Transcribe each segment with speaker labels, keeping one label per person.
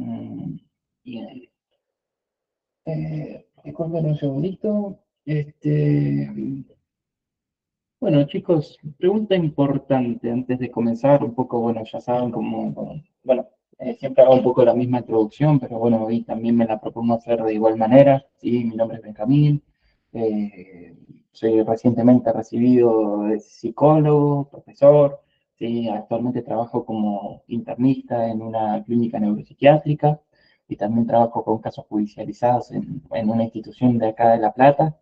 Speaker 1: Mm, Bien. Disculpen un segundito. Bueno, chicos, pregunta importante antes de comenzar. Un poco, bueno, ya saben cómo, bueno, siempre hago un poco la misma introducción, pero bueno, hoy también me la propongo hacer de igual manera. Sí, mi nombre es Benjamín. eh, Soy recientemente recibido de psicólogo, profesor. Sí, actualmente trabajo como internista en una clínica neuropsiquiátrica y también trabajo con casos judicializados en una institución de acá de La Plata.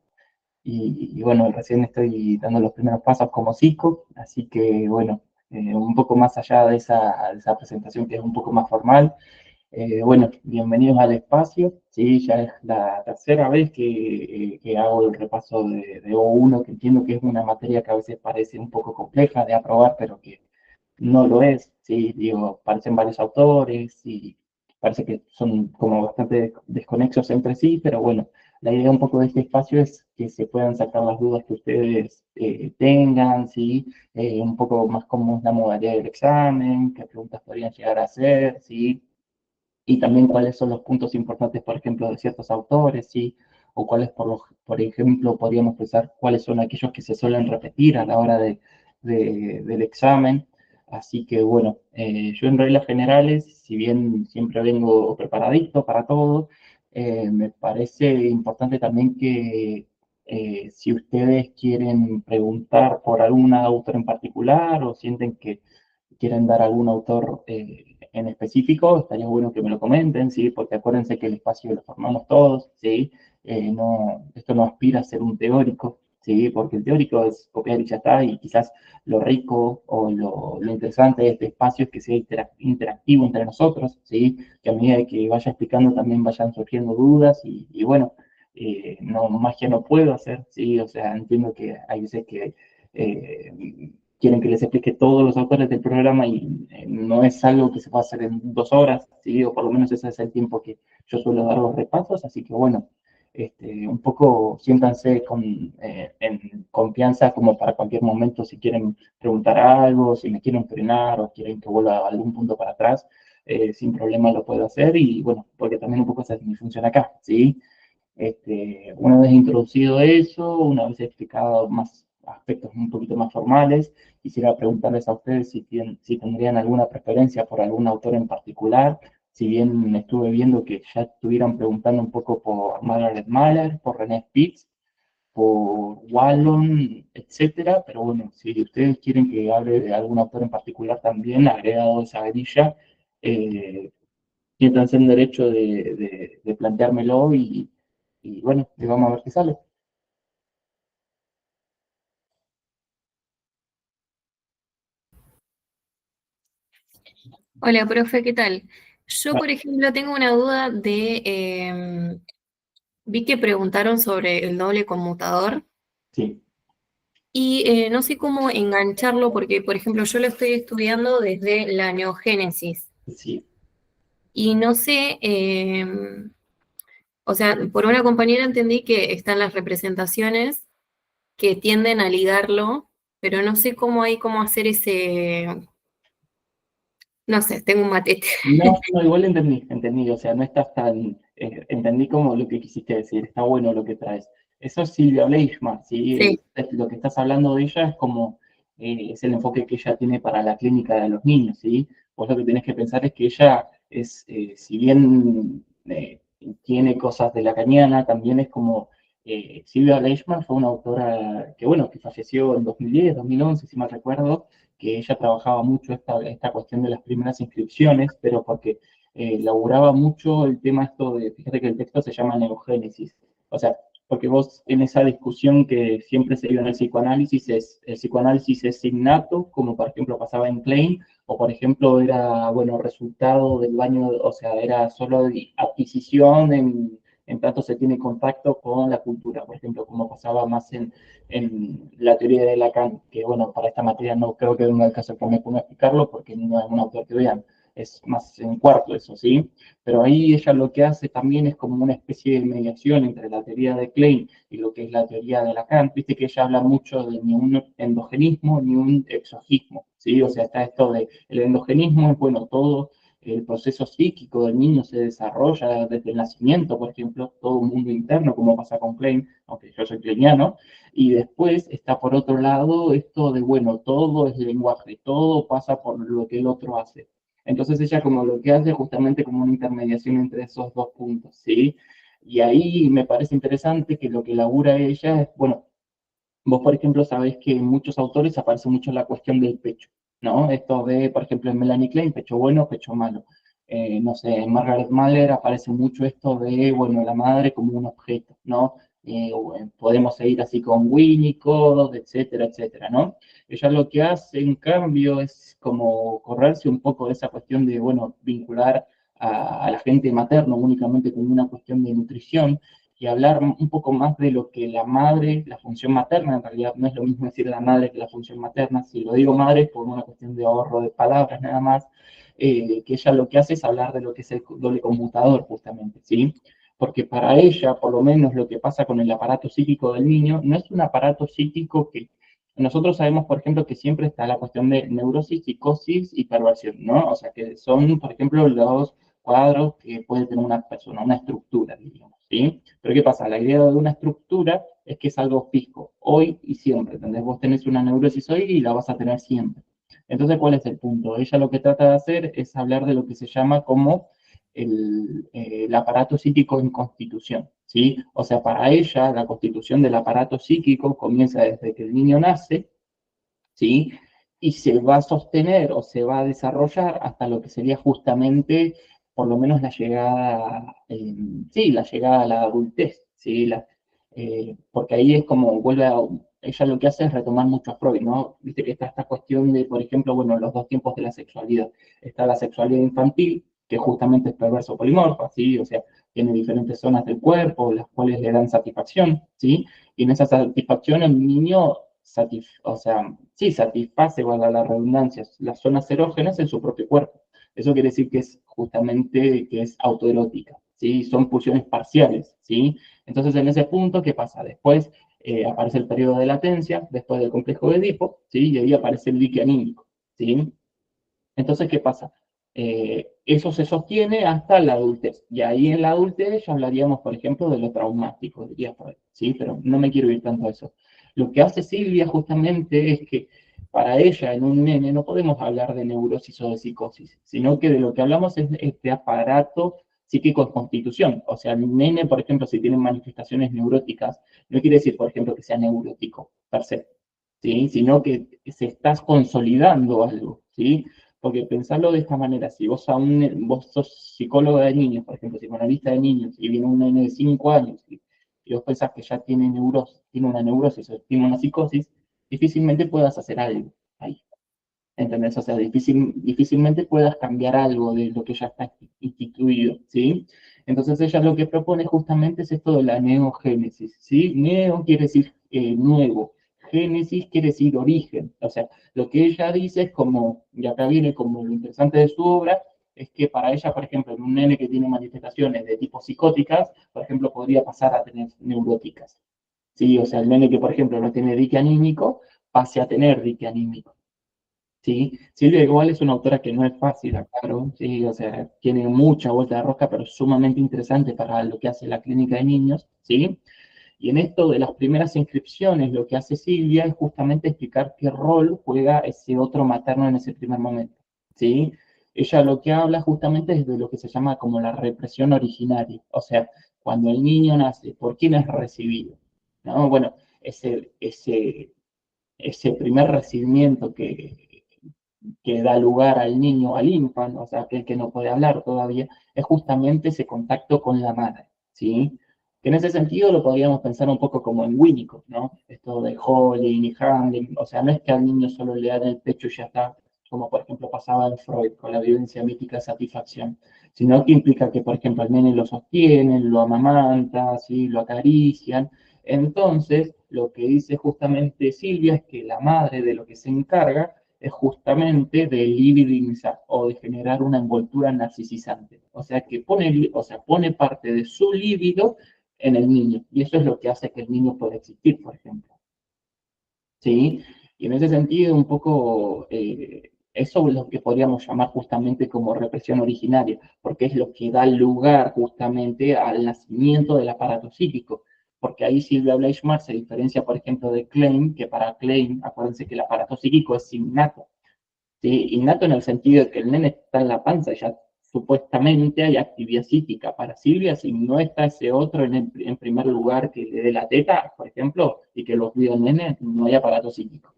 Speaker 1: Y bueno, recién estoy dando los primeros pasos como psico, así que bueno, un poco más allá de esa presentación que es un poco más formal, bueno, bienvenidos al espacio, sí, ya es la tercera vez que hago el repaso de O1, que entiendo que es una materia que a veces parece un poco compleja de aprobar, pero que no lo es, sí, digo, parecen varios autores y parece que son como bastante desconexos entre sí, pero bueno, la idea un poco de este espacio es que se puedan sacar las dudas que ustedes tengan, sí, un poco más cómo es la modalidad del examen, qué preguntas podrían llegar a hacer, sí, y también cuáles son los puntos importantes, por ejemplo, de ciertos autores, sí, o cuáles, por ejemplo, podríamos pensar cuáles son aquellos que se suelen repetir a la hora del examen. Así que bueno, yo en reglas generales, si bien siempre vengo preparadito para todo, me parece importante también que si ustedes quieren preguntar por algún autor en particular o sienten que quieren dar algún autor en específico, estaría bueno que me lo comenten, ¿sí? Porque acuérdense que el espacio lo formamos todos, ¿sí? No, esto no aspira a ser un teórico, ¿sí? Porque el teórico es copiar y ya está, y quizás lo rico o lo interesante de este espacio es que sea interactivo entre nosotros, ¿sí? Que a medida que vaya explicando también vayan surgiendo dudas y bueno, no, magia no puedo hacer, ¿sí? O sea, entiendo que hay veces que quieren que les explique todos los autores del programa y no es algo que se pueda hacer en 2 horas, ¿sí? O por lo menos ese es el tiempo que yo suelo dar los repasos, así que bueno, un poco siéntanse en confianza como para cualquier momento si quieren preguntar algo, si me quieren frenar o quieren que vuelva a algún punto para atrás, sin problema lo puedo hacer y bueno, porque también un poco esa es mi función acá, ¿sí? Una vez introducido eso, una vez explicado más aspectos un poquito más formales, quisiera preguntarles a ustedes si tendrían alguna preferencia por algún autor en particular, si bien estuve viendo que ya estuvieran preguntando un poco por Margaret Mahler, por René Spitz, por Wallon, etcétera, pero bueno, si ustedes quieren que hable de algún autor en particular también, agregado a esa grilla, eh, siéntanse en derecho de planteármelo y bueno, y vamos a ver qué sale.
Speaker 2: Hola, profe, ¿qué tal? Yo,
Speaker 1: Bueno,
Speaker 2: por ejemplo, tengo una duda vi que preguntaron sobre el doble conmutador
Speaker 1: sí,
Speaker 2: y no sé cómo engancharlo porque, por ejemplo, yo lo estoy estudiando desde la neogénesis
Speaker 1: sí.
Speaker 2: y no sé, o sea, por una compañera entendí que están las representaciones que tienden a ligarlo, pero no sé cómo hay cómo hacer no sé, tengo un matete.
Speaker 1: No, no, igual entendí, o sea, no estás tan, entendí como lo que quisiste decir, está bueno lo que traes. Eso es Silvia Bleichmann, ¿sí?
Speaker 2: Sí,
Speaker 1: Lo que estás hablando de ella es como, es el enfoque que ella tiene para la clínica de los niños, ¿sí? Vos lo que tenés que pensar es que ella es, si bien tiene cosas de la cañana, también es como, Silvia Bleichmann fue una autora que, bueno, que falleció en 2010, 2011, si mal recuerdo, que ella trabajaba mucho esta cuestión de las primeras inscripciones, pero porque laburaba mucho el tema esto de, fíjate que el texto se llama neogénesis, o sea, porque vos en esa discusión que siempre se dio en el psicoanálisis, el psicoanálisis es innato, como por ejemplo pasaba en Klein, o por ejemplo era, bueno, resultado del baño, o sea, era solo de adquisición en tanto se tiene contacto con la cultura, por ejemplo, como pasaba más en la teoría de Lacan, que bueno, para esta materia no creo que venga el caso que me ponga a explicarlo, porque no es un autor que vean, es más en cuarto eso, ¿sí? Pero ahí ella lo que hace también es como una especie de mediación entre la teoría de Klein y lo que es la teoría de Lacan. Viste que ella habla mucho de ni un endogenismo ni un exogismo, ¿sí? O sea, está esto de el endogenismo es, bueno, todo el proceso psíquico del niño se desarrolla desde el nacimiento, por ejemplo, todo un mundo interno, como pasa con Klein, aunque yo soy kleiniano, y después está por otro lado esto de, bueno, todo es lenguaje, todo pasa por lo que el otro hace. Entonces ella como lo que hace es justamente como una intermediación entre esos dos puntos, ¿sí? Y ahí me parece interesante que lo que labura ella es, bueno, vos, por ejemplo, sabés que en muchos autores aparece mucho la cuestión del pecho, ¿no? Esto de, por ejemplo, en Melanie Klein, pecho bueno, pecho malo. No sé, en Margaret Mahler aparece mucho esto de, bueno, la madre como un objeto, ¿no? Podemos seguir así con Winnicott, etcétera, etcétera, ¿no? Ella lo que hace, en cambio, es como correrse un poco de esa cuestión de, bueno, vincular a la gente materno únicamente como una cuestión de nutrición, y hablar un poco más de lo que la madre, la función materna, en realidad no es lo mismo decir la madre que la función materna, si lo digo madre es por una cuestión de ahorro de palabras nada más, que ella lo que hace es hablar de lo que es el doble conmutador justamente, ¿sí? Porque para ella, por lo menos lo que pasa con el aparato psíquico del niño, no es un aparato psíquico que nosotros sabemos, por ejemplo, que siempre está la cuestión de neurosis, psicosis y perversión, ¿no? O sea, que son, por ejemplo, los cuadros que puede tener una persona, una estructura, digamos, ¿sí? Pero ¿qué pasa? La idea de una estructura es que es algo fijo, hoy y siempre, ¿entendés? Vos tenés una neurosis hoy y la vas a tener siempre. Entonces, ¿cuál es el punto? Ella lo que trata de hacer es hablar de lo que se llama como el aparato psíquico en constitución, ¿sí? O sea, para ella la constitución del aparato psíquico comienza desde que el niño nace, ¿sí? Y se va a sostener o se va a desarrollar hasta lo que sería justamente, por lo menos la llegada, sí, la llegada a la adultez, ¿sí? Porque ahí es como vuelve a, ella lo que hace es retomar mucho a Freud, ¿no? Viste que está esta cuestión de, por ejemplo, bueno, los dos tiempos de la sexualidad. Está la sexualidad infantil, que justamente es perverso polimorfa, ¿sí? O sea, tiene diferentes zonas del cuerpo, las cuales le dan satisfacción, ¿sí? Y en esa satisfacción el niño o sea, sí, satisface, valga la redundancia, las zonas erógenas en su propio cuerpo. Eso quiere decir que es justamente que es autoerótica, ¿sí? Son pulsiones parciales, ¿sí? Entonces, en ese punto, ¿qué pasa? Después aparece el periodo de latencia, después del complejo de Edipo, ¿sí? Y ahí aparece el dique anímico, ¿sí? Entonces, ¿qué pasa? Eso se sostiene hasta la adultez. Y ahí en la adultez ya hablaríamos, por ejemplo, de lo traumático, diría Freud, ¿sí? Pero no me quiero ir tanto a eso. Lo que hace Silvia justamente es que para ella, en un nene, no podemos hablar de neurosis o de psicosis, sino que de lo que hablamos es de este aparato psíquico en constitución. O sea, el nene, por ejemplo, si tiene manifestaciones neuróticas, no quiere decir, por ejemplo, que sea neurótico per se, ¿sí? Sino que se está consolidando algo, ¿sí? Porque pensarlo de esta manera, si vos, vos sos psicólogo de niños, por ejemplo, psicoanalista de niños, y viene un nene de 5 años y vos pensás que ya tiene neurosis, tiene una neurosis o tiene una psicosis, difícilmente puedas hacer algo ahí. ¿Entendés? O sea, difícilmente puedas cambiar algo de lo que ya está instituido, ¿sí? Entonces ella lo que propone justamente es esto de la neogénesis, ¿sí? Neo quiere decir nuevo, génesis quiere decir origen, o sea, lo que ella dice es como, y acá viene como lo interesante de su obra, es que para ella, por ejemplo, en un nene que tiene manifestaciones de tipo psicóticas, por ejemplo, podría pasar a tener neuróticas, ¿sí? O sea, el nene que, por ejemplo, no tiene dique anímico, pase a tener dique anímico. Sí, Silvia igual es una autora que no es fácil, claro, sí, o sea, tiene mucha vuelta de rosca, pero es sumamente interesante para lo que hace la clínica de niños, ¿sí? Y en esto de las primeras inscripciones, lo que hace Silvia es justamente explicar qué rol juega ese otro materno en ese primer momento, ¿sí? Ella lo que habla justamente es de lo que se llama como la represión originaria, o sea, cuando el niño nace, ¿por quién es recibido? ¿No? Bueno, ese primer recibimiento que da lugar al niño, al infante, o sea, aquel que no puede hablar todavía, es justamente ese contacto con la madre, ¿sí? Que en ese sentido lo podríamos pensar un poco como en Winnicott, ¿no? Esto de Holling y Hamlin, o sea, no es que al niño solo le dan el pecho y ya está, como por ejemplo pasaba en Freud con la vivencia mítica de satisfacción, sino que implica que, por ejemplo, el nene lo sostienen, lo amamanta, ¿sí? Lo acarician. Entonces, lo que dice justamente Silvia es que la madre de lo que se encarga es justamente de libidinizar o de generar una envoltura narcisizante. O sea, que pone parte de su líbido en el niño. Y eso es lo que hace que el niño pueda existir, por ejemplo. ¿Sí? Y en ese sentido, un poco Eso es lo que podríamos llamar justamente como represión originaria, porque es lo que da lugar justamente al nacimiento del aparato psíquico. Porque ahí Silvia Bleichmar se diferencia, por ejemplo, de Klein, que para Klein, acuérdense que el aparato psíquico es innato. ¿Sí? Innato en el sentido de que el nene está en la panza, ya supuestamente hay actividad psíquica. Para Silvia, si no está ese otro en primer lugar que le dé la teta, por ejemplo, y que los vio el nene, no hay aparato psíquico.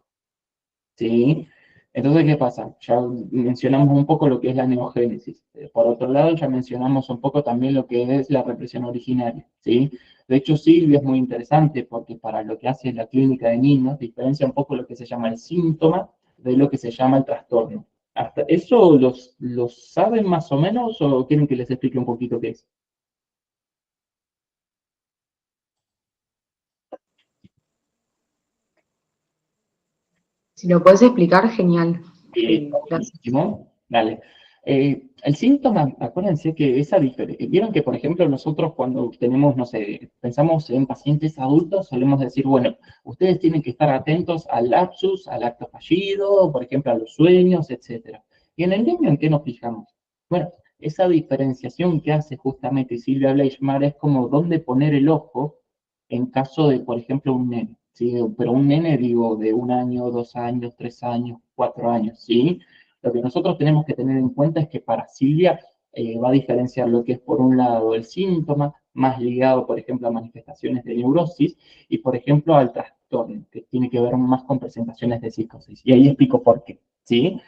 Speaker 1: ¿Sí? Entonces, ¿qué pasa? Ya mencionamos un poco lo que es la neogénesis. Por otro lado, ya mencionamos un poco también lo que es la represión originaria, ¿sí? De hecho, Silvia es muy interesante porque para lo que hace la clínica de niños, diferencia un poco lo que se llama el síntoma de lo que se llama el trastorno. ¿Hasta eso los saben más o menos o quieren que les explique un poquito qué es?
Speaker 3: Si lo podés explicar, genial. Gracias.
Speaker 1: Buenísimo. Dale. El síntoma, acuérdense que esa diferencia, vieron que, por ejemplo, nosotros cuando tenemos, no sé, pensamos en pacientes adultos, solemos decir, bueno, ustedes tienen que estar atentos al lapsus, al acto fallido, por ejemplo, a los sueños, etcétera. ¿Y en el niño en qué nos fijamos? Bueno, esa diferenciación que hace justamente Silvia Bleichmar es como dónde poner el ojo en caso de, por ejemplo, un nene, ¿sí? Pero un nene, digo, de 1 año, 2 años, 3 años, 4 años, ¿sí? Lo que nosotros tenemos que tener en cuenta es que para Silvia va a diferenciar lo que es, por un lado, el síntoma, más ligado, por ejemplo, a manifestaciones de neurosis, y, por ejemplo, al trastorno, que tiene que ver más con presentaciones de psicosis. Y ahí explico por qué, ¿sí?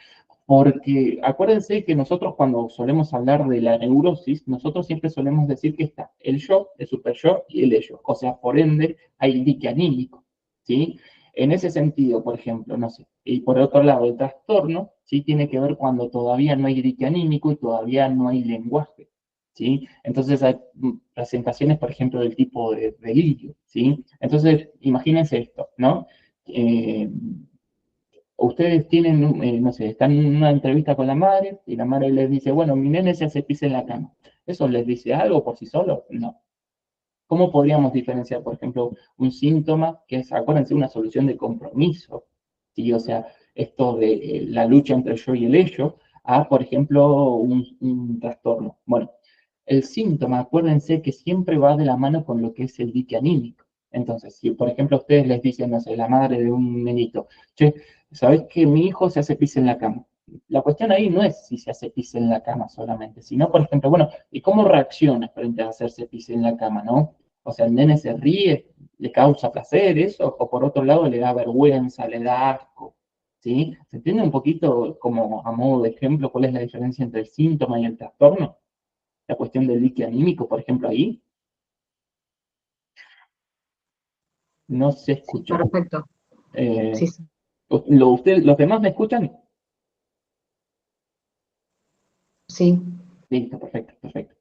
Speaker 1: Porque acuérdense que nosotros cuando solemos hablar de la neurosis, nosotros siempre solemos decir que está el yo, el super yo y el ello. O sea, por ende, hay dique anímico, ¿sí? En ese sentido, por ejemplo, no sé. Y por otro lado, el trastorno, ¿sí? Tiene que ver cuando todavía no hay dique anímico y todavía no hay lenguaje, ¿sí? Entonces hay presentaciones, por ejemplo, del tipo de delirio, ¿sí? Entonces, imagínense esto, ¿no? Eh, Ustedes tienen, no sé, están en una entrevista con la madre y la madre les dice, bueno, mi nene se hace pis en la cama. ¿Eso les dice algo por sí solo? No. ¿Cómo podríamos diferenciar, por ejemplo, un síntoma que es, acuérdense, una solución de compromiso? ¿Sí? O sea, esto de la lucha entre el yo y el ello, a, por ejemplo, un trastorno. Bueno, el síntoma, acuérdense que siempre va de la mano con lo que es el dique anímico. Entonces, si por ejemplo ustedes les dicen, no sé, la madre de un nenito, che, ¿sabés que mi hijo se hace pis en la cama? La cuestión ahí no es si se hace pis en la cama solamente, sino, por ejemplo, bueno, ¿y cómo reacciona frente a hacerse pis en la cama, no? O sea, el nene se ríe, le causa placer eso, o por otro lado le da vergüenza, le da asco, ¿sí? ¿Se entiende un poquito como a modo de ejemplo cuál es la diferencia entre el síntoma y el trastorno? La cuestión del dique anímico, por ejemplo, ahí no se
Speaker 3: Sí,
Speaker 1: escucha.
Speaker 3: perfecto.
Speaker 1: Eh,
Speaker 3: Sí, sí.
Speaker 1: ¿Los demás me escuchan?
Speaker 3: Sí.
Speaker 1: Listo, perfecto, perfecto.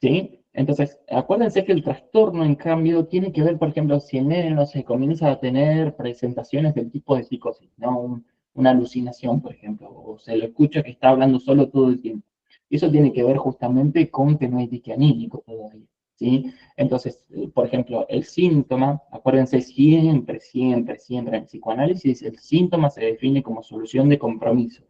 Speaker 1: ¿Sí? Entonces, acuérdense que el trastorno, en cambio, tiene que ver, por ejemplo, si el nene no se comienza a tener presentaciones del tipo de psicosis, ¿no? Una alucinación, por ejemplo, o se lo escucha que está hablando solo todo el tiempo. Eso tiene que ver justamente con que no hay dique anímico todavía, ¿sí? Entonces, por ejemplo, el síntoma, acuérdense siempre, siempre, siempre en psicoanálisis, el síntoma se define como solución de compromiso.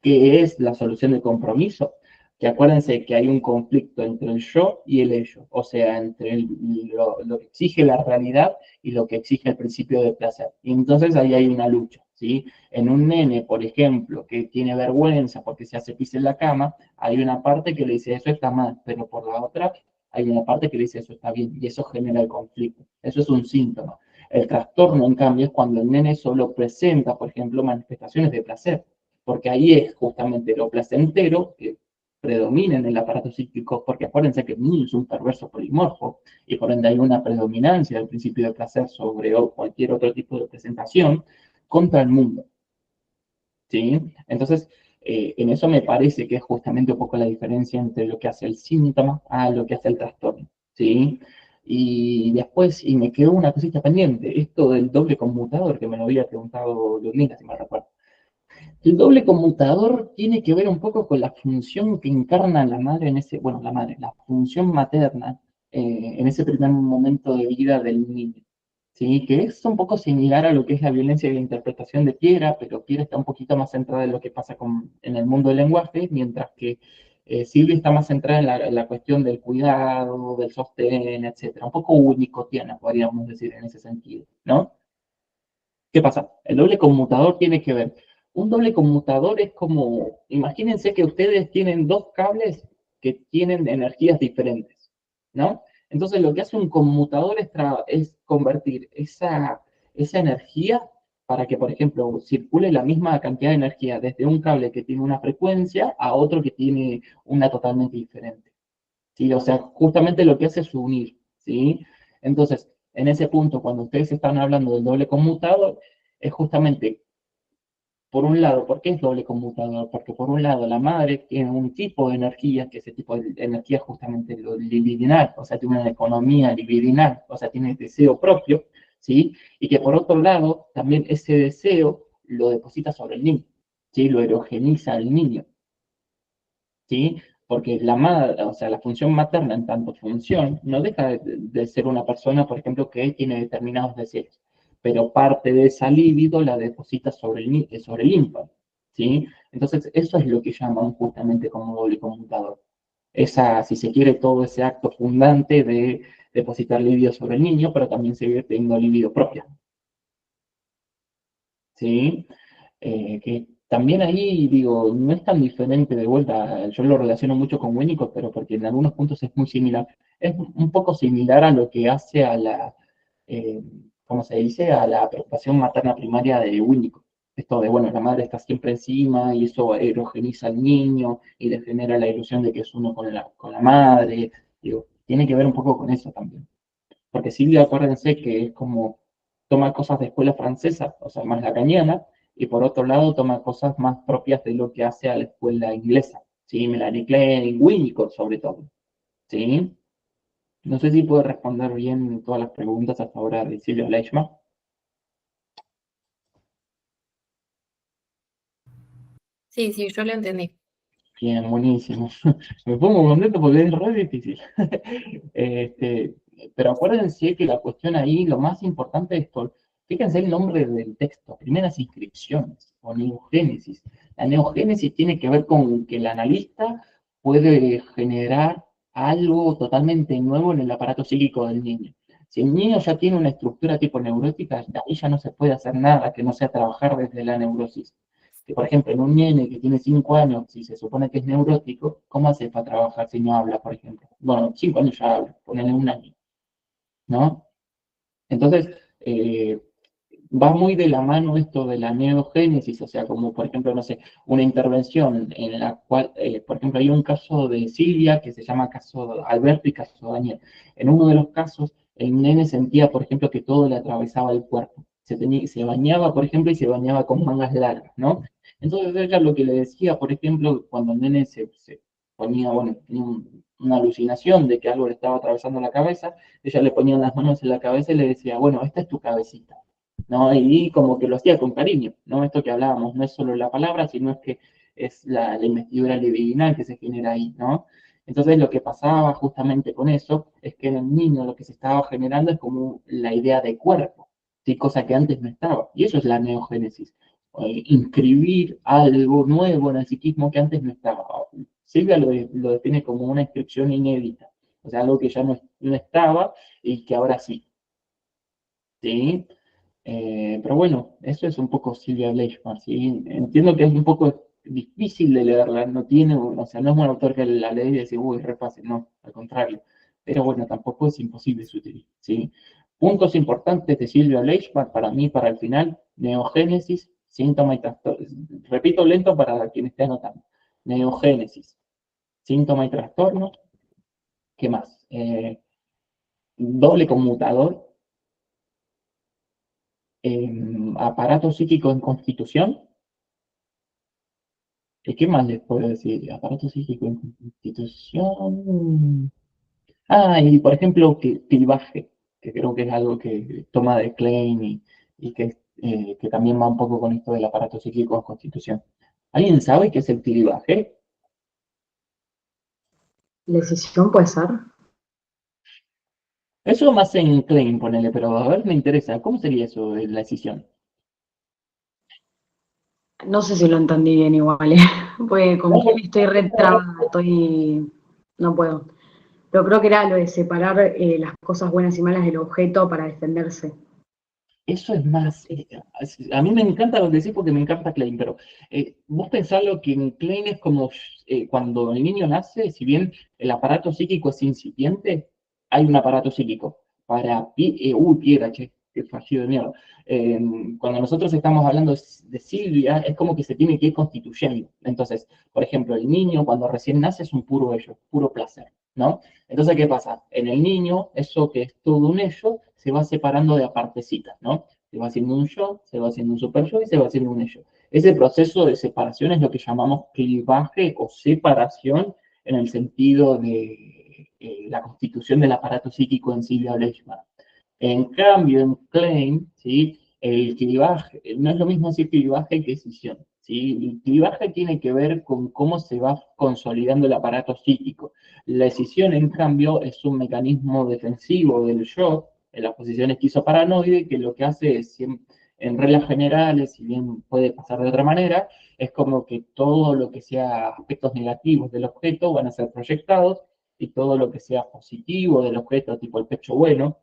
Speaker 1: ¿Qué es la solución de compromiso? Que acuérdense que hay un conflicto entre el yo y el ello, o sea, entre lo que exige la realidad y lo que exige el principio de placer. Y entonces ahí hay una lucha, ¿sí? En un nene, por ejemplo, que tiene vergüenza porque se hace pis en la cama, hay una parte que le dice eso está mal, pero por la otra hay una parte que le dice eso está bien, y eso genera el conflicto. Eso es un síntoma. El trastorno, en cambio, es cuando el nene solo presenta, por ejemplo, manifestaciones de placer, porque ahí es justamente lo placentero que predomina en el aparato psíquico, porque acuérdense que el niño es un perverso polimorfo, y por ende hay una predominancia del principio de placer sobre cualquier otro tipo de presentación contra el mundo, ¿sí? Entonces, en eso me parece que es justamente un poco la diferencia entre lo que hace el síntoma a lo que hace el trastorno, ¿sí? Y después, y me quedó una cosita pendiente, esto del doble conmutador que me lo había preguntado Ludmila, si me recuerdo. El doble conmutador tiene que ver un poco con la función que encarna la madre en ese, bueno, la función materna en ese primer momento de vida del niño, ¿sí? Que es un poco similar a lo que es la violencia de la interpretación de Piera, pero Piera está un poquito más centrada en lo que pasa en el mundo del lenguaje, mientras que Silvia está más centrada en la cuestión del cuidado, del sostén, etcétera. Un poco unicotiana, podríamos decir, en ese sentido, ¿no? ¿Qué pasa? El doble conmutador tiene que ver. Un doble conmutador es como, imagínense que ustedes tienen dos cables que tienen energías diferentes, ¿no? Entonces lo que hace un conmutador es convertir esa energía para que, por ejemplo, circule la misma cantidad de energía desde un cable que tiene una frecuencia a otro que tiene una totalmente diferente. ¿Sí? O sea, justamente lo que hace es unir, ¿sí? Entonces, en ese punto, cuando ustedes están hablando del doble conmutador, es justamente, por un lado, ¿por qué es doble conmutador? Porque por un lado la madre tiene un tipo de energía, que ese tipo de energía es justamente lo libidinal, o sea, tiene una economía libidinal, o sea, tiene deseo propio, ¿sí? Y que por otro lado, también ese deseo lo deposita sobre el niño, ¿sí? Lo erogeniza al niño. ¿Sí? Porque la madre, o sea, la función materna en tanto función no deja de ser una persona, por ejemplo, que tiene determinados deseos, pero parte de esa libido la deposita sobre el infante, ¿sí? Entonces, eso es lo que llaman justamente como doble conmutador. Esa, si se quiere, todo ese acto fundante de depositar libido sobre el niño, pero también seguir teniendo libido propia, ¿sí? Que también ahí, digo, no es tan diferente de vuelta, yo lo relaciono mucho con Winnicott, pero porque en algunos puntos es muy similar. Es un poco similar a lo que hace a eh, ¿cómo se dice? A la preocupación materna primaria de Winnicott. Esto de, bueno, la madre está siempre encima y eso erogeniza al niño y le genera la ilusión de que es uno con la madre. Digo, tiene que ver un poco con eso también. Porque Silvia, acuérdense que es como toma cosas de escuela francesa, o sea, más lacaniana, y por otro lado toma cosas más propias de lo que hace a la escuela inglesa, ¿sí? Melanie Klein, Winnicott sobre todo, ¿sí? No sé si puedo responder bien todas las preguntas hasta ahora de Silvia Leichmann.
Speaker 2: Sí, sí, yo lo entendí.
Speaker 1: Bien, buenísimo. Me pongo contento porque es re difícil. Este, pero acuérdense que la cuestión ahí, lo más importante es esto, fíjense el nombre del texto, primeras inscripciones o neogénesis. La neogénesis tiene que ver con que el analista puede generar algo totalmente nuevo en el aparato psíquico del niño. Si el niño ya tiene una estructura tipo neurótica, de ahí ya no se puede hacer nada que no sea trabajar desde la neurosis. Que, por ejemplo, en un nene que tiene 5 años, si se supone que es neurótico, ¿cómo hace para trabajar si no habla, por ejemplo? Bueno, 5 años ya habla, ponele un año, ¿no? Entonces, va muy de la mano esto de la neogénesis, o sea, como por ejemplo, no sé, una intervención en la cual, por ejemplo, hay un caso de Silvia que se llama caso Alberto y caso Daniel. En uno de los casos, el nene sentía, por ejemplo, que todo le atravesaba el cuerpo. Se bañaba, por ejemplo, y se bañaba con mangas largas, ¿no? Entonces ella lo que le decía, por ejemplo, cuando el nene se ponía, bueno, tenía una alucinación de que algo le estaba atravesando la cabeza, ella le ponía las manos en la cabeza y le decía, bueno, esta es tu cabecita. ¿No? Y como que lo hacía con cariño, ¿no? Esto que hablábamos, no es solo la palabra, sino es que es la investidura libidinal que se genera ahí, ¿no? Entonces lo que pasaba justamente con eso es que en el niño lo que se estaba generando es como la idea de cuerpo, ¿sí? Cosa que antes no estaba. Y eso es la neogénesis, inscribir algo nuevo en el psiquismo que antes no estaba. Silvia lo define como una inscripción inédita, o sea, algo que ya no estaba y que ahora sí, ¿sí? Pero bueno, eso es un poco Silvia Bleichmann, ¿sí? Entiendo que es un poco difícil de leerla, no tiene, o sea, no es un autor que la lee y dice, uy, es re fácil, no, al contrario. Pero bueno, tampoco es imposible su utilidad, ¿sí? Puntos importantes de Silvia Bleichmann, para mí, para el final, neogénesis, síntoma y trastorno. Repito lento para quien esté anotando. Neogénesis, síntoma y trastorno, ¿qué más? Doble conmutador, aparato psíquico en constitución. ¿Y qué más les puedo decir? Aparato psíquico en constitución. Ah, y por ejemplo, clivaje, que creo que es algo que toma de Klein que también va un poco con esto del aparato psíquico en constitución. ¿Alguien sabe qué es el clivaje?
Speaker 3: ¿La decisión puede ser?
Speaker 1: Eso más en Klein, ponele, pero a ver, me interesa, ¿cómo sería eso, la decisión?
Speaker 3: No sé si lo entendí bien igual, pues con Klein estoy retrabada, no puedo. Pero creo que era lo de separar las cosas buenas y malas del objeto para defenderse.
Speaker 1: Eso es más, a mí me encanta lo que decís porque me encanta Klein, pero vos pensalo que en Klein es como cuando el niño nace, si bien el aparato psíquico es incipiente, hay un aparato psíquico. Piedra, che, qué fallido de mierda. Eh, Cuando nosotros estamos hablando de Silvia, es como que se tiene que ir constituyendo. Entonces, por ejemplo, el niño cuando recién nace es un puro ello, puro placer, ¿no? Entonces, ¿qué pasa? En el niño, eso que es todo un ello, se va separando de a partecitas, ¿no? Se va haciendo un yo, se va haciendo un super yo y se va haciendo un ello. Ese proceso de separación es lo que llamamos clivaje o separación en el sentido de la constitución del aparato psíquico en Silvia Leishman. En cambio, en Klein, ¿sí? El clivaje, no es lo mismo decir clivaje que escisión. ¿Sí? El clivaje tiene que ver con cómo se va consolidando el aparato psíquico. La escisión, en cambio, es un mecanismo defensivo del yo, en la posición esquizoparanoide, que lo que hace es, en reglas generales, si bien puede pasar de otra manera, es como que todo lo que sea aspectos negativos del objeto van a ser proyectados y todo lo que sea positivo del objeto, tipo el pecho bueno,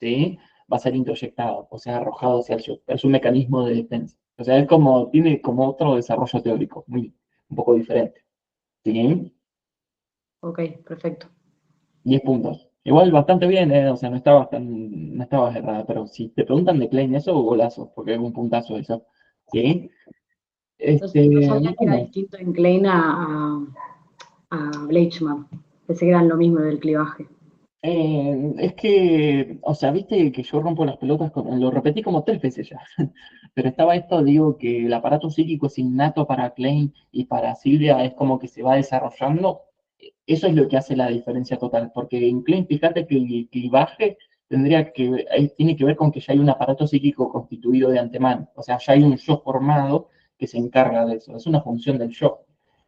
Speaker 1: ¿sí? Va a ser introyectado, o sea, arrojado hacia el yo. Es un mecanismo de defensa. O sea, es como, tiene como otro desarrollo teórico, un poco diferente. ¿Sí?
Speaker 3: Ok, perfecto.
Speaker 1: 10 puntos. Igual bastante bien, o sea, no estabas errada, pero si te preguntan de Klein eso, golazo, porque es un puntazo eso. ¿Sí?
Speaker 3: No sabía que era
Speaker 1: Bueno,
Speaker 3: distinto en Klein a Bleichmann. Pensé que eran lo mismo del clivaje.
Speaker 1: es que, o sea, viste que yo rompo las pelotas, lo repetí como 3 veces ya, pero estaba esto, digo, que el aparato psíquico es innato para Klein y para Silvia es como que se va desarrollando. Eso es lo que hace la diferencia total, porque en Klein, fíjate que el clivaje tiene que ver con que ya hay un aparato psíquico constituido de antemano, o sea, ya hay un yo formado que se encarga de eso, es una función del yo.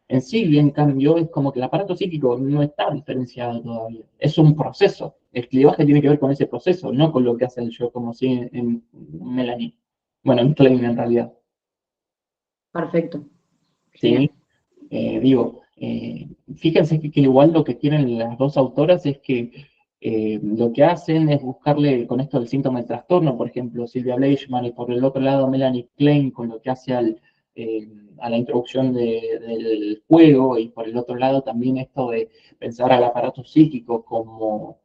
Speaker 1: En Silvia, en cambio, es como que el aparato psíquico no está diferenciado todavía. Es un proceso. El clivaje tiene que ver con ese proceso, no con lo que hace el yo, como si en Melanie. Bueno, en Klein en realidad.
Speaker 3: Perfecto. Genial.
Speaker 1: ¿Sí? Digo, fíjense que igual lo que tienen las dos autoras es que lo que hacen es buscarle con esto del síntoma del trastorno, por ejemplo, Silvia Bleichmann y por el otro lado Melanie Klein con lo que hace a la introducción del juego y por el otro lado también esto de pensar al aparato psíquico como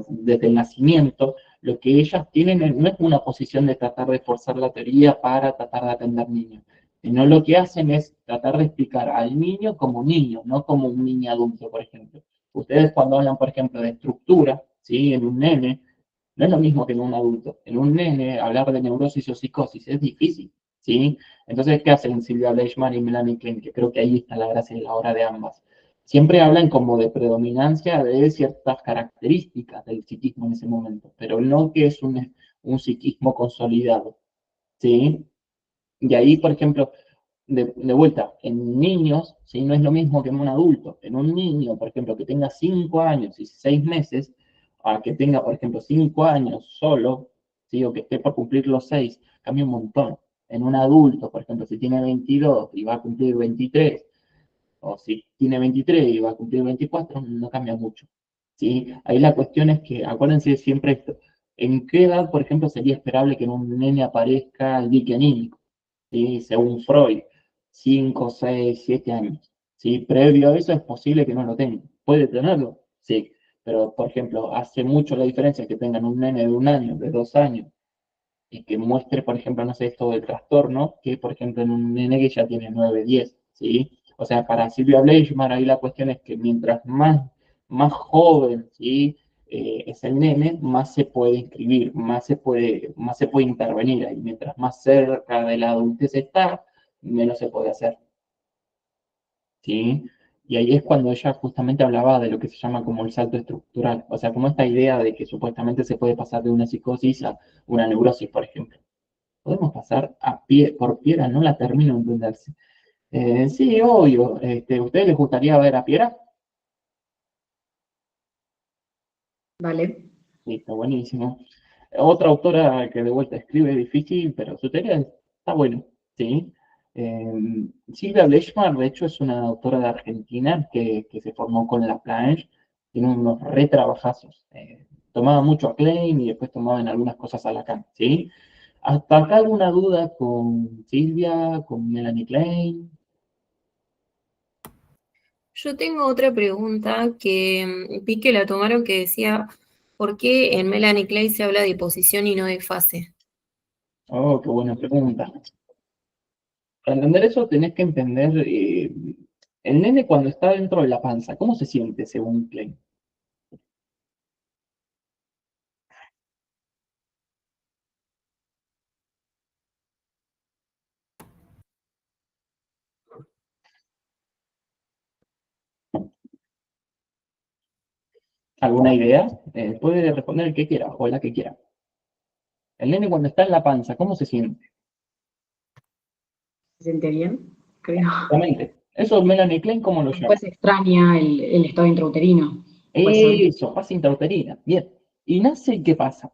Speaker 1: desde el nacimiento, lo que ellas tienen no es una posición de tratar de forzar la teoría para tratar de atender niños, sino lo que hacen es tratar de explicar al niño como niño, no como un niño adulto, por ejemplo. Ustedes cuando hablan, por ejemplo, de estructura, ¿sí? En un nene, no es lo mismo que en un adulto. En un nene, hablar de neurosis o psicosis es difícil, ¿sí? Entonces, ¿qué hacen Silvia Leishman y Melanie Klein? Que creo que ahí está la gracia de la obra de ambas. Siempre hablan como de predominancia de ciertas características del psiquismo en ese momento, pero no que es un psiquismo consolidado, ¿sí? Y ahí, por ejemplo, de vuelta, en niños, ¿sí? No es lo mismo que en un adulto. En un niño, por ejemplo, que tenga 5 años y 6 meses, a que tenga, por ejemplo, 5 años solo, ¿sí? O que esté por cumplir los 6, cambia un montón. En un adulto, por ejemplo, si tiene 22 y va a cumplir 23, o si tiene 23 y va a cumplir 24, no cambia mucho. ¿Sí? Ahí la cuestión es que, acuérdense siempre esto, ¿en qué edad, por ejemplo, sería esperable que en un nene aparezca el dique anímico? ¿Sí? Según Freud, 5, 6, 7 años. ¿Sí? Previo a eso es posible que no lo tenga. ¿Puede tenerlo? Sí. Pero, por ejemplo, hace mucho la diferencia que tengan un nene de 1 año, de 2 años, y que muestre, por ejemplo, no sé, esto del trastorno, que, por ejemplo, en un nene que ya tiene 9, 10, ¿sí? O sea, para Silvia Bleichmann ahí la cuestión es que mientras más joven, ¿sí? Es el nene, más se puede inscribir, más se puede intervenir ahí. Mientras más cerca de la adultez está, menos se puede hacer, ¿sí? Y ahí es cuando ella justamente hablaba de lo que se llama como el salto estructural, o sea, como esta idea de que supuestamente se puede pasar de una psicosis a una neurosis, por ejemplo. Podemos pasar a pie por piedra, no la termino de entenderse. Sí, obvio. ¿Ustedes les gustaría ver a Piera?
Speaker 3: Vale.
Speaker 1: Sí, está buenísimo. Otra autora que de vuelta escribe difícil, pero su teoría está buena, ¿sí? Silvia Bleichmar, de hecho, es una autora de Argentina que se formó con Laplanche, tiene unos retrabajazos. Tomaba mucho a Klein y después tomaba en algunas cosas a Lacan, ¿sí? ¿Hasta acá alguna duda con Silvia, con Melanie Klein?
Speaker 2: Yo tengo otra pregunta que vi que la tomaron que decía, ¿por qué en Melanie Clay se habla de posición y no de fase?
Speaker 1: Oh, qué buena pregunta. Para entender eso tenés que entender el nene cuando está dentro de la panza, ¿cómo se siente según Klein? ¿Alguna idea? Puede responder el que quiera o la que quiera. El nene cuando está en la panza, ¿cómo se siente?
Speaker 3: ¿Se siente bien? Creo.
Speaker 1: Exactamente. Eso Melanie Klein, ¿cómo lo llama?
Speaker 3: Después extraña el estado intrauterino. Puede ser.
Speaker 1: Eso, fase intrauterina. Bien. ¿Y nace qué pasa?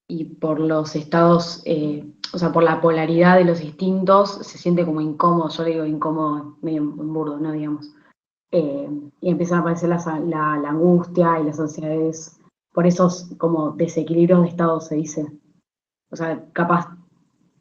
Speaker 3: Y por los estados, o sea, por la polaridad de los instintos, se siente como incómodo, yo le digo incómodo, medio en burdo, ¿no? Digamos. Y empiezan a aparecer la angustia y las ansiedades, por esos como desequilibrios de estado se dice. O sea, capaz,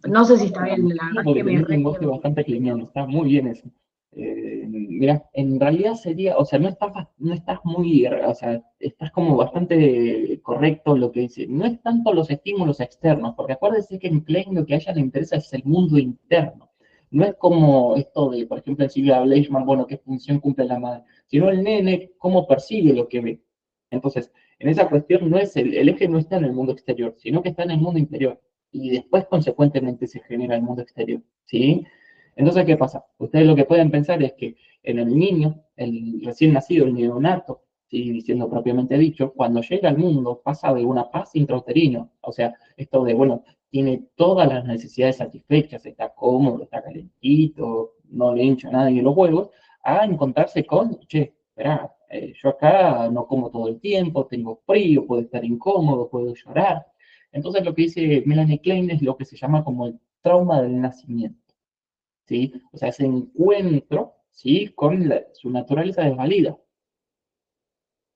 Speaker 3: no sé si está bien, la
Speaker 1: No,
Speaker 3: verdad es
Speaker 1: porque
Speaker 3: que me
Speaker 1: tenés un
Speaker 3: re
Speaker 1: lenguaje
Speaker 3: pierdo.
Speaker 1: bastante cliniano, está muy bien eso. Mira, en realidad sería, o sea, no estás muy, o sea, estás como bastante correcto en lo que dice. No es tanto los estímulos externos, porque acuérdense que en Klein lo que a ella le interesa es el mundo interno. No es como esto de, por ejemplo, en Silvia Bleichmann, bueno, qué función cumple la madre, sino el nene, cómo percibe lo que ve. Entonces, en esa cuestión no es el eje no está en el mundo exterior, sino que está en el mundo interior y después consecuentemente se genera el mundo exterior, ¿sí? Entonces, ¿qué pasa? Ustedes lo que pueden pensar es que en el niño, el recién nacido, el neonato, ¿sí? Diciendo propiamente dicho, cuando llega al mundo pasa de una paz intrauterino, o sea, esto de, bueno, tiene todas las necesidades satisfechas, está cómodo, está calentito, no le hincha a nadie los huevos, a encontrarse con, che, esperá, yo acá no como todo el tiempo, tengo frío, puedo estar incómodo, puedo llorar, entonces lo que dice Melanie Klein es lo que se llama como el trauma del nacimiento, ¿sí? O sea, ese encuentro, ¿sí? Con su naturaleza desvalida,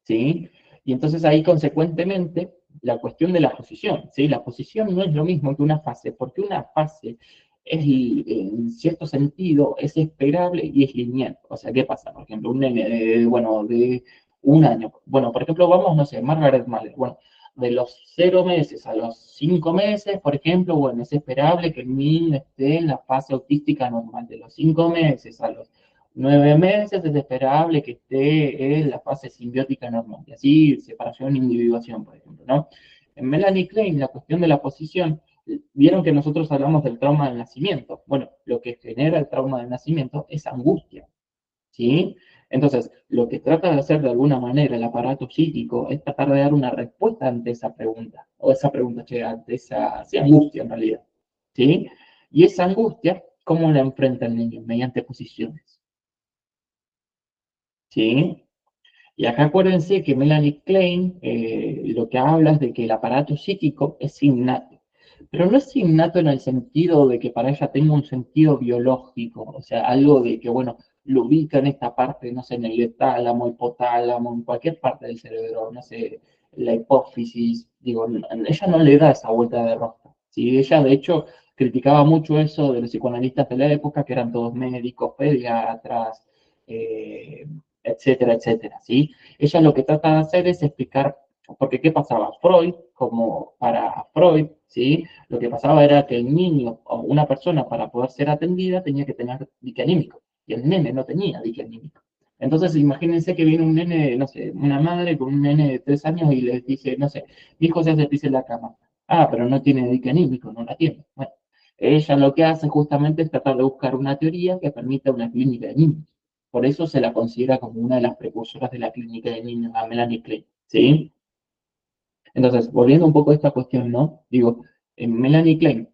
Speaker 1: ¿sí? Y entonces ahí consecuentemente la cuestión de la posición, ¿sí? La posición no es lo mismo que una fase, porque una fase es, en cierto sentido, es esperable y es lineal. O sea, ¿qué pasa? Por ejemplo, un nene de, bueno, de un año. Bueno, por ejemplo, vamos, no sé, Margaret Mahler. Bueno, de los 0 meses a los 5 meses, por ejemplo, bueno, es esperable que el niño esté en la fase autística normal. De los 5 meses a los 9 meses es esperable que esté en la fase simbiótica normal. Y así, separación e individuación, por ejemplo, ¿no? En Melanie Klein, la cuestión de la posición, vieron que nosotros hablamos del trauma del nacimiento. Bueno, lo que genera el trauma del nacimiento es angustia, ¿sí? Entonces, lo que trata de hacer de alguna manera el aparato psíquico es tratar de dar una respuesta ante esa pregunta, o esa pregunta, che, ante esa sí, angustia en realidad, ¿sí? Y esa angustia, ¿cómo la enfrenta el niño? Mediante posiciones, ¿sí? Y acá acuérdense que Melanie Klein lo que habla es de que el aparato psíquico es innato, pero no es innato en el sentido de que para ella tenga un sentido biológico, o sea, algo de que, bueno, lo ubica en esta parte, no sé, en el tálamo, hipotálamo, en cualquier parte del cerebro, no sé, la hipófisis, digo, ella no le da esa vuelta de rosca, ¿sí? Ella, de hecho, criticaba mucho eso de los psicoanalistas de la época, que eran todos médicos, pediatras, eh, etcétera, etcétera, ¿sí? Ella lo que trata de hacer es explicar, porque ¿qué pasaba? Freud, como para Freud, ¿sí? Lo que pasaba era que el niño o una persona para poder ser atendida tenía que tener dique anímico, y el nene no tenía dique anímico. Entonces, imagínense que viene un nene, no sé, una madre con un nene de 3 años y le dice, no sé, mi hijo se hace pis en la cama. Ah, pero no tiene dique anímico, no la tiene. Bueno, ella lo que hace justamente es tratar de buscar una teoría que permita una clínica de niños. Por eso se la considera como una de las precursoras de la clínica de niños, a Melanie Klein, ¿sí? Entonces, volviendo un poco a esta cuestión, ¿no? Digo, en Melanie Klein,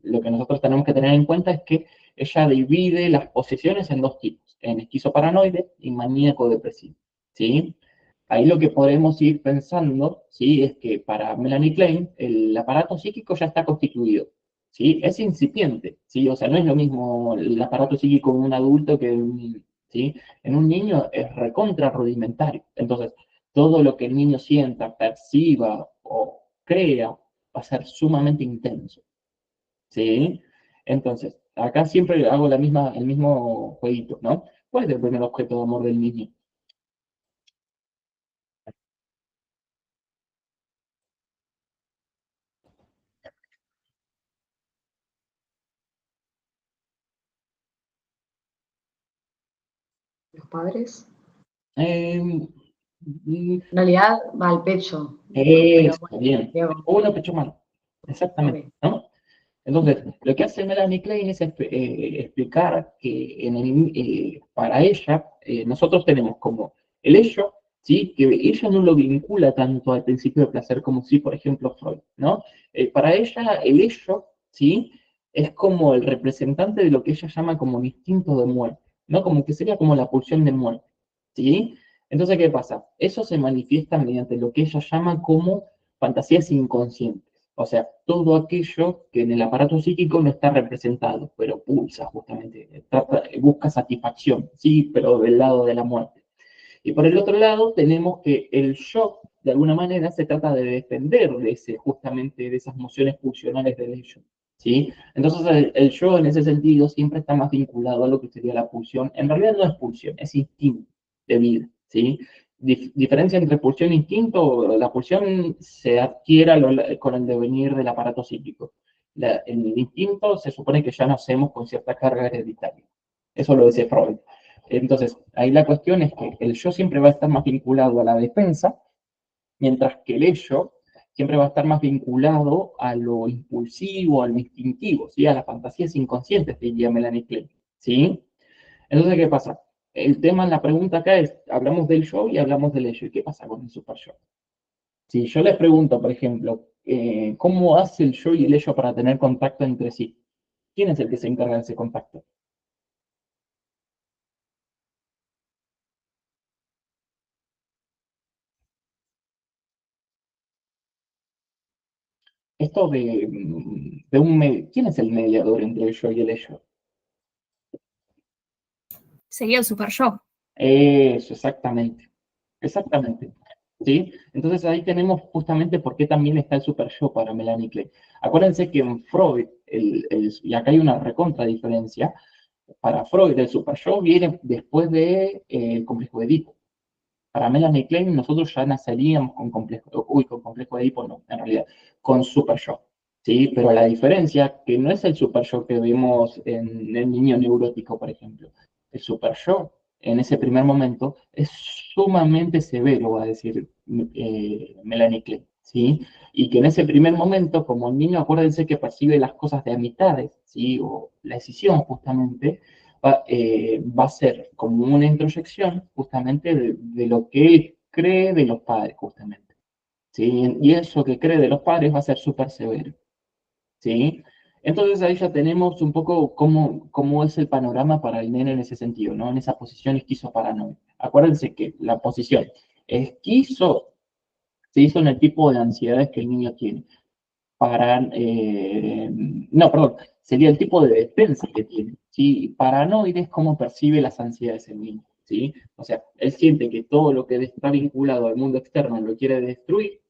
Speaker 1: lo que nosotros tenemos que tener en cuenta es que ella divide las posesiones en dos tipos, en esquizoparanoide y maníaco depresivo, ¿sí? Ahí lo que podemos ir pensando, ¿sí? Es que para Melanie Klein el aparato psíquico ya está constituido, ¿sí? Es incipiente, ¿sí? O sea, no es lo mismo el aparato psíquico en un adulto que en un niño, ¿sí? En un niño es recontra rudimentario. Entonces, todo lo que el niño sienta, perciba o crea va a ser sumamente intenso, ¿sí? Entonces, acá siempre hago el mismo jueguito, ¿no? ¿Cuál es el primer objeto de amor del niño?
Speaker 3: Los padres.
Speaker 1: Eh,
Speaker 3: En realidad va al pecho, pero
Speaker 1: Está
Speaker 3: bueno,
Speaker 1: bien.
Speaker 3: Diego,
Speaker 1: O una pecho mano. Exactamente,
Speaker 3: ok.
Speaker 1: ¿no? Entonces, lo que hace Melanie Klein es explicar que para ella, nosotros tenemos como el ello, ¿sí? Que ella no lo vincula tanto al principio de placer como si, por ejemplo, Freud, ¿no? Para ella, el ello, ¿sí? Es como el representante de lo que ella llama como un instinto de muerte, ¿no? Como que sería como la pulsión de muerte, ¿sí? Entonces, ¿qué pasa? Eso se manifiesta mediante lo que ella llama como fantasías inconscientes. O sea, todo aquello que en el aparato psíquico no está representado, pero pulsa justamente, busca satisfacción, sí, pero del lado de la muerte. Y por el otro lado tenemos que el yo, de alguna manera, se trata de defender de justamente de esas mociones pulsionales del ello, ¿sí? Entonces el yo en ese sentido siempre está más vinculado a lo que sería la pulsión. En realidad no es pulsión, es instinto de vida, ¿sí? Diferencia entre pulsión e instinto, la pulsión se adquiere con el devenir del aparato psíquico. El instinto se supone que ya nacemos con cierta carga hereditaria. Eso lo dice Freud. Entonces, ahí la cuestión es que el yo siempre va a estar más vinculado a la defensa, mientras que el ello siempre va a estar más vinculado a lo impulsivo, a lo instintivo, ¿sí? A las fantasías inconscientes, diría Melanie Klein, ¿sí? Entonces, ¿qué pasa? El tema, la pregunta acá es, hablamos del yo y hablamos del ello, ¿y qué pasa con el super yo? Si yo les pregunto, por ejemplo, ¿cómo hace el yo y el ello para tener contacto entre sí? ¿Quién es el que se encarga de ese contacto? Esto ¿quién es el mediador entre el yo y el ello?
Speaker 2: Sería el super yo.
Speaker 1: Eso, exactamente, exactamente. ¿Sí? Entonces ahí tenemos justamente por qué también está el super yo para Melanie Klein. Acuérdense que en Freud, y acá hay una recontra diferencia, para Freud el super yo viene después del complejo de Edipo. Para Melanie Klein nosotros ya naceríamos con complejo de Edipo no, en realidad, con super yo. ¿Sí? Pero la diferencia, que no es el super yo que vemos en el niño neurótico, por ejemplo. El super yo, en ese primer momento, es sumamente severo, va a decir Melanie Klein, ¿sí? Y que en ese primer momento, como el niño, acuérdense que percibe las cosas de a mitades, ¿sí? O la decisión, justamente, va a ser como una introyección justamente de lo que él cree de los padres, justamente. ¿Sí? Y eso que cree de los padres va a ser súper severo. ¿Sí? Entonces ahí ya tenemos un poco cómo es el panorama para el nene en ese sentido, ¿no? En esa posición esquizoparanoide. Acuérdense que la posición esquizo se hizo en el tipo de ansiedades que el niño tiene no, perdón, sería el tipo de defensa que tiene, ¿sí? Paranoide es cómo percibe las ansiedades en mí, ¿sí? O sea, él siente que todo lo que está vinculado al mundo externo lo quiere destruir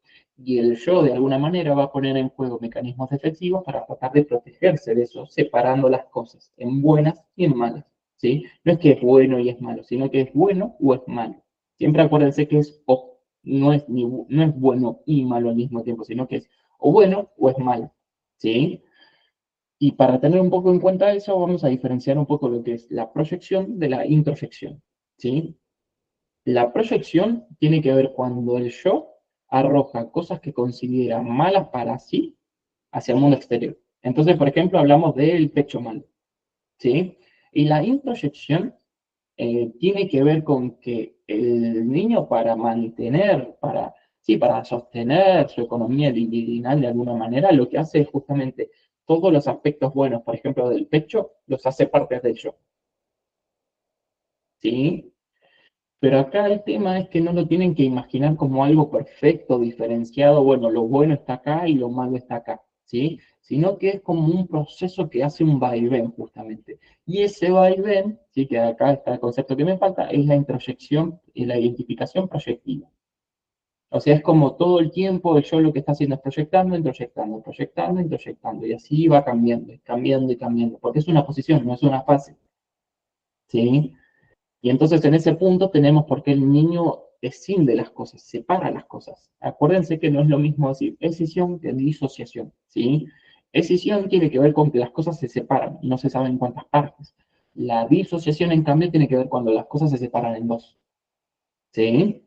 Speaker 1: y el yo de alguna manera va a poner en juego mecanismos defensivos para tratar de protegerse de eso, separando las cosas en buenas y en malas, ¿sí? No es que es bueno y es malo, sino que es bueno o es malo. Siempre acuérdense que es o, no es bueno y malo al mismo tiempo, sino que es o bueno o es malo, ¿sí? Y para tener un poco en cuenta eso, vamos a diferenciar un poco lo que es la proyección de la introyección, ¿sí? La proyección tiene que ver cuando el yo arroja cosas que considera malas para sí hacia el mundo exterior. Entonces, por ejemplo, hablamos del pecho malo, ¿sí? Y la introyección tiene que ver con que el niño sí, para sostener su economía libidinal de alguna manera, lo que hace es justamente todos los aspectos buenos, por ejemplo, del pecho, los hace parte del yo, ¿sí? Pero acá el tema es que no lo tienen que imaginar como algo perfecto, diferenciado, bueno, lo bueno está acá y lo malo está acá, ¿sí? Sino que es como un proceso que hace un vaivén, justamente. Y ese vaivén, sí, que acá está el concepto que me falta, es la introyección y la identificación proyectiva. O sea, es como todo el tiempo yo lo que está haciendo es proyectando, introyectando, proyectando, introyectando, y así va cambiando, cambiando y cambiando, porque es una posición, no es una fase, ¿sí? Y entonces en ese punto tenemos por qué el niño escinde las cosas, separa las cosas. Acuérdense que no es lo mismo decir escisión que disociación, ¿sí? Escisión tiene que ver con que las cosas se separan, no se sabe en cuántas partes. La disociación, en cambio, tiene que ver cuando las cosas se separan en dos, ¿sí?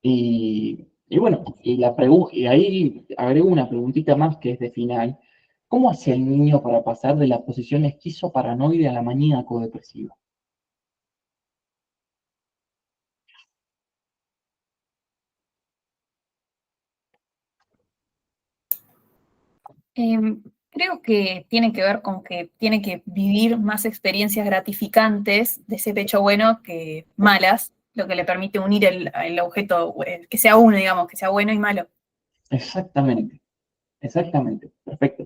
Speaker 1: Y bueno, y ahí agrego una preguntita más que es de final. ¿Cómo hace el niño para pasar de la posición esquizoparanoide a la maníaco-depresiva?
Speaker 4: Creo que tiene que ver con que tiene que vivir más experiencias gratificantes de ese pecho bueno que malas, lo que le permite unir el objeto, que sea uno, digamos, que sea bueno y malo.
Speaker 1: Exactamente, exactamente, perfecto.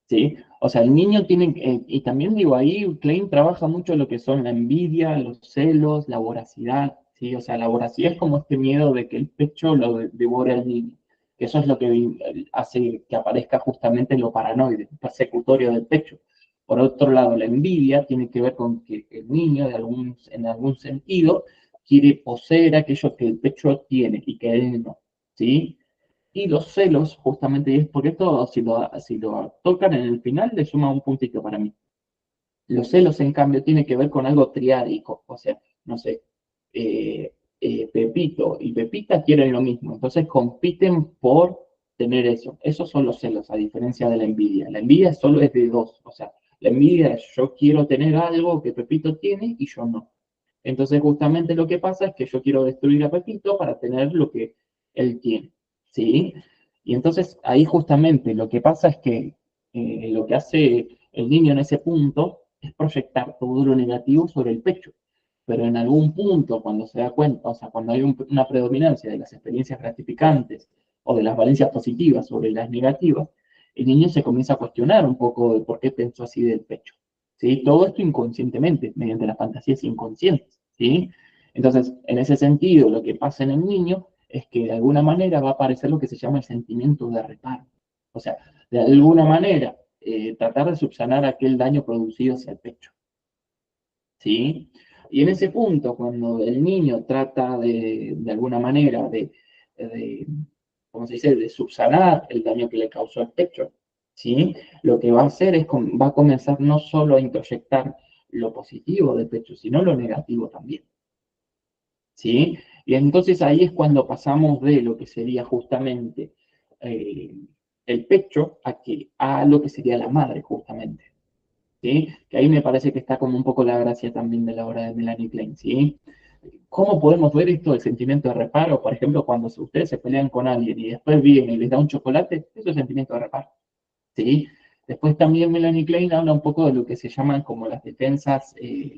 Speaker 1: ¿Sí? O sea, el niño tiene, y también digo, ahí Klein trabaja mucho lo que son la envidia, los celos, la voracidad, ¿sí? O sea, la voracidad es como este miedo de que el pecho lo devore al niño. Que eso es lo que hace que aparezca justamente lo paranoide, persecutorio del pecho. Por otro lado, la envidia tiene que ver con que el niño, en algún sentido, quiere poseer aquello que el pecho tiene y que él no, ¿sí? Y los celos, justamente, y es porque esto, si lo tocan en el final, le suma un puntito para mí. Los celos, en cambio, tiene que ver con algo triádico, o sea, no sé, Pepito y Pepita quieren lo mismo, entonces compiten por tener eso. Esos son los celos, a diferencia de la envidia. La envidia solo es de dos, o sea, la envidia es yo quiero tener algo que Pepito tiene y yo no. Entonces, justamente lo que pasa es que yo quiero destruir a Pepito para tener lo que él tiene, ¿sí? Y entonces ahí justamente lo que pasa es que lo que hace el niño en ese punto es proyectar todo lo negativo sobre el pecho. Pero en algún punto, cuando se da cuenta, o sea, cuando hay una predominancia de las experiencias gratificantes o de las valencias positivas sobre las negativas, el niño se comienza a cuestionar un poco de por qué pensó así del pecho. ¿Sí? Todo esto inconscientemente, mediante las fantasías inconscientes, ¿sí? Entonces, en ese sentido, lo que pasa en el niño es que de alguna manera va a aparecer lo que se llama el sentimiento de reparo. O sea, de alguna manera, tratar de subsanar aquel daño producido hacia el pecho, ¿sí? Y en ese punto, cuando el niño trata de alguna manera de, ¿cómo se dice?, de subsanar el daño que le causó el pecho, ¿sí? Lo que va a hacer es, va a comenzar no solo a introyectar lo positivo del pecho, sino lo negativo también, ¿sí? Y entonces ahí es cuando pasamos de lo que sería justamente eh, el pecho a lo que sería la madre, justamente. ¿Sí? Que ahí me parece que está como un poco la gracia también de la obra de Melanie Klein, ¿sí? ¿Cómo podemos ver esto del sentimiento de reparo? Por ejemplo, cuando ustedes se pelean con alguien y después viene y les da un chocolate, eso es sentimiento de reparo, ¿sí? Después también Melanie Klein habla un poco de lo que se llaman como las defensas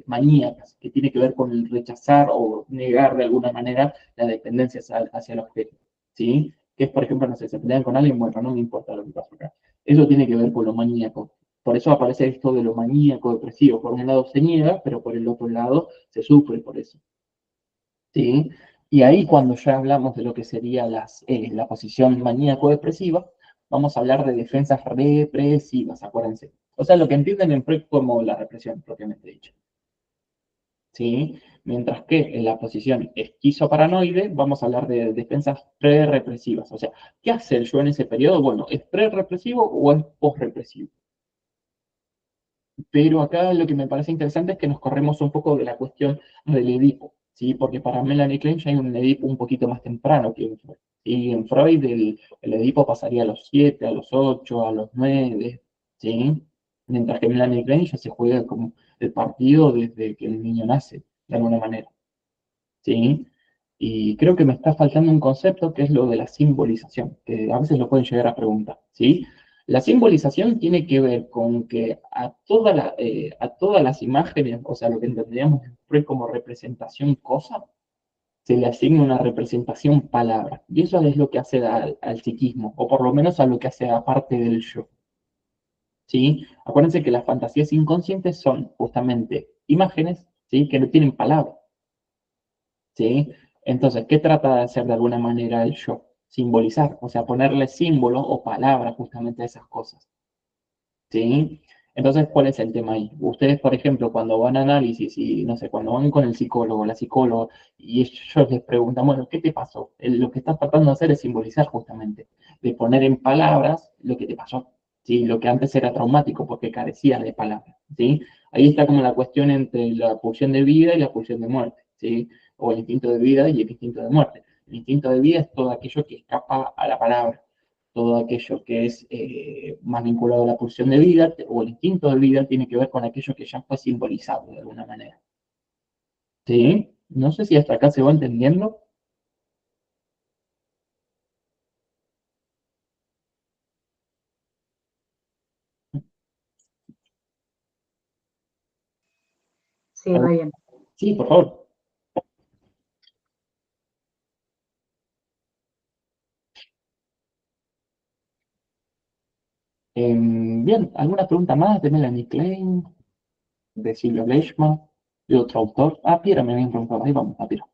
Speaker 1: maníacas, que tiene que ver con el rechazar o negar de alguna manera la dependencia hacia el objeto, ¿sí? Que es, por ejemplo, no sé, se pelean con alguien, bueno, no me importa lo que pasa acá. Eso tiene que ver con lo maníaco. Por eso aparece esto de lo maníaco depresivo. Por un lado se niega, pero por el otro lado se sufre por eso, ¿sí? Y ahí cuando ya hablamos de lo que sería la posición maníaco-depresiva, vamos a hablar de defensas represivas, acuérdense. O sea, lo que entienden en Freud como la represión, propiamente dicho. ¿Sí? Mientras que en la posición esquizoparanoide vamos a hablar de defensas pre-represivas. O sea, ¿qué hace el yo en ese periodo? Bueno, ¿es pre-represivo o es post-represivo? Pero acá lo que me parece interesante es que nos corremos un poco de la cuestión del Edipo, ¿sí? Porque para Melanie Klein ya hay un Edipo un poquito más temprano que en Freud. Y en Freud el Edipo pasaría a los 7, a los 8, a los 9, ¿sí? Mientras que Melanie Klein ya se juega como el partido desde que el niño nace, de alguna manera, ¿sí? Y creo que me está faltando un concepto que es lo de la simbolización, que a veces lo pueden llegar a preguntar, ¿sí? La simbolización tiene que ver con que a todas las imágenes, o sea, lo que entendríamos después como representación cosa, se le asigna una representación palabra. Y eso es lo que hace al psiquismo, o por lo menos a lo que hace aparte del yo. ¿Sí? Acuérdense que las fantasías inconscientes son justamente imágenes, ¿sí? Que no tienen palabra. ¿Sí? Entonces, ¿qué trata de hacer de alguna manera el yo? Simbolizar, o sea, ponerle símbolo o palabra justamente a esas cosas. ¿Sí? Entonces, ¿cuál es el tema ahí? Ustedes, por ejemplo, cuando van a análisis y, no sé, cuando van con el psicólogo, la psicóloga, y ellos les preguntan, bueno, ¿qué te pasó? Lo que estás tratando de hacer es simbolizar justamente, de poner en palabras lo que te pasó, ¿sí? Lo que antes era traumático porque carecía de palabras, ¿sí? Ahí está como la cuestión entre la pulsión de vida y la pulsión de muerte, ¿sí? O el instinto de vida y el instinto de muerte. El instinto de vida es todo aquello que escapa a la palabra, todo aquello que es más vinculado a la pulsión de vida o el instinto de vida tiene que ver con aquello que ya fue simbolizado de alguna manera. ¿Sí? No sé si hasta acá se va entendiendo.
Speaker 3: Sí, re bien.
Speaker 1: Sí, por favor. Bien, ¿alguna pregunta más de Melanie Klein, de Silvia Leishman, de otro autor? Ah, Piera me habían preguntado. Ahí vamos, a Piera.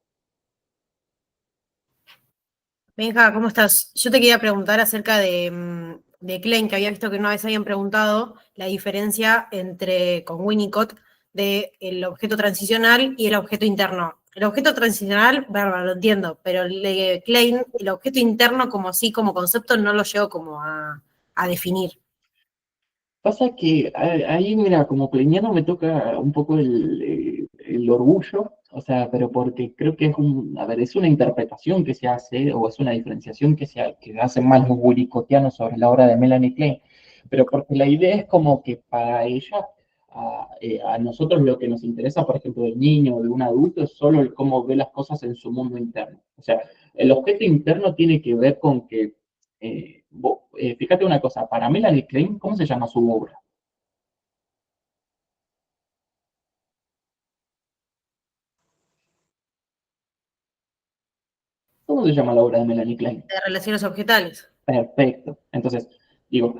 Speaker 5: Benja, ¿cómo estás? Yo te quería preguntar acerca de Klein, que había visto que una vez habían preguntado la diferencia entre, con Winnicott, del objeto transicional y el objeto interno. El objeto transicional, bárbaro, lo entiendo, pero el de Klein, el objeto interno como así, como concepto, no lo llego como a definir.
Speaker 1: Pasa que ahí, mira, como pleniano me toca un poco el orgullo, o sea, pero porque creo que a ver, es una interpretación que se hace, o es una diferenciación que hacen más los winnicottianos sobre la obra de Melanie Klein, pero porque la idea es como que para ella, a nosotros lo que nos interesa, por ejemplo, del niño o de un adulto, es solo el cómo ve las cosas en su mundo interno. O sea, el objeto interno tiene que ver con que fíjate una cosa, para Melanie Klein, ¿cómo se llama su obra? ¿Cómo se llama la obra de Melanie Klein?
Speaker 5: De relaciones objetales.
Speaker 1: Perfecto. Entonces, digo,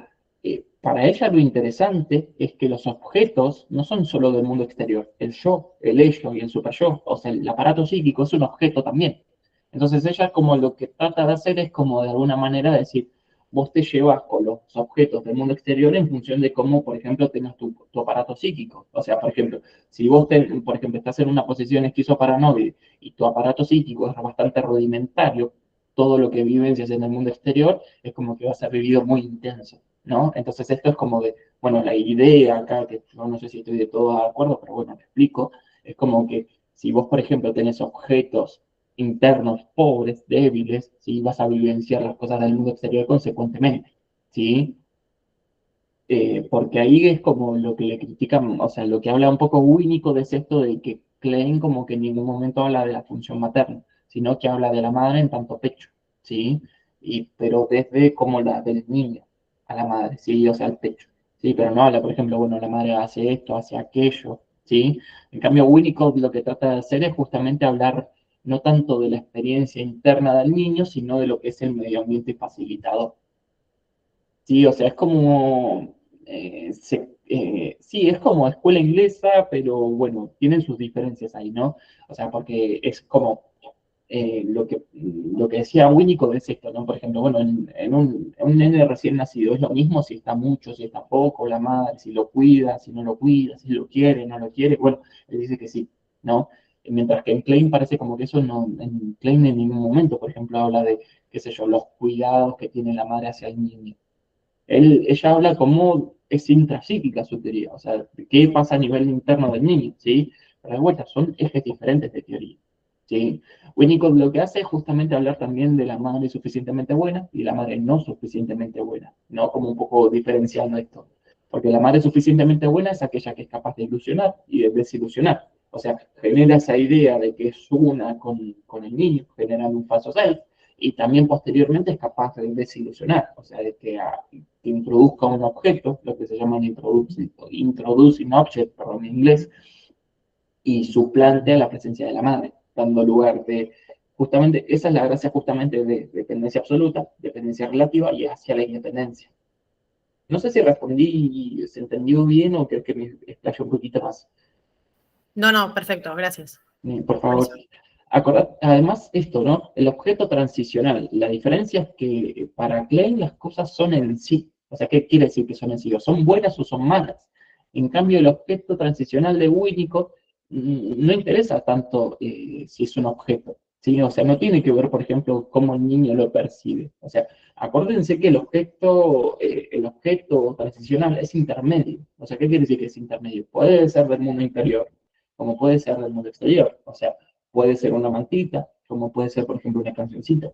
Speaker 1: para ella lo interesante es que los objetos no son solo del mundo exterior. El yo, el ello y el superyo, o sea, el aparato psíquico es un objeto también. Entonces ella como lo que trata de hacer es como de alguna manera decir, vos te llevas con los objetos del mundo exterior en función de cómo, por ejemplo, tengas tu aparato psíquico. O sea, por ejemplo, si vos, por ejemplo, estás en una posición esquizoparanoide y tu aparato psíquico es bastante rudimentario, todo lo que vivencias en el mundo exterior es como que va a ser vivido muy intenso, ¿no? Entonces esto es como de, bueno, la idea acá, que yo no sé si estoy de todo de acuerdo, pero bueno, me explico, es como que si vos, por ejemplo, tenés objetos internos pobres, débiles, ¿sí? Vas a vivenciar las cosas del mundo exterior consecuentemente, ¿sí? Porque ahí es como lo que le critican, o sea, lo que habla un poco Winnicott es esto de que Klein como que en ningún momento habla de la función materna, sino que habla de la madre en tanto pecho, ¿sí? Pero desde como la del niño a la madre, ¿sí? O sea, al pecho, ¿sí? Pero no habla, por ejemplo, bueno, la madre hace esto, hace aquello, ¿sí? En cambio, Winnicott lo que trata de hacer es justamente hablar no tanto de la experiencia interna del niño, sino de lo que es el medio ambiente facilitador. Sí, o sea, es como, sí, es como escuela inglesa, pero bueno, tienen sus diferencias ahí, ¿no? O sea, porque es como lo que decía Winnicott es esto, ¿no? Por ejemplo, bueno, en un nene recién nacido es lo mismo si está mucho, si está poco, la madre, si lo cuida, si no lo cuida, si lo quiere, no lo quiere, bueno, él dice que sí, ¿no? Mientras que en Klein parece como que eso no, en Klein en ningún momento, por ejemplo, habla de, qué sé yo, los cuidados que tiene la madre hacia el niño. Ella habla como es intrapsíquica su teoría, o sea, qué pasa a nivel interno del niño, ¿sí? Pero de vuelta, son ejes diferentes de teoría, ¿sí? Winnicott lo que hace es justamente hablar también de la madre suficientemente buena y la madre no suficientemente buena, ¿no? Como un poco diferenciando esto. Porque la madre suficientemente buena es aquella que es capaz de ilusionar y de desilusionar. O sea, genera esa idea de que es una con el niño, generando un falso self, y también posteriormente es capaz de desilusionar, o sea, de que que introduzca un objeto, lo que se llama introducing object, perdón, en inglés, y suplante a la presencia de la madre, dando lugar de, justamente, esa es la gracia justamente de dependencia absoluta, dependencia relativa y hacia la independencia. No sé si respondí, se entendió bien o creo que me explayé un poquito más.
Speaker 5: No, perfecto, gracias.
Speaker 1: Por favor. Además, esto, ¿no? El objeto transicional. La diferencia es que para Klein las cosas son en sí. O sea, ¿qué quiere decir que son en sí? O son buenas o son malas. En cambio, el objeto transicional de Winnicott no interesa tanto si es un objeto, ¿sí? O sea, no tiene que ver, por ejemplo, cómo el niño lo percibe. O sea, acuérdense que el objeto transicional es intermedio. O sea, ¿qué quiere decir que es intermedio? Puede ser del mundo interior, como puede ser del mundo exterior. O sea, puede ser una mantita, como puede ser, por ejemplo, una cancioncita.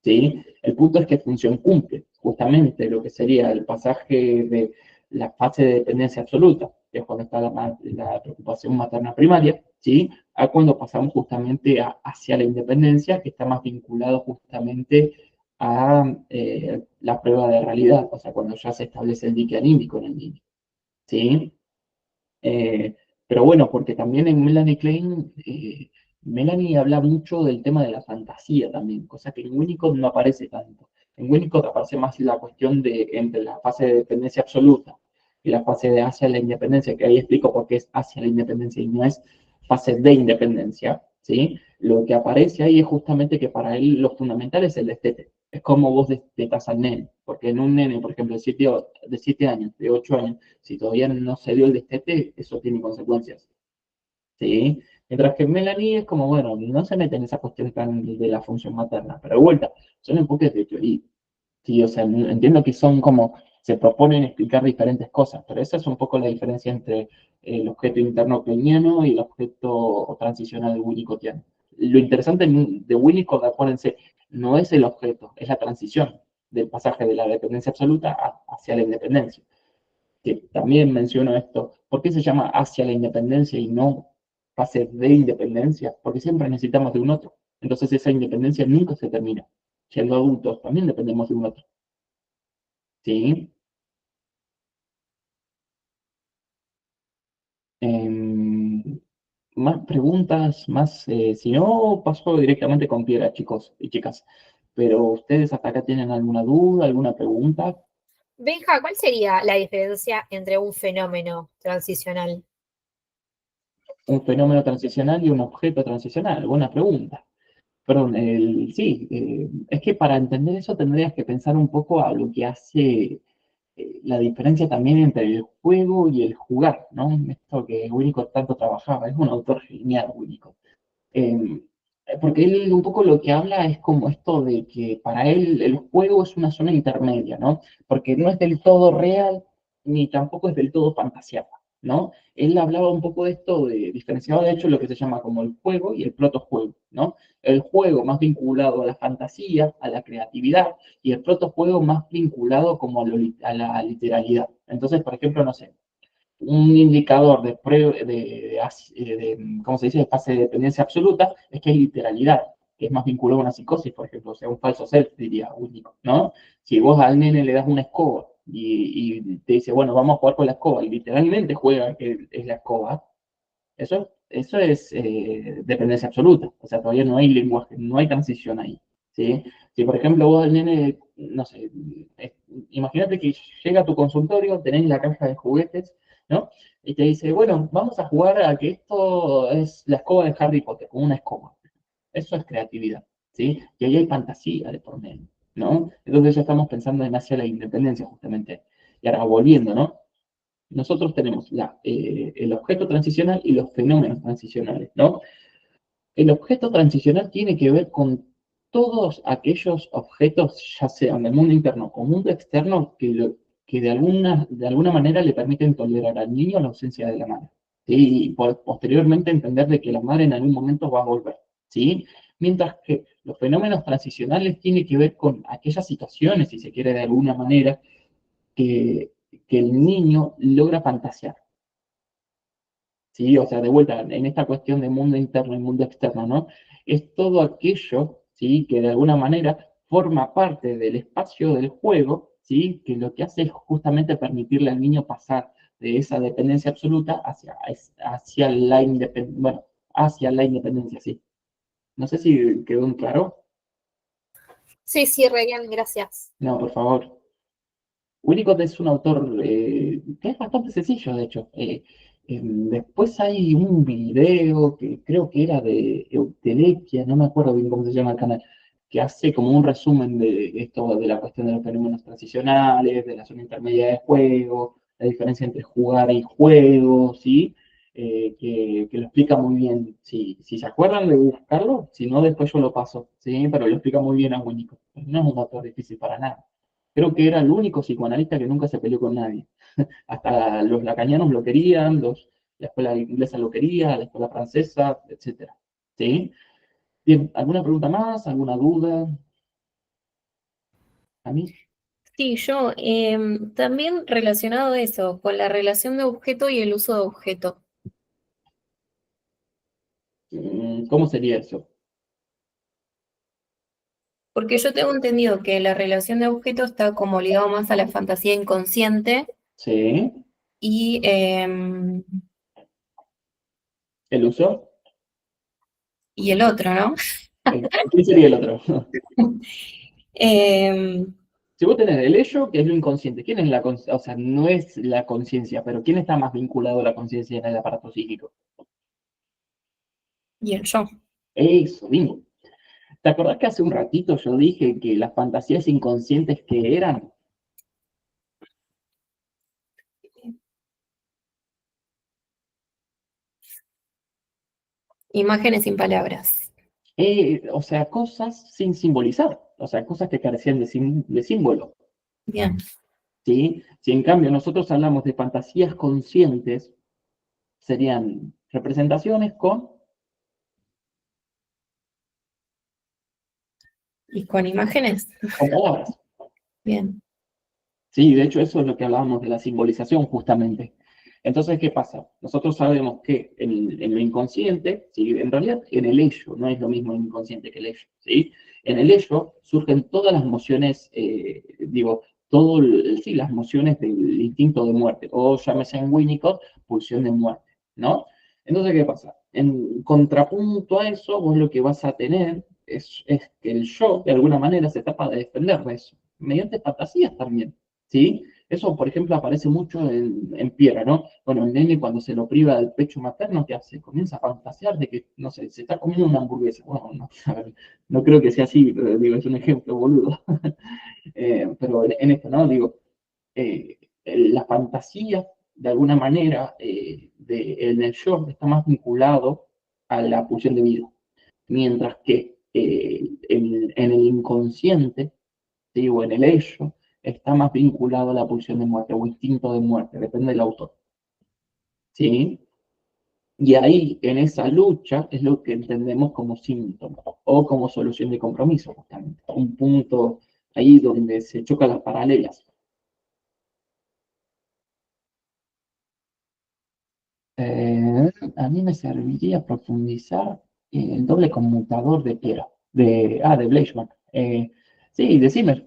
Speaker 1: ¿Sí? El punto es qué función cumple, justamente lo que sería el pasaje de la fase de dependencia absoluta, que es cuando está la preocupación materna primaria, ¿sí? A cuando pasamos justamente hacia la independencia, que está más vinculado justamente a la prueba de realidad, o sea, cuando ya se establece el dique anímico en el niño, ¿sí? Eh, pero bueno, porque también en Melanie Klein, Melanie habla mucho del tema de la fantasía también, cosa que en Winnicott no aparece tanto. En Winnicott aparece más la cuestión de entre la fase de dependencia absoluta y la fase de hacia la independencia, que ahí explico por qué es hacia la independencia y no es fase de independencia, ¿sí? Lo que aparece ahí es justamente que para él lo fundamental es el destete. Es como vos destetas al nene, porque en un nene, por ejemplo, de 7 años, de 8 años, si todavía no se dio el destete, eso tiene consecuencias, ¿sí? Mientras que Melanie es como, bueno, no se mete en esa cuestión tan de la función materna, pero de vuelta, son enfoques de teoría, ¿sí? O sea, entiendo que son como, se proponen explicar diferentes cosas, pero esa es un poco la diferencia entre el objeto interno kleiniano y el objeto transicional winnicottiano. Lo interesante de Winnicott, acuérdense, no es el objeto, es la transición del pasaje de la dependencia absoluta hacia la independencia. Que también menciono esto, ¿por qué se llama hacia la independencia y no fase de independencia? Porque siempre necesitamos de un otro. Entonces esa independencia nunca se termina. Siendo adultos también dependemos de un otro. ¿Sí? Más preguntas, más, si no, paso directamente con piedra, chicos y chicas. Pero ustedes hasta acá tienen alguna duda, alguna pregunta.
Speaker 6: Benja, ¿cuál sería la diferencia entre un fenómeno transicional?
Speaker 1: Un fenómeno transicional y un objeto transicional. Buena pregunta. Perdón, sí, es que para entender eso tendrías que pensar un poco a lo que hace la diferencia también entre el juego y el jugar, ¿no? Esto que Winnicott tanto trabajaba, es un autor genial, Winnicott. Eh, Porque él un poco lo que habla es como esto de que para él el juego es una zona intermedia, ¿no? Porque no es del todo real ni tampoco es del todo fantaseada, ¿no? Él hablaba un poco de esto, diferenciaba de hecho lo que se llama como el juego y el protojuego, ¿no? El juego más vinculado a la fantasía, a la creatividad, y el protojuego más vinculado como a la literalidad. Entonces, por ejemplo, no sé, un indicador de, ¿cómo se dice?, de fase de dependencia absoluta, es que hay literalidad, que es más vinculado a una psicosis, por ejemplo, o sea, un falso self, diría único, ¿no? Si vos al nene le das una escoba y te dice, bueno, vamos a jugar con la escoba, y literalmente juega que es la escoba, eso es dependencia absoluta, o sea, todavía no hay lenguaje, no hay transición ahí, ¿sí? Si, por ejemplo, vos al nene, no sé, imagínate que llega a tu consultorio, tenés la caja de juguetes, ¿no? Y te dice, bueno, vamos a jugar a que esto es la escoba de Harry Potter, con una escoba. Eso es creatividad, ¿sí? Y ahí hay fantasía de por medio, ¿no? Entonces ya estamos pensando en hacia la independencia, justamente. Y ahora volviendo, ¿no? Nosotros tenemos el objeto transicional y los fenómenos transicionales, ¿no? El objeto transicional tiene que ver con todos aquellos objetos, ya sean del mundo interno o mundo externo, que de alguna manera le permiten tolerar al niño la ausencia de la madre. ¿Sí? Y posteriormente entender de que la madre en algún momento va a volver. ¿Sí? Mientras que los fenómenos transicionales tienen que ver con aquellas situaciones, si se quiere de alguna manera, que, que el niño logra fantasear. ¿Sí? O sea, de vuelta, en esta cuestión de mundo interno y mundo externo, ¿no? Es todo aquello, ¿sí? Que de alguna manera forma parte del espacio del juego, ¿sí? Que lo que hace es justamente permitirle al niño pasar de esa dependencia absoluta hacia la independencia, bueno, hacia la independencia, sí. No sé si quedó en claro.
Speaker 6: Sí, sí, re bien, gracias.
Speaker 1: No, por favor. Winnicott es un autor que es bastante sencillo, de hecho. Después hay un video que creo que era de Eutelequia, no me acuerdo bien cómo se llama el canal, que hace como un resumen de esto, de la cuestión de los fenómenos transicionales, de la zona intermedia de juego, la diferencia entre jugar y juego, ¿sí? Que lo explica muy bien. Si se acuerdan de buscarlo, si no, después yo lo paso, ¿sí? Pero lo explica muy bien a Winnicott. No es un autor difícil para nada. Creo que era el único psicoanalista que nunca se peleó con nadie. Hasta los lacanianos lo querían, la escuela inglesa lo quería, la escuela francesa, etcétera. ¿Sí? Bien, ¿alguna pregunta más? ¿Alguna duda? ¿A mí?
Speaker 2: Sí, yo también relacionado a eso, con la relación de objeto y el uso de objeto.
Speaker 1: ¿Cómo sería eso?
Speaker 2: Porque yo tengo entendido que la relación de objeto está como ligado más a la fantasía inconsciente
Speaker 1: ¿Sí?
Speaker 2: y
Speaker 1: ¿El uso?
Speaker 2: el otro, ¿no?
Speaker 1: ¿Quién sería el otro?
Speaker 2: Em,
Speaker 1: Si vos tenés el ello, que es lo inconsciente, ¿quién es la conciencia? O sea, no es la conciencia, pero ¿quién está más vinculado a la conciencia en el aparato psíquico?
Speaker 2: y el yo.
Speaker 1: Eso, mismo. ¿Te acordás que hace un ratito yo dije que las fantasías inconscientes que eran?
Speaker 2: Imágenes sin palabras.
Speaker 1: O sea, cosas sin simbolizar, o sea, cosas que carecían de símbolo,
Speaker 2: Bien.
Speaker 1: ¿sí? Si en cambio nosotros hablamos de fantasías conscientes, serían representaciones
Speaker 2: ¿Y con imágenes?
Speaker 1: con palabras,
Speaker 2: Bien.
Speaker 1: ¿sí? De hecho, eso es lo que hablábamos de la simbolización, justamente. Entonces, ¿qué pasa? Nosotros sabemos que en lo inconsciente, ¿sí? En realidad en el ello, no es lo mismo el inconsciente que el ello, ¿sí? En el ello surgen todas las emociones, sí, las emociones del instinto de muerte, o llámese en Winnicott, pulsión de muerte, ¿no? Entonces, ¿qué pasa? En contrapunto a eso, vos lo que vas a tener es que el yo, de alguna manera, se trata de defender de eso, mediante fantasías también, ¿sí? Eso, por ejemplo, aparece mucho en Piera, ¿no? Bueno, el nene cuando se lo priva del pecho materno, ¿qué hace? Comienza a fantasear de que, no sé, se está comiendo una hamburguesa. Bueno, no, a ver, no creo que sea así, pero digo, es un ejemplo boludo. Pero en esto, ¿no? Digo, la fantasía, de alguna manera, en el yo está más vinculado a la pulsión de vida, mientras que en el inconsciente, ¿sí? O en el ello, está más vinculado a la pulsión de muerte o instinto de muerte, depende del autor, ¿sí? Y ahí, en esa lucha, es lo que entendemos como síntoma o como solución de compromiso, justamente. Un punto ahí donde se chocan las paralelas. A mí me serviría profundizar el doble conmutador de Piera, de Bleichmann. Sí, de Zimmer.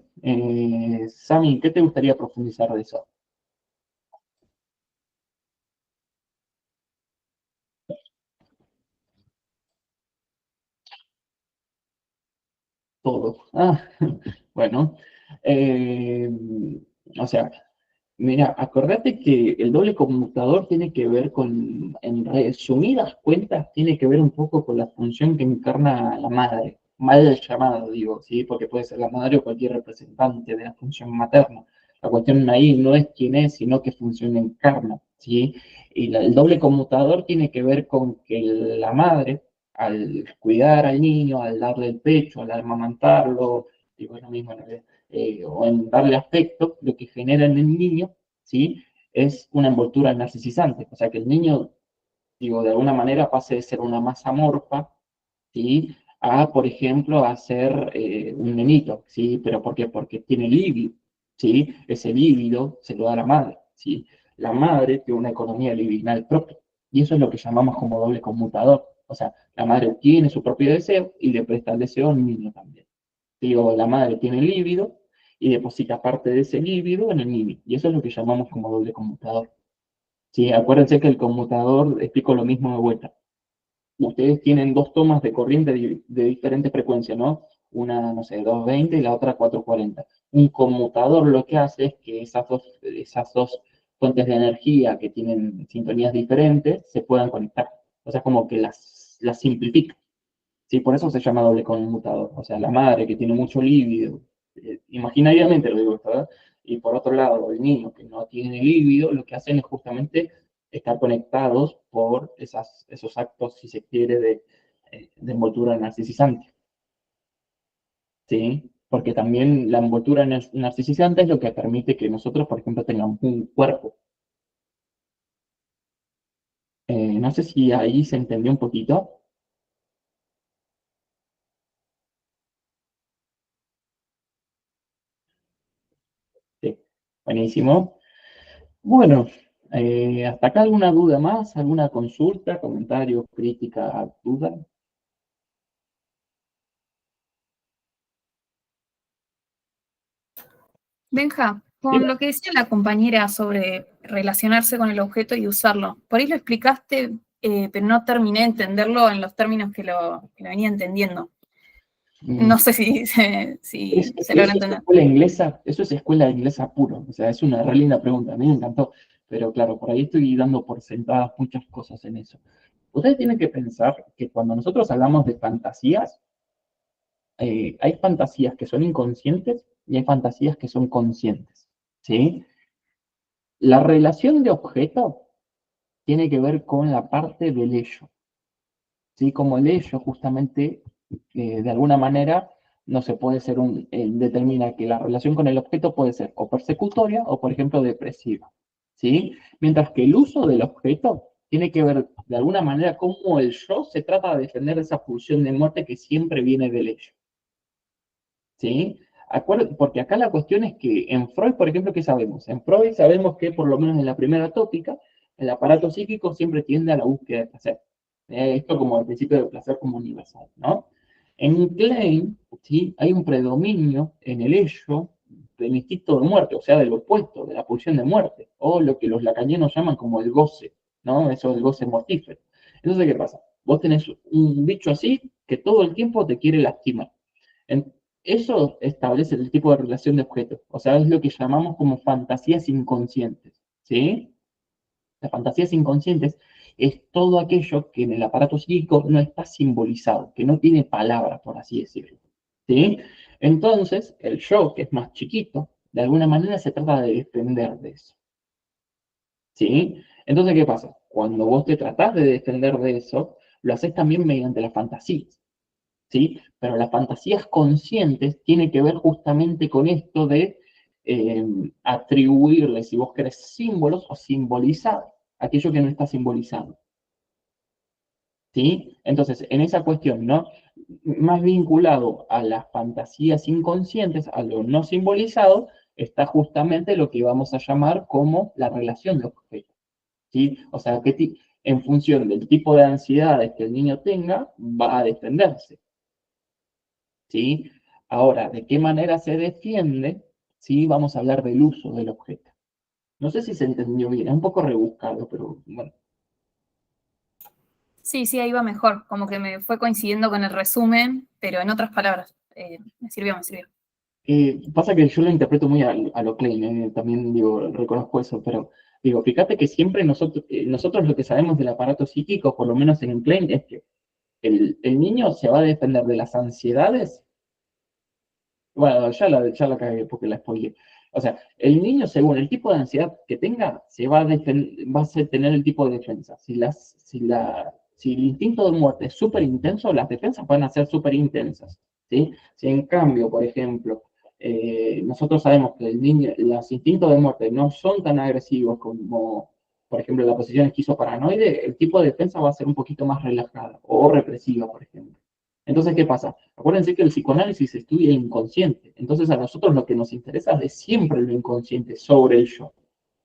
Speaker 1: Sami, ¿qué te gustaría profundizar de eso? Todo. Ah, bueno. Eh, o sea, mira, acordate que el doble conmutador tiene que ver con, en resumidas cuentas, tiene que ver un poco con la función que encarna la madre. Mal llamado, digo, ¿sí? Porque puede ser la madre o cualquier representante de la función materna. La cuestión ahí no es quién es, sino qué función encarna, ¿sí? Y el doble conmutador tiene que ver con que la madre, al cuidar al niño, al darle el pecho, al amamantarlo, digo, es lo mismo en realidad, o en darle afecto, lo que genera en el niño, ¿sí? Es una envoltura narcisizante, o sea, que el niño, digo, de alguna manera pase de ser una masa amorfa, ¿sí? A, por ejemplo, a ser un nenito, ¿sí? ¿Pero por qué? Porque tiene líbido, ¿sí? Ese líbido se lo da la madre, ¿sí? La madre tiene una economía libidinal propia, y eso es lo que llamamos como doble conmutador, o sea, la madre tiene su propio deseo y le presta el deseo al niño también. Digo, la madre tiene líbido y deposita parte de ese líbido en el NIMI. Y eso es lo que llamamos como doble conmutador. Sí, acuérdense que el conmutador, explico lo mismo de vuelta. Ustedes tienen dos tomas de corriente de diferente frecuencia, ¿no? Una, no sé, 220 y la otra 440. Un conmutador lo que hace es que esas dos fuentes de energía que tienen sintonías diferentes se puedan conectar. O sea, como que las simplifica. Sí, por eso se llama doble conmutador. O sea, la madre que tiene mucho líbido, imaginariamente lo digo esto, ¿verdad? Y por otro lado, el niño que no tiene líbido, lo que hacen es justamente estar conectados por esos actos, si se quiere, de envoltura narcisizante. ¿Sí? Porque también la envoltura narcisizante es lo que permite que nosotros, por ejemplo, tengamos un cuerpo. No sé si ahí se entendió un poquito. Sí, buenísimo. Bueno, hasta acá alguna duda más, alguna consulta, comentario, crítica, duda.
Speaker 4: Benja,
Speaker 1: Sí,
Speaker 4: con lo que decía la compañera sobre relacionarse con el objeto y usarlo, por ahí lo explicaste, pero no terminé de entenderlo en los términos que lo venía entendiendo. No sé si se logra
Speaker 1: eso es
Speaker 4: entender.
Speaker 1: escuela inglesa, eso es escuela inglesa puro, o sea, es una re linda pregunta, a mí me encantó, pero claro, por ahí estoy dando por sentadas muchas cosas en eso. Ustedes tienen que pensar que cuando nosotros hablamos de fantasías, hay fantasías que son inconscientes y hay fantasías que son conscientes, ¿sí? La relación de objeto tiene que ver con la parte del ello, ¿sí? Como el ello justamente, de alguna manera, no se puede ser determina que la relación con el objeto puede ser o persecutoria o, por ejemplo, depresiva, ¿sí? Mientras que el uso del objeto tiene que ver, de alguna manera, cómo el yo se trata de defender esa pulsión de muerte que siempre viene del ello, ¿sí? Porque acá la cuestión es que en Freud, por ejemplo, ¿qué sabemos? En Freud sabemos que, por lo menos en la primera tópica, el aparato psíquico siempre tiende a la búsqueda de placer. Esto como el principio del placer como universal, ¿no? En Klein, ¿sí? Hay un predominio en el ello del instinto de muerte, o sea, del opuesto, de la pulsión de muerte, o lo que los lacanianos llaman como el goce, ¿no? Eso del goce mortífero. Entonces, ¿qué pasa? Vos tenés un bicho así que todo el tiempo te quiere lastimar. En- Eso establece el tipo de relación de objetos, o sea, es lo que llamamos como fantasías inconscientes, ¿sí? Las fantasías inconscientes es todo aquello que en el aparato psíquico no está simbolizado, que no tiene palabra, por así decirlo, ¿sí? Entonces, el yo, que es más chiquito, de alguna manera se trata de defender de eso, ¿sí? Entonces, ¿qué pasa? Cuando vos te tratás de defender de eso, lo haces también mediante las fantasías. ¿Sí? Pero las fantasías conscientes tienen que ver justamente con esto de atribuirle, si vos querés, símbolos o simbolizar aquello que no está simbolizado. ¿Sí? Entonces, en esa cuestión, ¿no? Más vinculado a las fantasías inconscientes, a lo no simbolizado, está justamente lo que vamos a llamar como la relación de objetos. ¿Sí? O sea, en función del tipo de ansiedades que el niño tenga, va a defenderse. ¿Sí? Ahora, ¿de qué manera se defiende? Sí, vamos a hablar del uso del objeto. No sé si se entendió bien, es un poco rebuscado, pero bueno.
Speaker 4: Sí, ahí va mejor, como que me fue coincidiendo con el resumen, pero en otras palabras. Me sirvió.
Speaker 1: Pasa que yo lo interpreto muy a lo Klein, también digo, reconozco eso, pero digo, fíjate que siempre nosotros lo que sabemos del aparato psíquico, por lo menos en Klein, es que el niño se va a defender de las ansiedades. Bueno, ya la cagué porque la spoileé. O sea, el niño, según el tipo de ansiedad que tenga, va a tener el tipo de defensa. Si el instinto de muerte es súper intenso, las defensas van a ser súper intensas. ¿Sí? Si en cambio, por ejemplo, nosotros sabemos que los instintos de muerte no son tan agresivos como, por ejemplo, la posición esquizoparanoide, el tipo de defensa va a ser un poquito más relajada o represiva, por ejemplo. Entonces, ¿qué pasa? Acuérdense que el psicoanálisis estudia el inconsciente. Entonces, a nosotros lo que nos interesa es siempre lo inconsciente sobre el yo.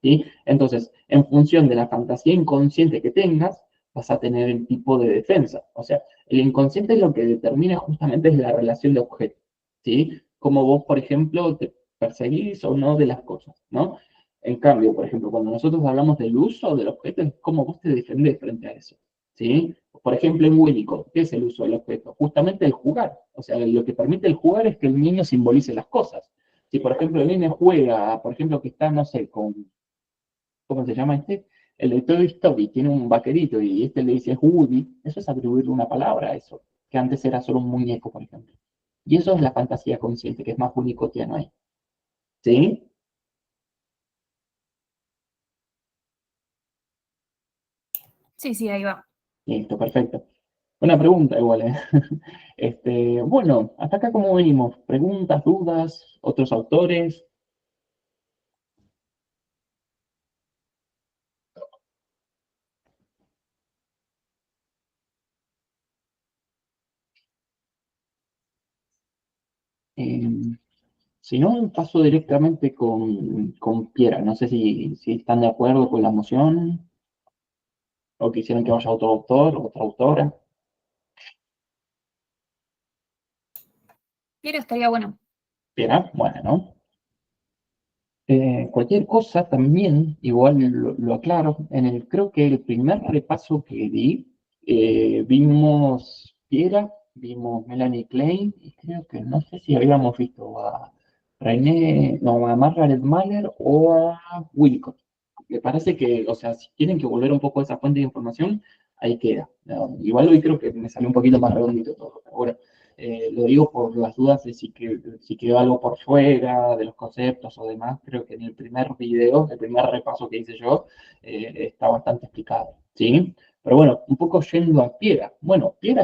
Speaker 1: ¿Sí? Entonces, en función de la fantasía inconsciente que tengas, vas a tener el tipo de defensa. O sea, el inconsciente es lo que determina justamente es la relación de objeto. ¿Sí? Como vos, por ejemplo, perseguís o no de las cosas, ¿no? En cambio, por ejemplo, cuando nosotros hablamos del uso del objeto, es cómo vos te defendés frente a eso, ¿sí? Por ejemplo, en Winnicott, ¿qué es el uso del objeto? Justamente el jugar. O sea, lo que permite el jugar es que el niño simbolice las cosas. Si, por ejemplo, el niño juega, por ejemplo, que está, no sé, con, ¿cómo se llama este? El de Toy Story tiene un vaquerito y este le dice Woody, eso es atribuirle una palabra a eso, que antes era solo un muñeco, por ejemplo. Y eso es la fantasía consciente, que es más Winnicottiano ahí. ¿Sí?
Speaker 4: Sí, sí, ahí va.
Speaker 1: Listo, perfecto. Una pregunta igual, ¿eh? Bueno, hasta acá cómo venimos. ¿Preguntas, dudas, otros autores? Eh, si no, paso directamente con Piera. No sé si están de acuerdo con la moción o quisieran que vaya otro autor o otra autora.
Speaker 4: Pero estaría bueno.
Speaker 1: Piera, bueno. Cualquier cosa también, igual lo aclaro, creo que el primer repaso que di, vimos Piera, vimos Melanie Klein, y creo que no sé si habíamos visto a René, no, a Margaret Mahler o a Winnicott. Me parece que, o sea, si tienen que volver un poco a esa fuente de información, ahí queda. No, igual hoy creo que me salió un poquito más redondito todo, pero bueno. Lo digo por las dudas de si quedó algo por fuera de los conceptos o demás. Creo que en el primer video, el primer repaso que hice yo, está bastante explicado, ¿sí? Pero bueno, un poco yendo a Piera. Bueno, Piera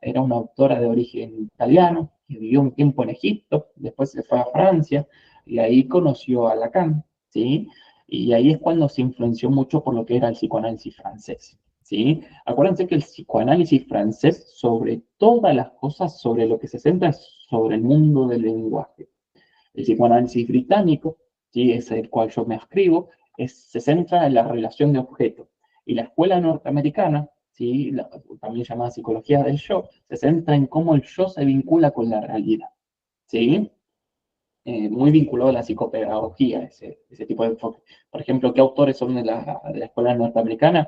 Speaker 1: era una autora de origen italiano, que vivió un tiempo en Egipto, después se fue a Francia, y ahí conoció a Lacan, ¿sí? Y ahí es cuando se influenció mucho por lo que era el psicoanálisis francés, ¿sí? Acuérdense que el psicoanálisis francés, sobre todas las cosas, sobre lo que se centra es sobre el mundo del lenguaje. El psicoanálisis británico, ¿sí? Es el cual yo me ascribo, se centra en la relación de objeto. Y la escuela norteamericana, ¿sí? También llamada psicología del yo, se centra en cómo el yo se vincula con la realidad, ¿sí? Muy vinculado a la psicopedagogía, ese tipo de enfoque. Por ejemplo, ¿qué autores son de la escuela norteamericana?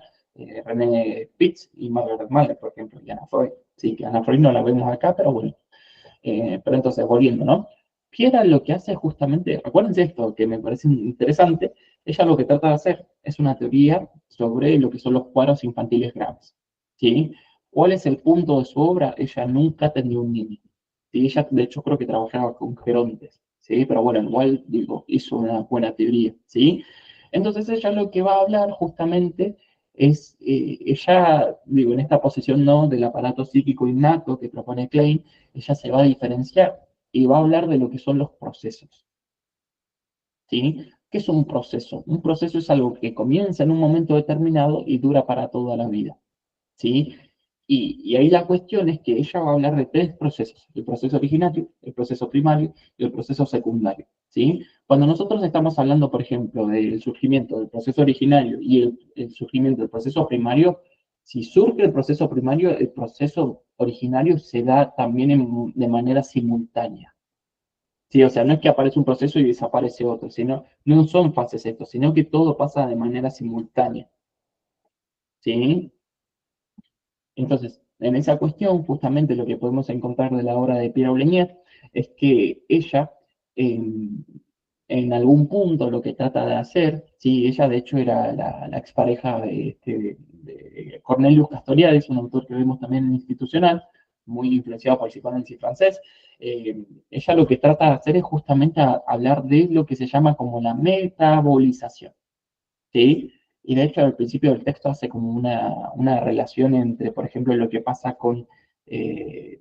Speaker 1: René Spitz y Margaret Mahler, por ejemplo, y Anna Freud. Sí, que Anna Freud no la vemos acá, pero bueno. Pero entonces, volviendo, ¿no? Piera lo que hace justamente, acuérdense esto, que me parece interesante, ella lo que trata de hacer es una teoría sobre lo que son los cuadros infantiles graves, ¿sí? ¿Cuál es el punto de su obra? Ella nunca tenía un niño, ¿sí? Ella, de hecho, creo que trabajaba con gerontes, ¿sí? Pero bueno, igual, digo, hizo una buena teoría, ¿sí? Entonces ella lo que va a hablar justamente es, ella, digo, en esta posición, ¿no?, del aparato psíquico innato que propone Klein, ella se va a diferenciar y va a hablar de lo que son los procesos, ¿sí? ¿Qué es un proceso? Un proceso es algo que comienza en un momento determinado y dura para toda la vida, ¿sí? Y ahí la cuestión es que ella va a hablar de tres procesos: el proceso originario, el proceso primario y el proceso secundario, ¿sí? Cuando nosotros estamos hablando, por ejemplo, del surgimiento del proceso originario y el surgimiento del proceso primario, si surge el proceso primario, el proceso originario se da también de manera simultánea. Sí, o sea, no es que aparece un proceso y desaparece otro, sino, no son fases estos, sino que todo pasa de manera simultánea, ¿sí? Entonces, en esa cuestión, justamente lo que podemos encontrar de la obra de Pierre Oulegnet es que ella, en algún punto, lo que trata de hacer, sí, ella de hecho era la expareja de Cornelius Castoriadis, un autor que vemos también en Institucional, muy influenciado por el psicoanálisis francés. Ella lo que trata de hacer es justamente hablar de lo que se llama como la metabolización, ¿sí? Y de hecho, al principio del texto hace como una relación entre, por ejemplo, lo que pasa con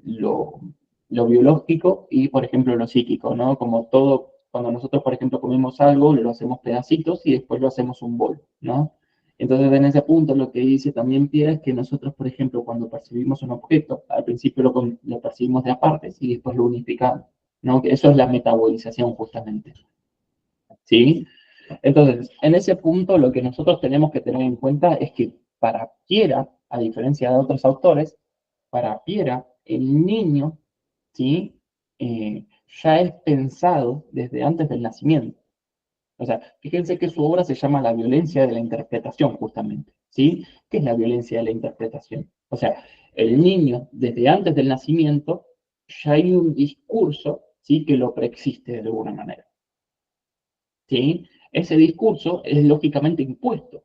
Speaker 1: lo biológico y, por ejemplo, lo psíquico, ¿no? Como todo, cuando nosotros, por ejemplo, comemos algo, lo hacemos pedacitos y después lo hacemos un bol, ¿no? Entonces, en ese punto, lo que dice también Pierre es que nosotros, por ejemplo, cuando percibimos un objeto, al principio lo percibimos de aparte y después lo unificamos, ¿no? Que eso es la metabolización, justamente, ¿sí? Entonces, en ese punto lo que nosotros tenemos que tener en cuenta es que para Piera, a diferencia de otros autores, para Piera, el niño, ¿sí? ya es pensado desde antes del nacimiento. O sea, fíjense que su obra se llama La violencia de la interpretación, justamente, ¿sí? ¿Qué es la violencia de la interpretación? O sea, el niño, desde antes del nacimiento, ya hay un discurso, ¿sí? Que lo preexiste de alguna manera, ¿sí? Ese discurso es lógicamente impuesto,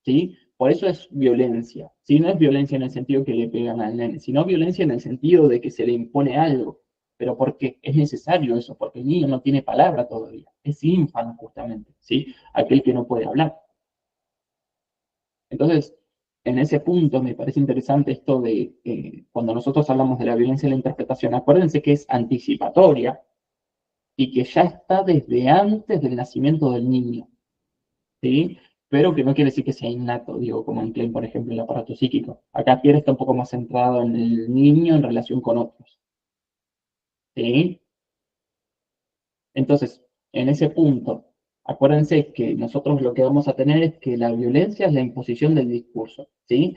Speaker 1: ¿sí? Por eso es violencia, ¿sí? No es violencia en el sentido que le pegan al nene, sino violencia en el sentido de que se le impone algo. ¿Pero por qué? Es necesario eso, porque el niño no tiene palabra todavía, es ínfano justamente, ¿sí? Aquel que no puede hablar. Entonces, en ese punto me parece interesante esto de cuando nosotros hablamos de la violencia de la interpretación, acuérdense que es anticipatoria y que ya está desde antes del nacimiento del niño, ¿sí? Pero que no quiere decir que sea innato, digo, como en Klein, por ejemplo, el aparato psíquico. Acá Pierre está un poco más centrado en el niño en relación con otros, ¿sí? Entonces, en ese punto, acuérdense que nosotros lo que vamos a tener es que la violencia es la imposición del discurso, ¿sí?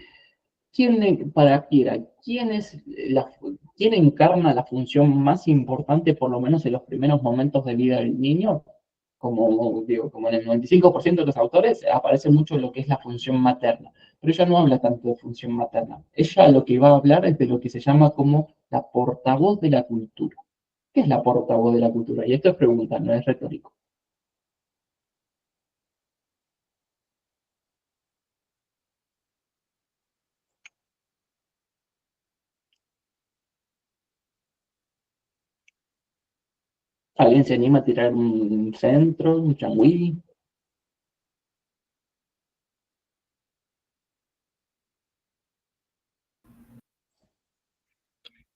Speaker 1: Para Piera, ¿quién encarna la función más importante, por lo menos en los primeros momentos de vida del niño? Como digo, como en el 95% de los autores, aparece mucho lo que es la función materna. Pero ella no habla tanto de función materna. Ella lo que va a hablar es de lo que se llama como la portavoz de la cultura. ¿Qué es la portavoz de la cultura? Y esto es pregunta, no es retórico. ¿Alguien se anima a tirar un centro, un changüí?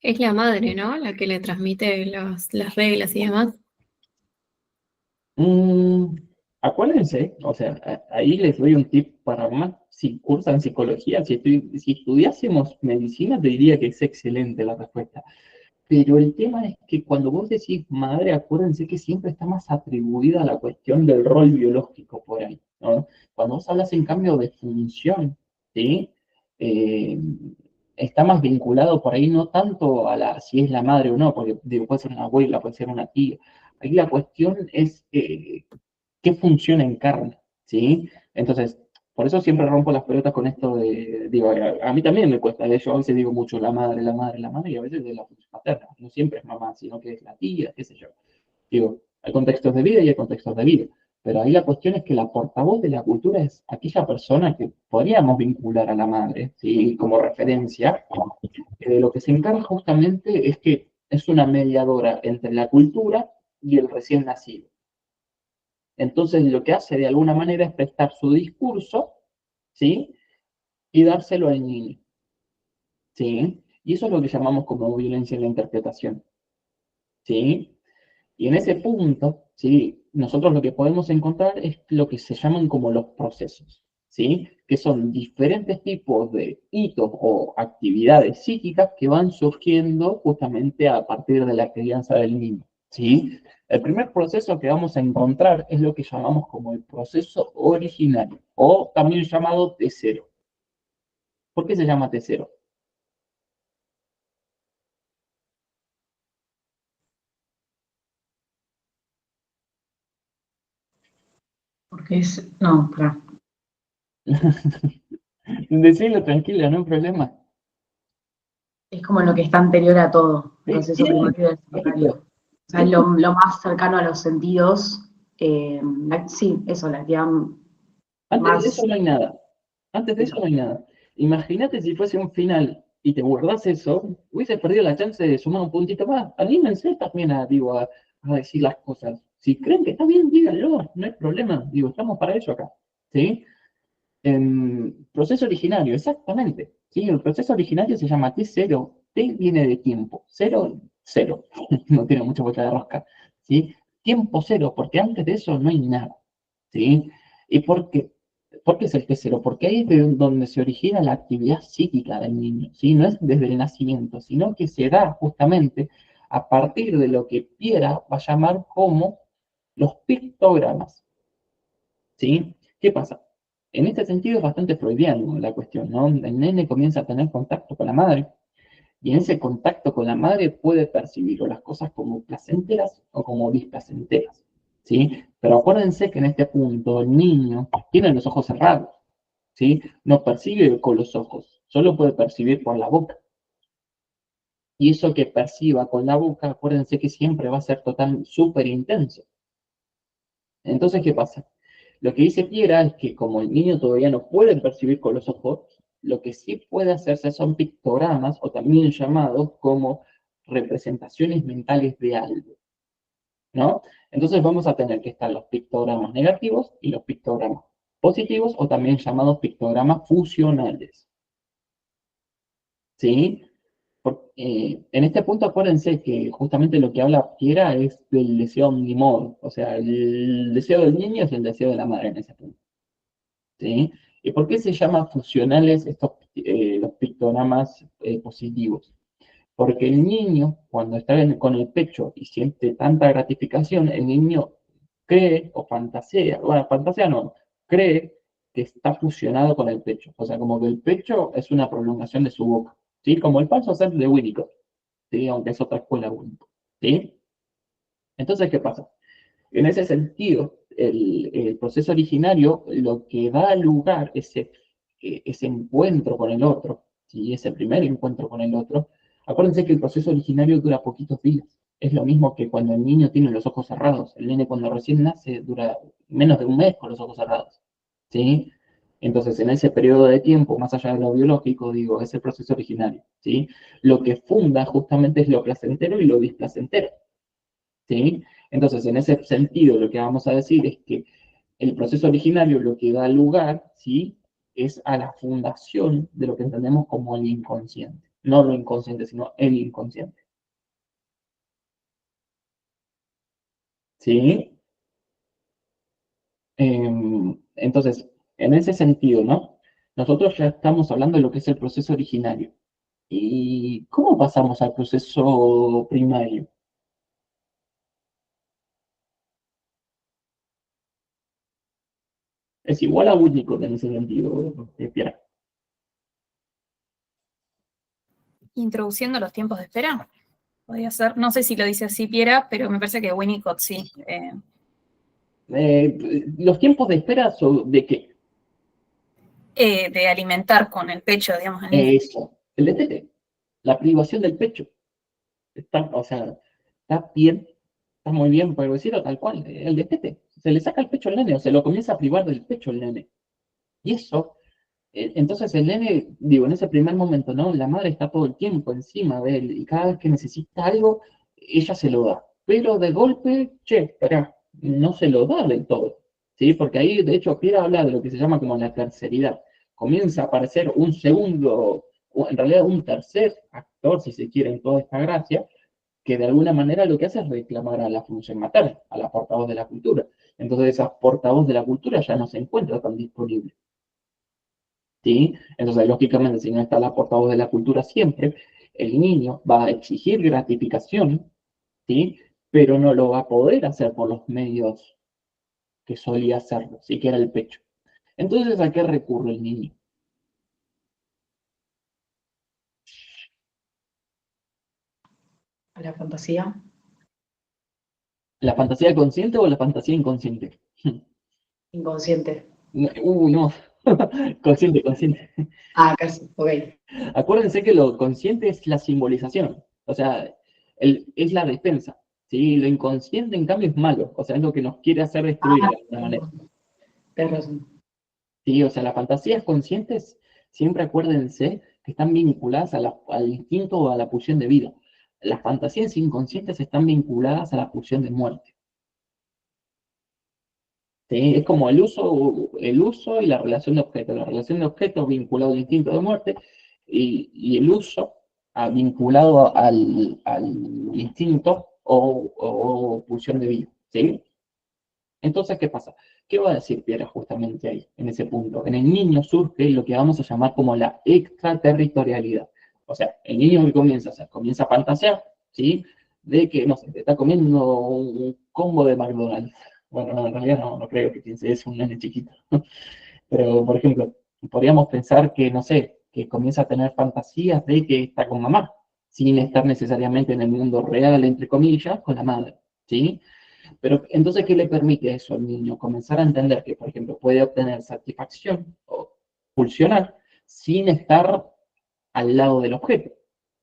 Speaker 2: Es la madre, ¿no? La que le transmite las reglas y demás.
Speaker 1: Mm, acuérdense, o sea, ahí les doy un tip para más si cursan psicología. Si estudiásemos medicina, te diría que es excelente la respuesta. Pero el tema es que cuando vos decís madre, acuérdense que siempre está más atribuida a la cuestión del rol biológico por ahí, ¿no? Cuando vos hablas en cambio de función, ¿sí? Eh, está más vinculado por ahí no tanto a si es la madre o no, porque digo, puede ser una abuela, puede ser una tía. Ahí la cuestión es qué función encarna, ¿sí? Entonces, por eso siempre rompo las pelotas con esto de, digo, a mí también me cuesta, yo a veces digo mucho la madre, la madre, la madre, y a veces de la función materna, no siempre es mamá, sino que es la tía, qué sé yo. Digo, hay contextos de vida y hay contextos de vida, pero ahí la cuestión es que la portavoz de la cultura es aquella persona que podríamos vincular a la madre, ¿sí? Como referencia, que de lo que se encarga justamente es que es una mediadora entre la cultura y el recién nacido. Entonces, lo que hace de alguna manera es prestar su discurso, ¿sí? Y dárselo al niño, ¿sí? Y eso es lo que llamamos como violencia en la interpretación, ¿sí? Y en ese punto, ¿sí? Nosotros lo que podemos encontrar es lo que se llaman como los procesos, ¿sí? Que son diferentes tipos de hitos o actividades psíquicas que van surgiendo justamente a partir de la crianza del niño, ¿sí? El primer proceso que vamos a encontrar es lo que llamamos como el proceso originario, o también llamado T0. ¿Por qué se llama T0?
Speaker 3: Porque es, no, pará.
Speaker 1: Decirlo tranquilo, no hay problema.
Speaker 3: Es como lo que está anterior a todo, proceso
Speaker 1: Bien,
Speaker 3: primario del secundario. O sea, es lo más cercano a los sentidos. Sí, eso, la actividad
Speaker 1: antes de
Speaker 3: más.
Speaker 1: eso no hay nada. Antes de eso
Speaker 3: Eso.
Speaker 1: no hay nada. Imagínate si fuese un final y te guardas eso, hubieses perdido la chance de sumar un puntito más. Anímense también digo, a decir las cosas. Si creen que está bien, díganlo, no hay problema. Digo, estamos para eso acá. ¿Sí? Proceso originario, exactamente. ¿Sí? El proceso originario se llama T0. T viene de tiempo. Cero, cero. No tiene mucha vuelta de rosca. ¿Sí? Tiempo cero, porque antes de eso no hay nada. ¿Sí? ¿Y por qué? ¿Por qué es el T0? Porque ahí es de donde se origina la actividad psíquica del niño, ¿sí? No es desde el nacimiento, sino que se da justamente a partir de lo que Piera va a llamar como los pictogramas, ¿sí? ¿Qué pasa? En este sentido es bastante freudiano la cuestión, ¿no? El nene comienza a tener contacto con la madre Y en ese contacto con la madre puede percibir o las cosas como placenteras o como displacenteras, ¿sí? Pero acuérdense que en este punto el niño tiene los ojos cerrados, ¿sí? No percibe con los ojos, solo puede percibir por la boca. Y eso que perciba con la boca, acuérdense que siempre va a ser total, súper intenso. Entonces, ¿qué pasa? Lo que dice Piera es que como el niño todavía no puede percibir con los ojos, lo que sí puede hacerse son pictogramas o también llamados como representaciones mentales de algo, ¿no? Entonces vamos a tener que estar los pictogramas negativos y los pictogramas positivos o también llamados pictogramas fusionales, ¿sí? En este punto acuérdense que justamente lo que habla Piera es del deseo omnimodo, o sea, el deseo del niño es el deseo de la madre en ese punto, ¿sí? ¿Y por qué se llaman fusionales estos los pictogramas positivos? Porque el niño, cuando está con el pecho y siente tanta gratificación, el niño cree o fantasea, bueno, fantasea no, cree que está fusionado con el pecho. O sea, como que el pecho es una prolongación de su boca, ¿sí? Como el falso ser de Winnicott, ¿sí? Aunque es otra escuela Winnicott, ¿sí? Entonces, ¿qué pasa? En ese sentido, el proceso originario lo que da lugar, ese encuentro con el otro, ¿sí? Ese primer encuentro con el otro, acuérdense que el proceso originario dura poquitos días. Es lo mismo que cuando el niño tiene los ojos cerrados. El nene cuando recién nace dura menos de un mes con los ojos cerrados, ¿sí? Entonces, en ese periodo de tiempo, más allá de lo biológico, digo, es el proceso originario, ¿sí? Lo que funda justamente es lo placentero y lo displacentero, ¿sí? Entonces, en ese sentido, lo que vamos a decir es que el proceso originario lo que da lugar, ¿sí? Es a la fundación de lo que entendemos como el inconsciente. No lo inconsciente, sino el inconsciente. ¿Sí? Entonces, en ese sentido, ¿no? Nosotros ya estamos hablando de lo que es el proceso originario. ¿Y cómo pasamos al proceso primario? Es igual a Winnicott en ese sentido, Pierre.
Speaker 4: Introduciendo los tiempos de espera. Podría ser, no sé si lo dice así Piera, pero me parece que Winnicott sí.
Speaker 1: Los tiempos de espera son de qué?
Speaker 4: De alimentar con el pecho, digamos. al niño.
Speaker 1: Eso, el destete, la privación del pecho. Está, o sea, está bien, está muy bien por decirlo tal cual. El destete, se le saca el pecho al nene o se lo comienza a privar del pecho al nene. Y eso, entonces el nene, digo, en ese primer momento, ¿no? La madre está todo el tiempo encima de él y cada vez que necesita algo, ella se lo da. Pero de golpe, che, espera, no se lo da del todo, ¿sí? Porque ahí, de hecho, Piera habla de lo que se llama como la terceridad. Comienza a aparecer un segundo, o en realidad un tercer actor, si se quiere, en toda esta gracia, que de alguna manera lo que hace es reclamar a la función materna, a la portavoz de la cultura. Entonces esa portavoz de la cultura ya no se encuentra tan disponible, ¿sí? Entonces, lógicamente, si no está la portavoz de la cultura siempre, el niño va a exigir gratificación, ¿sí? Pero no lo va a poder hacer por los medios que solía hacerlo, ¿sí? Que era el pecho. Entonces, ¿a qué recurre el niño?
Speaker 3: A la fantasía.
Speaker 1: ¿La fantasía consciente o la fantasía inconsciente?
Speaker 3: Inconsciente.
Speaker 1: No. Consciente, consciente.
Speaker 3: Ah, casi, ok.
Speaker 1: Acuérdense que lo consciente es la simbolización, o sea, es la defensa, ¿sí? Lo inconsciente, en cambio, es malo, o sea, es lo que nos quiere hacer destruir de alguna manera,
Speaker 3: Tienes razón.
Speaker 1: ¿sí? O sea, las fantasías conscientes, siempre acuérdense que están vinculadas al instinto o a la pulsión de vida. Las fantasías inconscientes están vinculadas a la pulsión de muerte, ¿sí? Es como el uso y la relación de objeto. La relación de objeto vinculado al instinto de muerte y el uso vinculado al instinto o pulsión de vida, ¿sí? Entonces, ¿qué pasa? ¿Qué va a decir Piera justamente ahí, en ese punto? En el niño surge lo que vamos a llamar como la extraterritorialidad. O sea, el niño que comienza a hacer, comienza a fantasear, ¿sí? De que, no sé, te está comiendo un combo de McDonald's. Bueno, no, en realidad no creo que piense eso un nene chiquito. Pero, por ejemplo, podríamos pensar que, no sé, que comienza a tener fantasías de que está con mamá, sin estar necesariamente en el mundo real, entre comillas, con la madre, ¿sí? Pero entonces, ¿qué le permite eso al niño? Comenzar a entender que, por ejemplo, puede obtener satisfacción o pulsionar sin estar al lado del objeto.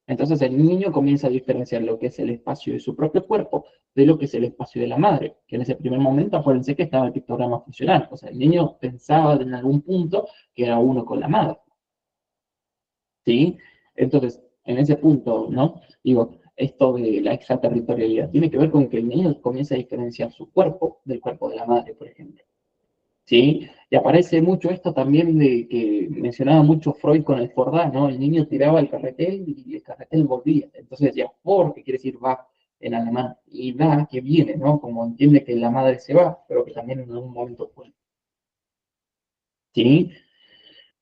Speaker 1: Entonces el niño comienza a diferenciar lo que es el espacio de su propio cuerpo de lo que es el espacio de la madre, que en ese primer momento, acuérdense que estaba el pictograma funcional, o sea, el niño pensaba en algún punto que era uno con la madre, ¿sí? Entonces, en ese punto, ¿no? Digo, esto de la extraterritorialidad tiene que ver con que el niño comienza a diferenciar su cuerpo del cuerpo de la madre, por ejemplo. ¿Sí? Y aparece mucho esto también de que mencionaba mucho Freud con el Fordá, ¿no? El niño tiraba el carretel y el carretel volvía. Entonces decía, por, que quiere decir va en alemán, y da, que viene, ¿no? Como entiende que la madre se va, pero que también en algún momento vuelve. ¿Sí?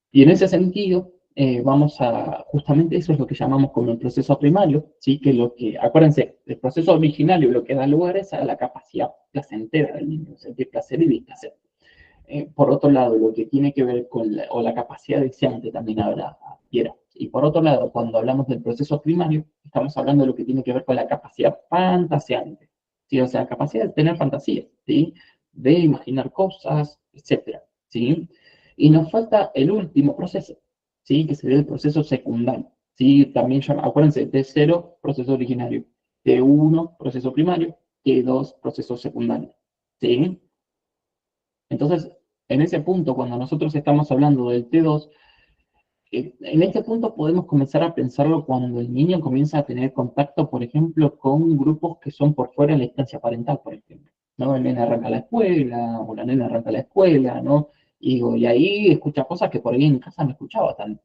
Speaker 1: Y en ese sentido, vamos a, justamente eso es lo que llamamos como el proceso primario, ¿sí? Que lo que, acuérdense, el proceso originario lo que da lugar es a la capacidad placentera del niño, sentir placer y displacer. Por otro lado, lo que tiene que ver con la capacidad deseante también habla Piera. Y por otro lado, cuando hablamos del proceso primario, estamos hablando de lo que tiene que ver con la capacidad fantaseante, ¿sí? O sea, la capacidad de tener fantasías, ¿sí? De imaginar cosas, etcétera, ¿sí? Y nos falta el último proceso, ¿sí? Que sería el proceso secundario, ¿sí? También acuérdense, T0, proceso originario, T1, proceso primario, T2, proceso secundario, ¿sí? Entonces, en ese punto, cuando nosotros estamos hablando del T2, en este punto podemos comenzar a pensarlo cuando el niño comienza a tener contacto, por ejemplo, con grupos que son por fuera de la instancia parental, por ejemplo. ¿No? El nene arranca la escuela, o la nena arranca la escuela, ¿no? Y ahí escucha cosas que por ahí en casa no escuchaba tanto,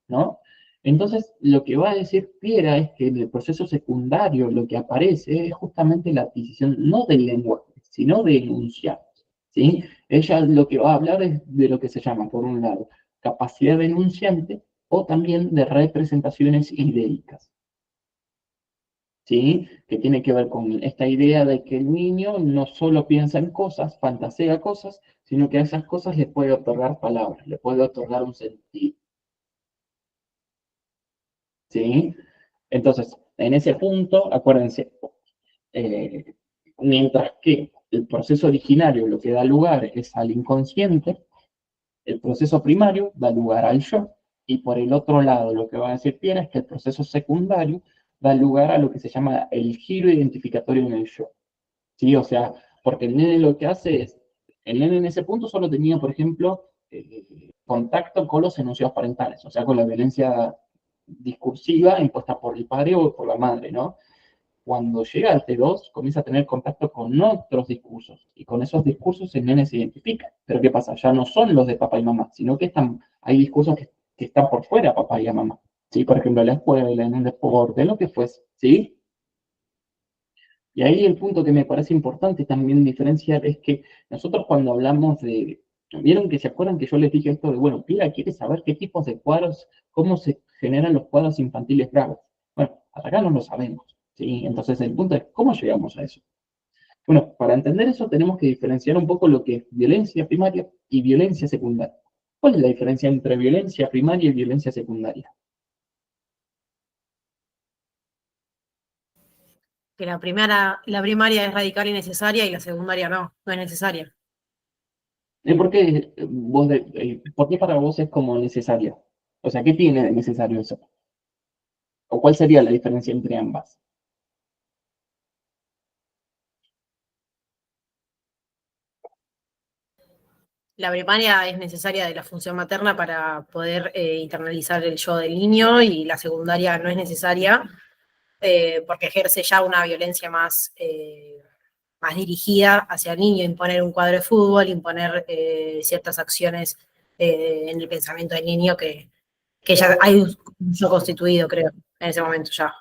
Speaker 1: ¿no? Entonces, lo que va a decir Piera es que en el proceso secundario lo que aparece es justamente la adquisición no del lenguaje, sino de enunciar, ¿sí? Ella lo que va a hablar es de lo que se llama, por un lado, capacidad enunciante o también de representaciones idéicas, ¿sí? Que tiene que ver con esta idea de que el niño no solo piensa en cosas, fantasea cosas, sino que a esas cosas le puede otorgar palabras, le puede otorgar un sentido, ¿sí? Entonces, en ese punto, acuérdense, eh, mientras que el proceso originario lo que da lugar es al inconsciente, el proceso primario da lugar al yo, y por el otro lado lo que va a decir Pierre es que el proceso secundario da lugar a lo que se llama el giro identificatorio en el yo, ¿sí? O sea, porque el nene lo que hace es, el nene en ese punto solo tenía, por ejemplo, contacto con los enunciados parentales, o sea, con la violencia discursiva impuesta por el padre o por la madre, ¿no? Cuando llega al T2, comienza a tener contacto con otros discursos, y con esos discursos el nene se identifica. Pero ¿qué pasa? Ya no son los de papá y mamá, sino que hay discursos que están por fuera de papá y mamá. ¿Sí? Por ejemplo, en la escuela, en el deporte, lo que fuese, ¿sí? Y ahí el punto que me parece importante también diferenciar es que nosotros cuando hablamos de, vieron que se acuerdan que yo les dije esto de, bueno, Pira quiere saber qué tipos de cuadros, cómo se generan los cuadros infantiles graves. Bueno, hasta acá no lo sabemos, ¿sí? Entonces el punto es, ¿cómo llegamos a eso? Bueno, para entender eso tenemos que diferenciar un poco lo que es violencia primaria y violencia secundaria. ¿Cuál es la diferencia entre violencia primaria y violencia secundaria?
Speaker 5: Que la primaria es radical y necesaria y la secundaria no es necesaria.
Speaker 1: ¿Por qué para vos es como necesaria? O sea, ¿qué tiene de necesario eso? ¿O cuál sería la diferencia entre ambas?
Speaker 5: La primaria es necesaria de la función materna para poder internalizar el yo del niño y la secundaria no es necesaria porque ejerce ya una violencia más dirigida hacia el niño, imponer un cuadro de fútbol, imponer ciertas acciones en el pensamiento del niño que ya hay un yo constituido, creo, en ese momento ya.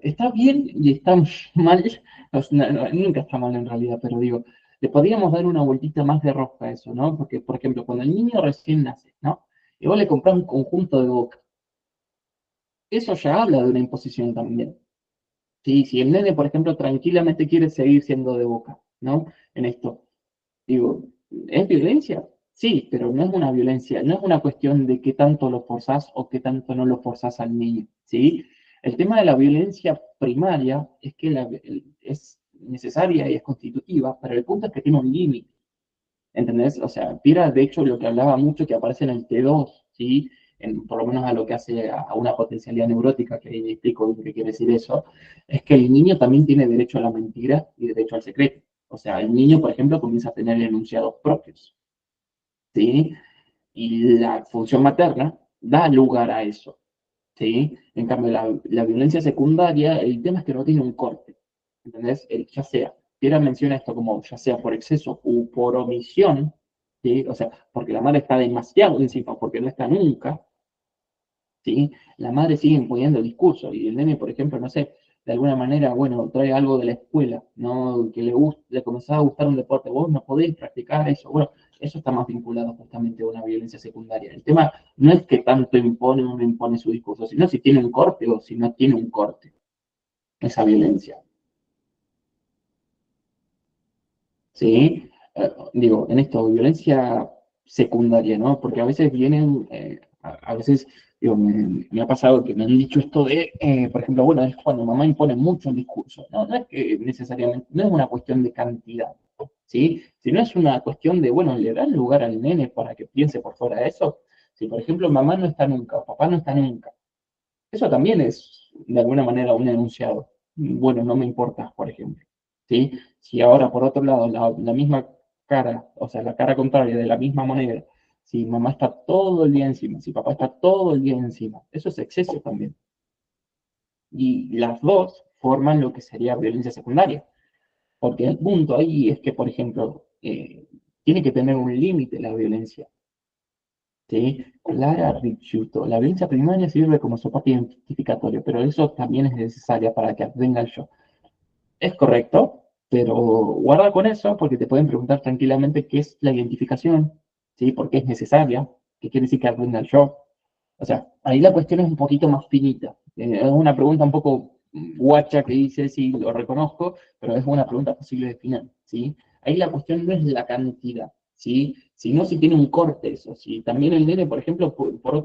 Speaker 1: Está bien y está mal, nunca está mal en realidad, pero digo, le podríamos dar una vueltita más de rosca a eso, ¿no? Porque, por ejemplo, cuando el niño recién nace, ¿no? Y vos le comprás un conjunto de Boca, eso ya habla de una imposición también. Sí, si el nene, por ejemplo, tranquilamente quiere seguir siendo de Boca, ¿no? En esto, digo, ¿es violencia? Sí, pero no es una violencia, no es una cuestión de qué tanto lo forzás o qué tanto no lo forzás al niño, ¿sí? El tema de la violencia primaria es que es necesaria y es constitutiva, pero el punto es que tiene un límite, ¿entendés? O sea, Pira, de hecho, lo que hablaba mucho que aparece en el T2, ¿sí? Por lo menos a lo que hace a una potencialidad neurótica, que ahí explico qué quiere decir eso, es que el niño también tiene derecho a la mentira y derecho al secreto. O sea, el niño, por ejemplo, comienza a tener enunciados propios, ¿sí? Y la función materna da lugar a eso, ¿sí? En cambio, la violencia secundaria, el tema es que no tiene un corte, ¿entendés? Ya sea, Piera menciona esto como ya sea por exceso o por omisión, ¿sí? O sea, porque la madre está demasiado encima, porque no está nunca, ¿sí? La madre sigue imponiendo el discurso y el nene, por ejemplo, no sé, de alguna manera, bueno, trae algo de la escuela, ¿no? Que le gusta, le comenzaba a gustar un deporte, vos no podéis practicar eso, bueno, eso está más vinculado justamente a una violencia secundaria. El tema no es que tanto impone o no impone su discurso, sino si tiene un corte o si no tiene un corte, esa violencia, ¿sí? Digo, en esto, violencia secundaria, ¿no? Porque a veces vienen, a veces, digo, me ha pasado que me han dicho esto de, por ejemplo, bueno, es cuando mamá impone mucho el discurso, ¿no? No es que necesariamente, no es una cuestión de cantidad, ¿sí? Sino es una cuestión de, bueno, le dan lugar al nene para que piense por fuera de eso. Si, por ejemplo, mamá no está nunca, o papá no está nunca, eso también es, de alguna manera, un enunciado. Bueno, no me importa, por ejemplo. ¿Sí? Si ahora, por otro lado, la misma cara, o sea, la cara contraria de la misma moneda, si mamá está todo el día encima, si papá está todo el día encima, eso es exceso también. Y las dos forman lo que sería violencia secundaria. Porque el punto ahí es que, por ejemplo, tiene que tener un límite la violencia. ¿Sí? Clara Ricciuto. La violencia primaria sirve como soporte identificatorio, pero eso también es necesaria para que venga el yo. Es correcto, pero guarda con eso porque te pueden preguntar tranquilamente qué es la identificación, ¿sí? ¿Por qué es necesaria? ¿Qué quiere decir que venga el yo? O sea, ahí la cuestión es un poquito más finita. Es una pregunta un poco guacha que dice, sí, lo reconozco, pero es una pregunta posible de final, ¿sí? Ahí la cuestión no es la cantidad, ¿sí? Sino si tiene un corte eso. Si también el nene, por ejemplo, por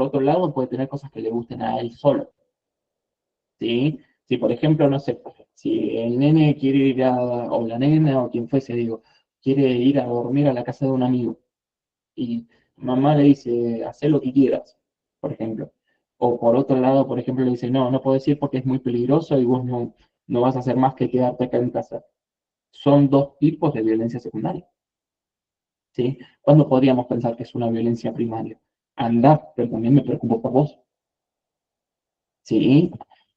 Speaker 1: otro lado, puede tener cosas que le gusten a él solo, ¿sí? Si, por ejemplo, no sé, si el nene quiere ir o la nena, o quien fuese, digo, quiere ir a dormir a la casa de un amigo, y mamá le dice, haz lo que quieras, por ejemplo. O por otro lado, por ejemplo, le dice, no, no puedes ir porque es muy peligroso y vos no vas a hacer más que quedarte acá en casa. Son dos tipos de violencia secundaria, ¿sí? ¿Cuándo podríamos pensar que es una violencia primaria? Anda, pero también me preocupo por vos, ¿sí?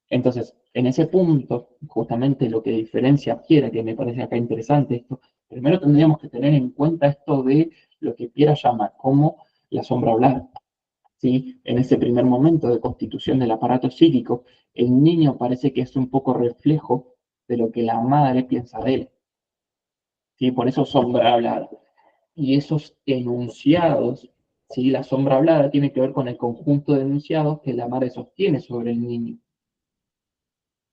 Speaker 1: Entonces, en ese punto, justamente lo que diferencia Piera, que me parece acá interesante esto, primero tendríamos que tener en cuenta esto de lo que Piera llama como la sombra blanca. ¿Sí? En ese primer momento de constitución del aparato psíquico, el niño parece que es un poco reflejo de lo que la madre piensa de él. ¿Sí? Por eso sombra hablada. Y esos enunciados, ¿sí? La sombra hablada tiene que ver con el conjunto de enunciados que la madre sostiene sobre el niño.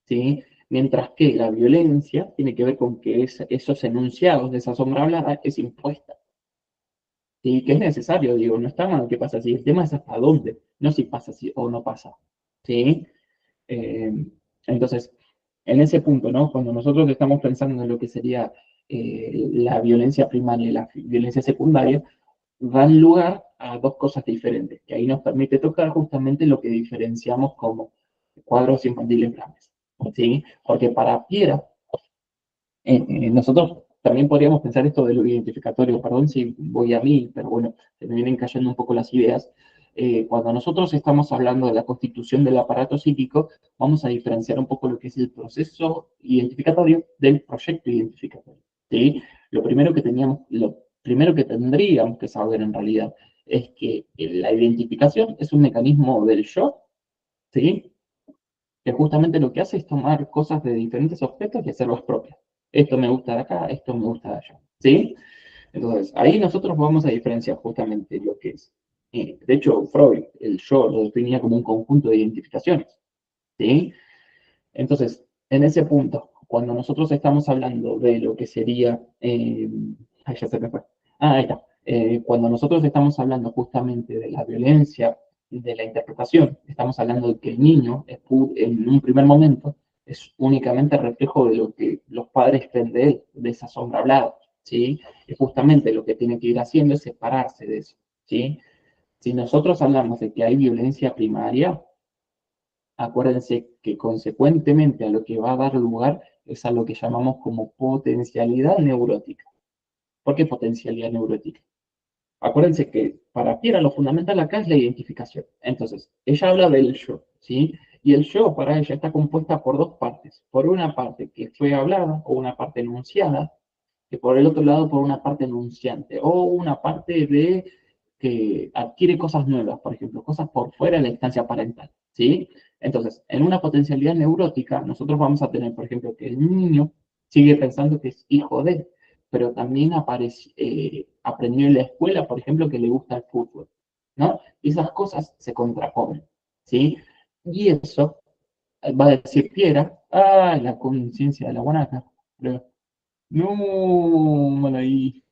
Speaker 1: ¿Sí? Mientras que la violencia tiene que ver con que esos enunciados de esa sombra hablada es impuesta. ¿Sí? Que es necesario, digo, no está mal que pasa así. El tema es hasta dónde, no si pasa así o no pasa. ¿Sí? Eh, entonces, en ese punto, ¿no? Cuando nosotros estamos pensando en lo que sería la violencia primaria y la violencia secundaria, dan lugar a dos cosas diferentes, que ahí nos permite tocar justamente lo que diferenciamos como cuadros infantiles grandes, ¿sí? Porque para Piera, nosotros también podríamos pensar esto de lo identificatorio, perdón si voy a mí, pero bueno, se me vienen cayendo un poco las ideas. Cuando nosotros estamos hablando de la constitución del aparato psíquico, vamos a diferenciar un poco lo que es el proceso identificatorio del proyecto identificatorio, ¿sí? Lo primero que tendríamos que saber en realidad es que la identificación es un mecanismo del yo, ¿sí? Que justamente lo que hace es tomar cosas de diferentes objetos y hacerlas propias. Esto me gusta de acá, esto me gusta de allá, ¿sí? Entonces, ahí nosotros vamos a diferenciar justamente lo que es. De hecho, Freud, el yo, lo definía como un conjunto de identificaciones, ¿sí? Entonces, en ese punto, cuando nosotros estamos hablando de lo que sería, ya se me fue. Ahí está. Cuando nosotros estamos hablando justamente de la violencia de la interpretación. Estamos hablando de que el niño, en un primer momento, es únicamente reflejo de lo que los padres creen de él, de esa sombra hablada, ¿sí? Y justamente lo que tiene que ir haciendo es separarse de eso, ¿sí? Si nosotros hablamos de que hay violencia primaria, acuérdense que consecuentemente a lo que va a dar lugar es a lo que llamamos como potencialidad neurótica. ¿Por qué potencialidad neurótica? Acuérdense que para Piera lo fundamental acá es la identificación. Entonces, ella habla del yo, ¿sí? Y el yo para ella está compuesta por dos partes. Por una parte que fue hablada o una parte enunciada, que por el otro lado por una parte enunciante o una parte de que adquiere cosas nuevas, por ejemplo, cosas por fuera de la instancia parental, ¿sí? Entonces, en una potencialidad neurótica, nosotros vamos a tener, por ejemplo, que el niño sigue pensando que es hijo de, pero también aprendió en la escuela, por ejemplo, que le gusta el fútbol, ¿no? Y esas cosas se contraponen, ¿sí? Y eso va a decir Piera, la conciencia de la guanaca, pero no, mal ahí.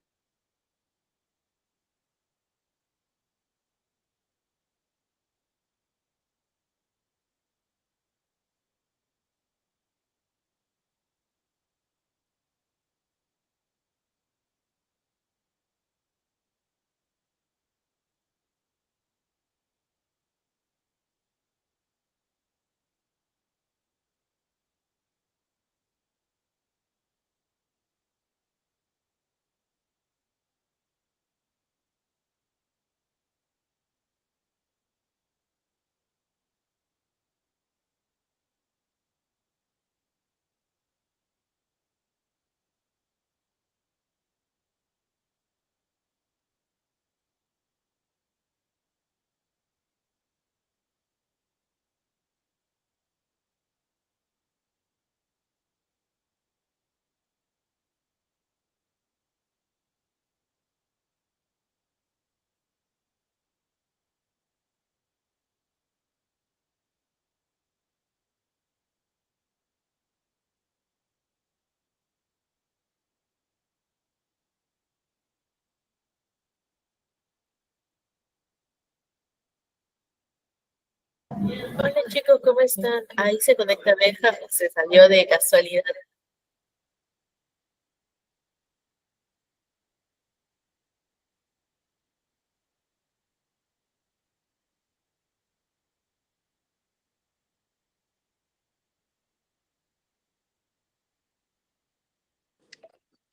Speaker 7: Hola chicos, ¿cómo están? Ahí se conecta Benja, se salió de casualidad.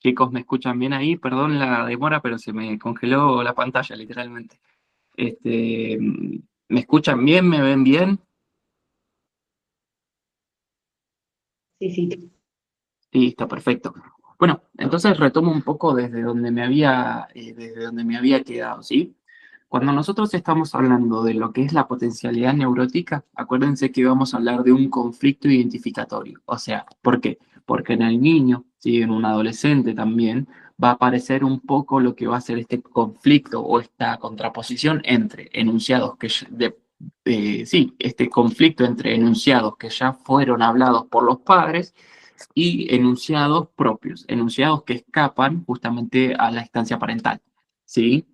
Speaker 1: Chicos, ¿me escuchan bien ahí? Perdón la demora, pero se me congeló la pantalla, literalmente. ¿Me escuchan bien? ¿Me ven bien?
Speaker 3: Sí, sí.
Speaker 1: Listo, perfecto. Bueno, entonces retomo un poco desde donde me había quedado, ¿sí? Cuando nosotros estamos hablando de lo que es la potencialidad neurótica, acuérdense que vamos a hablar de un conflicto identificatorio. O sea, ¿por qué? Porque en el niño, ¿sí? En un adolescente también, va a aparecer un poco lo que va a ser este conflicto o esta contraposición entre enunciados sí, este conflicto entre enunciados que ya fueron hablados por los padres y enunciados propios, enunciados que escapan justamente a la instancia parental, ¿sí?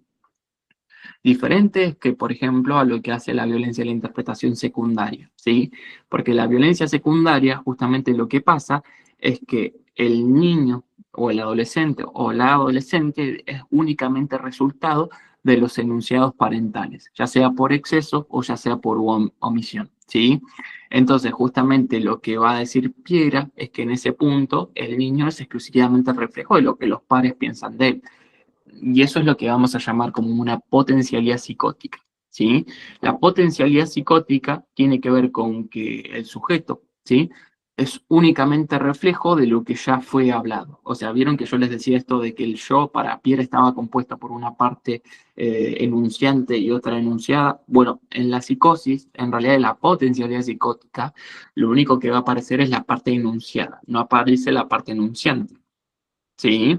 Speaker 1: Diferente que, por ejemplo, a lo que hace la violencia de la interpretación secundaria, ¿sí? Porque la violencia secundaria, justamente lo que pasa es que el niño o el adolescente o la adolescente es únicamente resultado de los enunciados parentales, ya sea por exceso o ya sea por omisión, ¿sí? Entonces, justamente lo que va a decir Piera es que en ese punto el niño es exclusivamente el reflejo de lo que los padres piensan de él. Y eso es lo que vamos a llamar como una potencialidad psicótica, ¿sí? La potencialidad psicótica tiene que ver con que el sujeto, ¿sí? Es únicamente reflejo de lo que ya fue hablado. O sea, vieron que yo les decía esto de que el yo para Pierre estaba compuesto por una parte enunciante y otra enunciada. Bueno, en la psicosis, en realidad en la potencialidad psicótica, lo único que va a aparecer es la parte enunciada, no aparece la parte enunciante, ¿sí?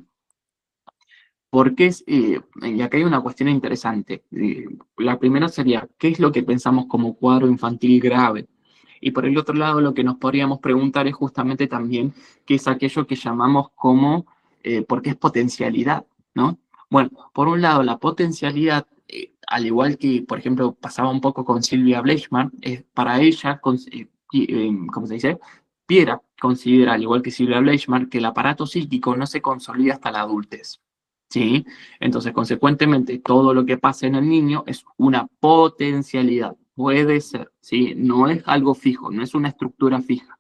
Speaker 1: Porque y acá hay una cuestión interesante. La primera sería, ¿qué es lo que pensamos como cuadro infantil grave? Y por el otro lado, lo que nos podríamos preguntar es justamente también qué es aquello que llamamos como, ¿por qué es potencialidad? ¿No? Bueno, por un lado, la potencialidad al igual que, por ejemplo, pasaba un poco con Silvia Bleichmann, para ella, ¿cómo se dice? Piera considera, al igual que Silvia Bleichmann, que el aparato psíquico no se consolida hasta la adultez. ¿Sí? Entonces, consecuentemente, todo lo que pasa en el niño es una potencialidad, puede ser, ¿sí? No es algo fijo, no es una estructura fija,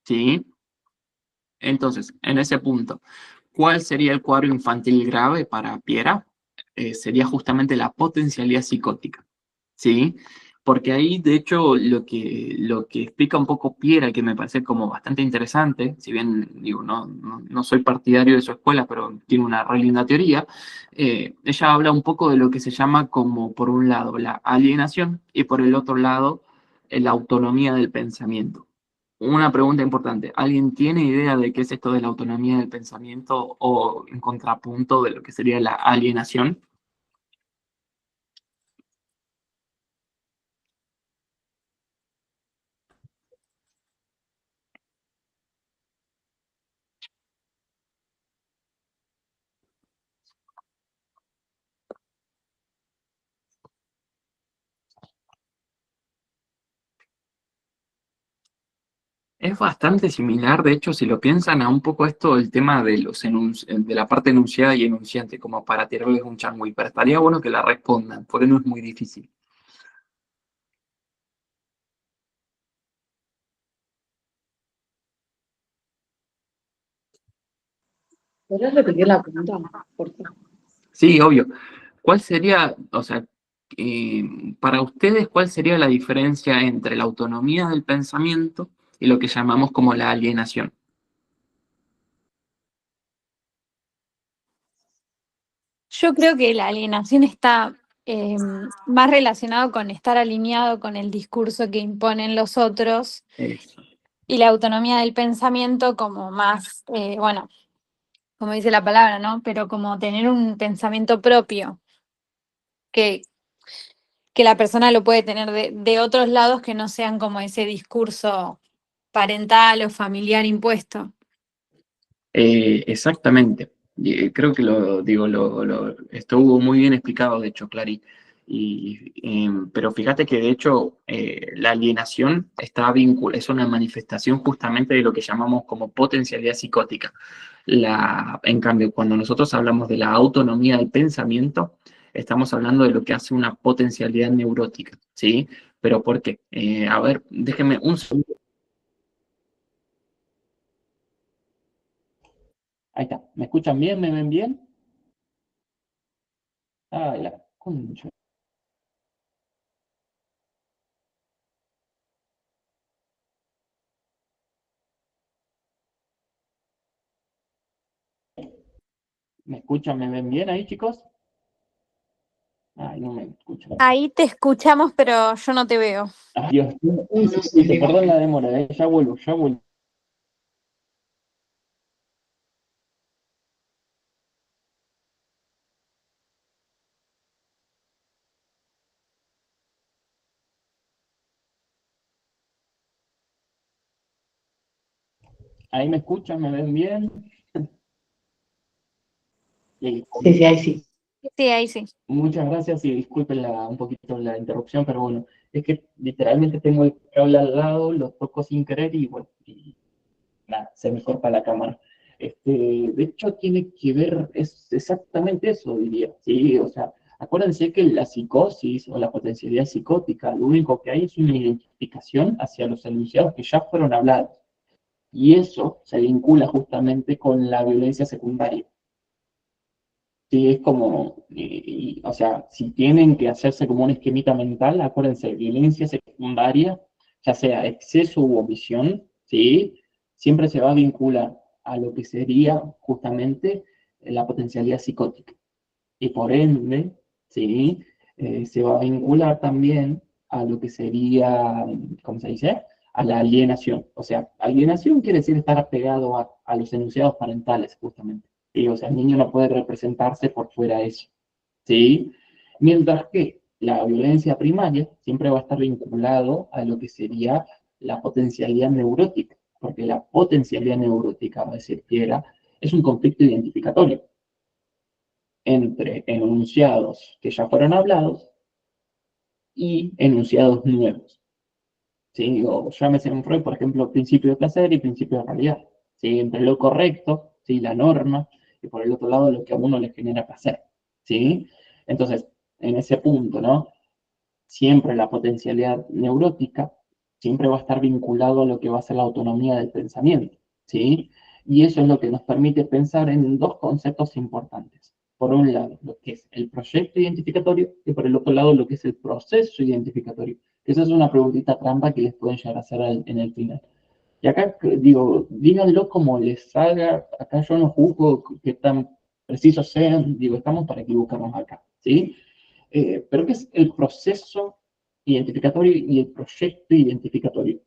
Speaker 1: ¿sí? Entonces, en ese punto, ¿cuál sería el cuadro infantil grave para Piera? Sería justamente la potencialidad psicótica, ¿sí? Porque ahí, de hecho, lo que explica un poco Piera, que me parece como bastante interesante, si bien digo, no soy partidario de su escuela, pero tiene una re linda teoría, ella habla un poco de lo que se llama como, por un lado, la alienación y por el otro lado, la autonomía del pensamiento. Una pregunta importante, ¿alguien tiene idea de qué es esto de la autonomía del pensamiento o en contrapunto de lo que sería la alienación? Es bastante similar, de hecho, si lo piensan, a un poco esto el tema de de la parte enunciada y enunciante, como para tirarles un changüí, pero estaría bueno que la respondan, porque no es muy difícil.
Speaker 3: ¿Podrías repetir la pregunta, por favor?
Speaker 1: Sí, obvio. ¿Cuál sería, o sea, para ustedes, cuál sería la diferencia entre la autonomía del pensamiento y lo que llamamos como la alienación?
Speaker 8: Yo creo que la alienación está más relacionado con estar alineado con el discurso que imponen los otros
Speaker 1: Eso.
Speaker 8: y la autonomía del pensamiento como más, bueno, como dice la palabra, ¿no? Pero como tener un pensamiento propio que, que la persona lo puede tener de otros lados que no sean como ese discurso parental o familiar impuesto.
Speaker 1: Exactamente. Creo que estuvo muy bien explicado, de hecho, Clary. Pero fíjate que, de hecho, la alienación es una manifestación justamente de lo que llamamos como potencialidad psicótica. En cambio, cuando nosotros hablamos de la autonomía del pensamiento, estamos hablando de lo que hace una potencialidad neurótica, ¿sí? ¿Pero por qué? A ver, déjenme un segundo. Ahí está. ¿Me escuchan bien? ¿Me ven bien? Ah, la concha. ¿Me escuchan? ¿Me ven bien ahí, chicos? Ay, no me escuchan.
Speaker 8: Ahí te escuchamos, pero yo no te veo.
Speaker 1: Ay, Dios, un segundito, perdón la demora, ya vuelvo, ya vuelvo. ¿Ahí me escuchan? ¿Me ven bien? Listo.
Speaker 3: Sí, ahí sí.
Speaker 8: Sí, ahí sí.
Speaker 1: Muchas gracias y disculpen un poquito la interrupción, pero bueno, es que literalmente tengo el cable al lado, lo toco sin querer y bueno, y nada, se me corta la cámara. De hecho, tiene que ver, es exactamente eso, diría, ¿sí? O sea, acuérdense que la psicosis o la potencialidad psicótica, lo único que hay es una identificación hacia los enunciados que ya fueron hablados. Y eso se vincula justamente con la violencia secundaria. Sí, es como, o sea, si tienen que hacerse como un esquemita mental, acuérdense, violencia secundaria, ya sea exceso u omisión, ¿sí? Siempre se va a vincular a lo que sería justamente la potencialidad psicótica. Y por ende, ¿sí? Se va a vincular también a lo que sería, ¿cómo se dice? A la alienación. O sea, alienación quiere decir estar apegado a los enunciados parentales, justamente. ¿Sí? O sea, el niño no puede representarse por fuera de eso. ¿Sí? Mientras que la violencia primaria siempre va a estar vinculado a lo que sería la potencialidad neurótica, porque la potencialidad neurótica, va a decir Piera, es un conflicto identificatorio entre enunciados que ya fueron hablados y enunciados nuevos. ¿Sí? O llámese en Freud, por ejemplo, principio de placer y principio de realidad. ¿Sí? Entre lo correcto, ¿sí? La norma, y por el otro lado lo que a uno le genera placer. ¿Sí? Entonces, en ese punto, ¿no? Siempre la potencialidad neurótica siempre va a estar vinculado a lo que va a ser la autonomía del pensamiento, ¿sí? Y eso es lo que nos permite pensar en dos conceptos importantes. Por un lado, lo que es el proyecto identificatorio y por el otro lado, lo que es el proceso identificatorio. Esa es una preguntita trampa que les pueden llegar a hacer en el final. Y acá, digo, díganlo como les salga, acá yo no juzgo que tan precisos sean, digo, estamos para equivocarnos acá, ¿sí? Pero ¿qué es el proceso identificatorio y el proyecto identificatorio?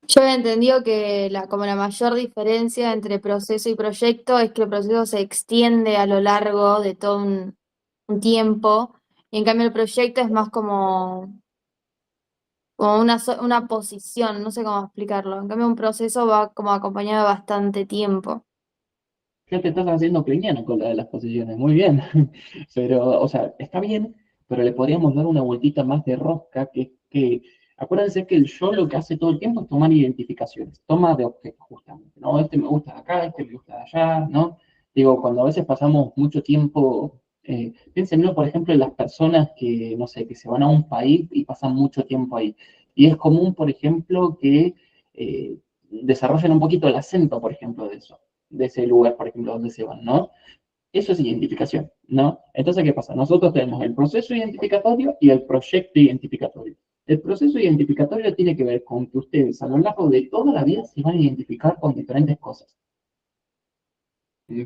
Speaker 8: Yo he entendido que como la mayor diferencia entre proceso y proyecto es que el proceso se extiende a lo largo de todo un tiempo, y en cambio el proyecto es más como una posición, no sé cómo explicarlo. En cambio un proceso va como acompañado de bastante tiempo.
Speaker 1: Ya te estás haciendo kleiniano con la de las posiciones, muy bien. Pero, o sea, está bien, pero le podríamos dar una vueltita más de rosca, acuérdense que el yo lo que hace todo el tiempo es tomar identificaciones, toma de objetos, justamente, ¿no? Este me gusta de acá, este me gusta de allá, ¿no? Digo, cuando a veces pasamos mucho tiempo, piénsenlo, por ejemplo, en las personas que, no sé, que se van a un país y pasan mucho tiempo ahí. Y es común, por ejemplo, que desarrollen un poquito el acento, por ejemplo, de ese lugar, por ejemplo, donde se van, ¿no? Eso es identificación, ¿no? Entonces, ¿qué pasa? Nosotros tenemos el proceso identificatorio y el proyecto identificatorio. El proceso identificatorio tiene que ver con que ustedes a lo largo de toda la vida se van a identificar con diferentes cosas.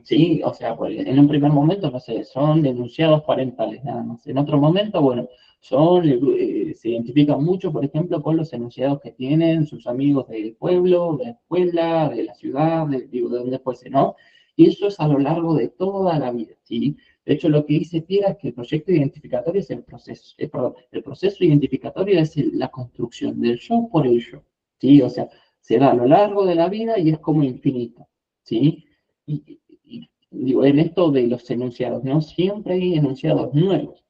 Speaker 1: Sí, o sea, pues, en un primer momento, no sé, son enunciados parentales, nada más. En otro momento, bueno, se identifican mucho, por ejemplo, con los enunciados que tienen sus amigos del pueblo, de la escuela, de la ciudad, digo, de donde fuese, ¿no? Y eso es a lo largo de toda la vida, ¿sí? De hecho, lo que dice Piera es que el proyecto identificatorio es el proceso, perdón, el proceso identificatorio es la construcción del yo por el yo, ¿sí? O sea, se da a lo largo de la vida y es como infinito, ¿sí? Y digo, en esto de los enunciados, ¿no? Siempre hay enunciados nuevos.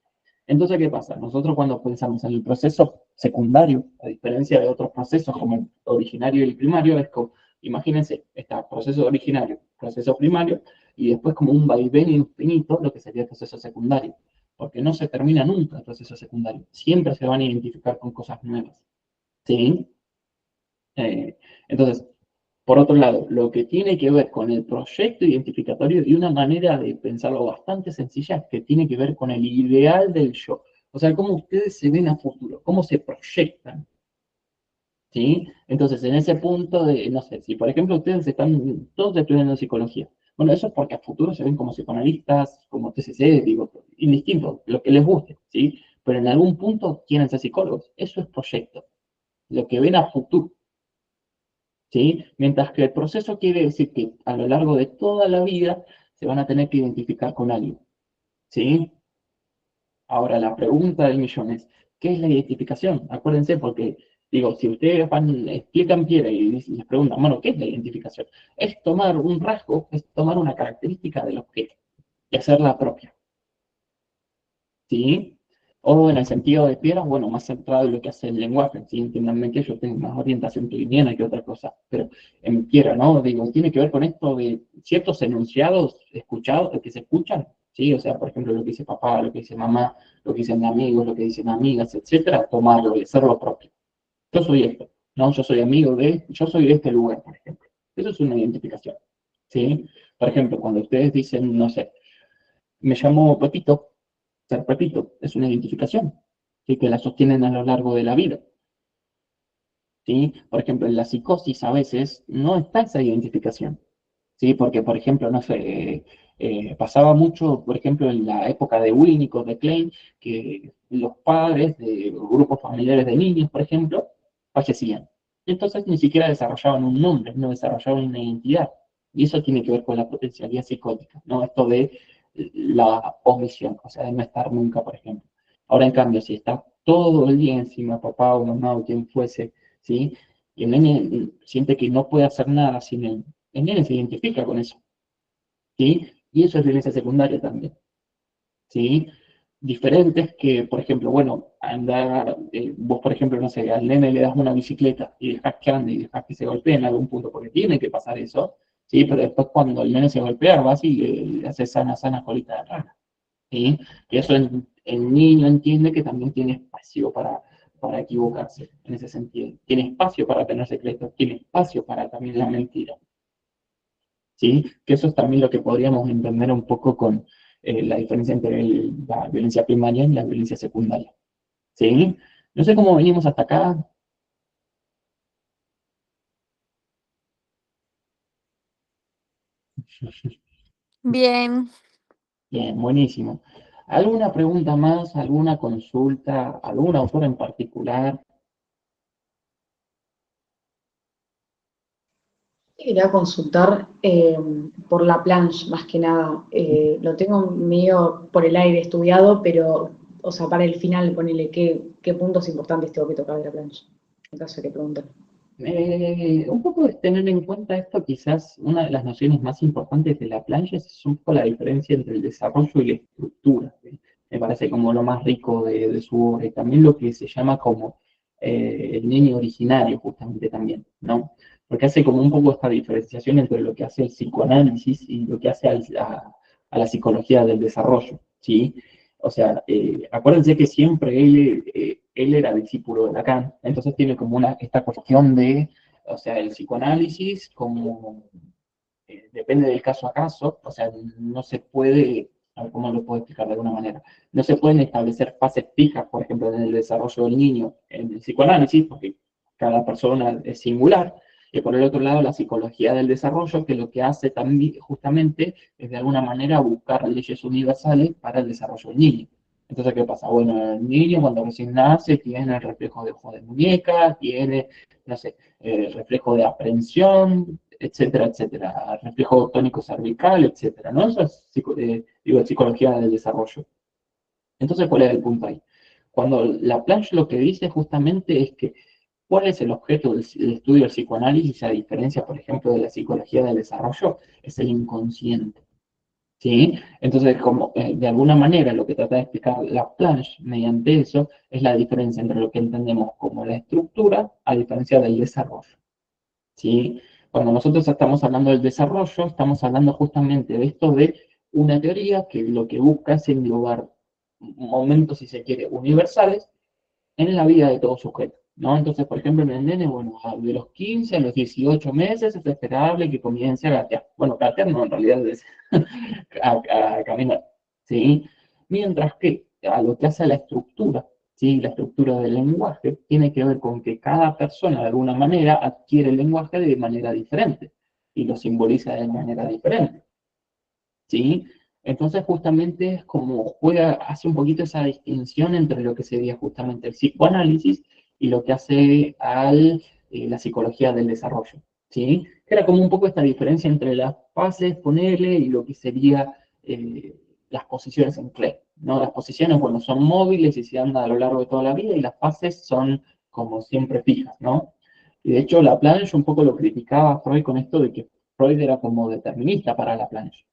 Speaker 1: Entonces, ¿qué pasa? Nosotros cuando pensamos en el proceso secundario, a diferencia de otros procesos como el originario y el primario, es como, imagínense, está proceso originario, proceso primario, y después como un vaivén infinito, lo que sería el proceso secundario. Porque no se termina nunca el proceso secundario. Siempre se van a identificar con cosas nuevas. ¿Sí? Entonces, por otro lado, lo que tiene que ver con el proyecto identificatorio y una manera de pensarlo bastante sencilla que tiene que ver con el ideal del yo. O sea, cómo ustedes se ven a futuro, cómo se proyectan. ¿Sí? Entonces, en ese punto de, no sé, si por ejemplo ustedes están todos estudiando psicología, bueno, eso es porque a futuro se ven como psicoanalistas, como TCC, digo, indistinto, lo que les guste, ¿sí? Pero en algún punto quieren ser psicólogos. Eso es proyecto, lo que ven a futuro. ¿Sí? Mientras que el proceso quiere decir que a lo largo de toda la vida se van a tener que identificar con alguien, ¿sí? Ahora, la pregunta del millón es, ¿qué es la identificación? Acuérdense, porque, digo, si ustedes explican Piera y les preguntan, bueno, ¿qué es la identificación? Es tomar un rasgo, es tomar una característica del objeto y hacerla propia, ¿sí? O en el sentido de Piera, bueno, más centrado en lo que hace el lenguaje, ¿sí? Entiéndanme que yo tengo más orientación cliniana que otra cosa, pero en Piera, ¿no? Digo, tiene que ver con esto de ciertos enunciados escuchados, que se escuchan, ¿sí? O sea, por ejemplo, lo que dice papá, lo que dice mamá, lo que dicen amigos, lo que dicen amigas, etcétera, tomarlo y hacerlo propio. Yo soy esto, ¿no? Yo soy de este lugar, por ejemplo. Eso es una identificación, ¿sí? Por ejemplo, cuando ustedes dicen, no sé, me llamo Pepito, ser Pepito es una identificación, ¿sí? Que la sostienen a lo largo de la vida, ¿sí? Por ejemplo, en la psicosis a veces no está esa identificación, ¿sí? Porque, por ejemplo, no sé, pasaba mucho, por ejemplo, en la época de Winnicott, de Klein, que los padres de grupos familiares de niños, por ejemplo, fallecían. Entonces ni siquiera desarrollaban un nombre, no desarrollaban una identidad. Y eso tiene que ver con la potencialidad psicótica, ¿no? Esto de la omisión, o sea, de no estar nunca, por ejemplo. Ahora, en cambio, si está todo el día encima, papá o mamá o quien fuese, ¿sí? Y el nene siente que no puede hacer nada sin él, el nene se identifica con eso, ¿sí? Y eso es violencia secundaria también, ¿sí? diferentes que, por ejemplo, bueno, andar, vos, por ejemplo, no sé, al nene le das una bicicleta y dejas que ande y dejas que se golpee en algún punto, porque tiene que pasar eso, ¿sí? Pero después cuando el nene se golpea, vas y le haces sana colita de rana, ¿sí? Y eso el niño entiende que también tiene espacio para equivocarse, en ese sentido. Tiene espacio para tener secretos, tiene espacio para también la mentira. ¿Sí? Que eso es también lo que podríamos entender un poco con la diferencia entre la violencia primaria y la violencia secundaria. ¿Sí? No sé cómo venimos hasta acá.
Speaker 8: Bien.
Speaker 1: Bien, buenísimo. ¿Alguna pregunta más? ¿Alguna consulta? ¿Algún autor en particular?
Speaker 3: Quería consultar por la planche, más que nada. Lo tengo medio por el aire estudiado, pero, o sea, para el final, ponele qué puntos importantes tengo que tocar de la planche, en caso de que pregunten.
Speaker 1: Un poco es tener en cuenta esto, quizás una de las nociones más importantes de la plancha es un poco la diferencia entre el desarrollo y la estructura. ¿Sí? Me parece como lo más rico de su obra y también lo que se llama como el niño originario, justamente también, ¿no? Porque hace como un poco esta diferenciación entre lo que hace el psicoanálisis y lo que hace a la psicología del desarrollo, ¿sí? O sea, acuérdense que siempre él era discípulo de Lacan, entonces tiene como esta cuestión de, o sea, el psicoanálisis como depende del caso a caso, o sea, no se puede, a ver cómo lo puedo explicar de alguna manera, no se pueden establecer fases fijas, por ejemplo, en el desarrollo del niño en el psicoanálisis, porque cada persona es singular, y por el otro lado la psicología del desarrollo, que lo que hace también justamente es de alguna manera buscar leyes universales para el desarrollo del niño. Entonces, ¿qué pasa? Bueno, el niño cuando recién nace tiene el reflejo de ojo de muñeca, tiene, no sé, el reflejo de aprehensión, etcétera, etcétera, reflejo tónico cervical, etcétera, ¿no? Eso es psicología del desarrollo. Entonces, ¿cuál es el punto ahí? Cuando la planche lo que dice justamente es que ¿cuál es el objeto del estudio del psicoanálisis a diferencia, por ejemplo, de la psicología del desarrollo? Es el inconsciente. ¿Sí? Entonces, como de alguna manera lo que trata de explicar la planche mediante eso es la diferencia entre lo que entendemos como la estructura a diferencia del desarrollo. ¿Sí? Cuando nosotros estamos hablando del desarrollo, estamos hablando justamente de esto de una teoría que lo que busca es englobar momentos, si se quiere, universales en la vida de todo sujeto, ¿no? Entonces, por ejemplo, en el nene, bueno, de los 15 a los 18 meses es esperable que comience a gatear. Bueno, gatear no, en realidad es a caminar, ¿sí? Mientras que a lo que hace a la estructura, ¿sí? La estructura del lenguaje tiene que ver con que cada persona de alguna manera adquiere el lenguaje de manera diferente y lo simboliza de manera diferente, ¿sí? Entonces justamente es como hace un poquito esa distinción entre lo que sería justamente el psicoanálisis y lo que hace la psicología del desarrollo, ¿sí? Que era como un poco esta diferencia entre las fases, ponerle, y lo que sería las posiciones en Klein, ¿no? Las posiciones, bueno, son móviles y se andan a lo largo de toda la vida y las fases son como siempre fijas, ¿no? Y de hecho la planche un poco lo criticaba a Freud con esto de que Freud era como determinista para la planche.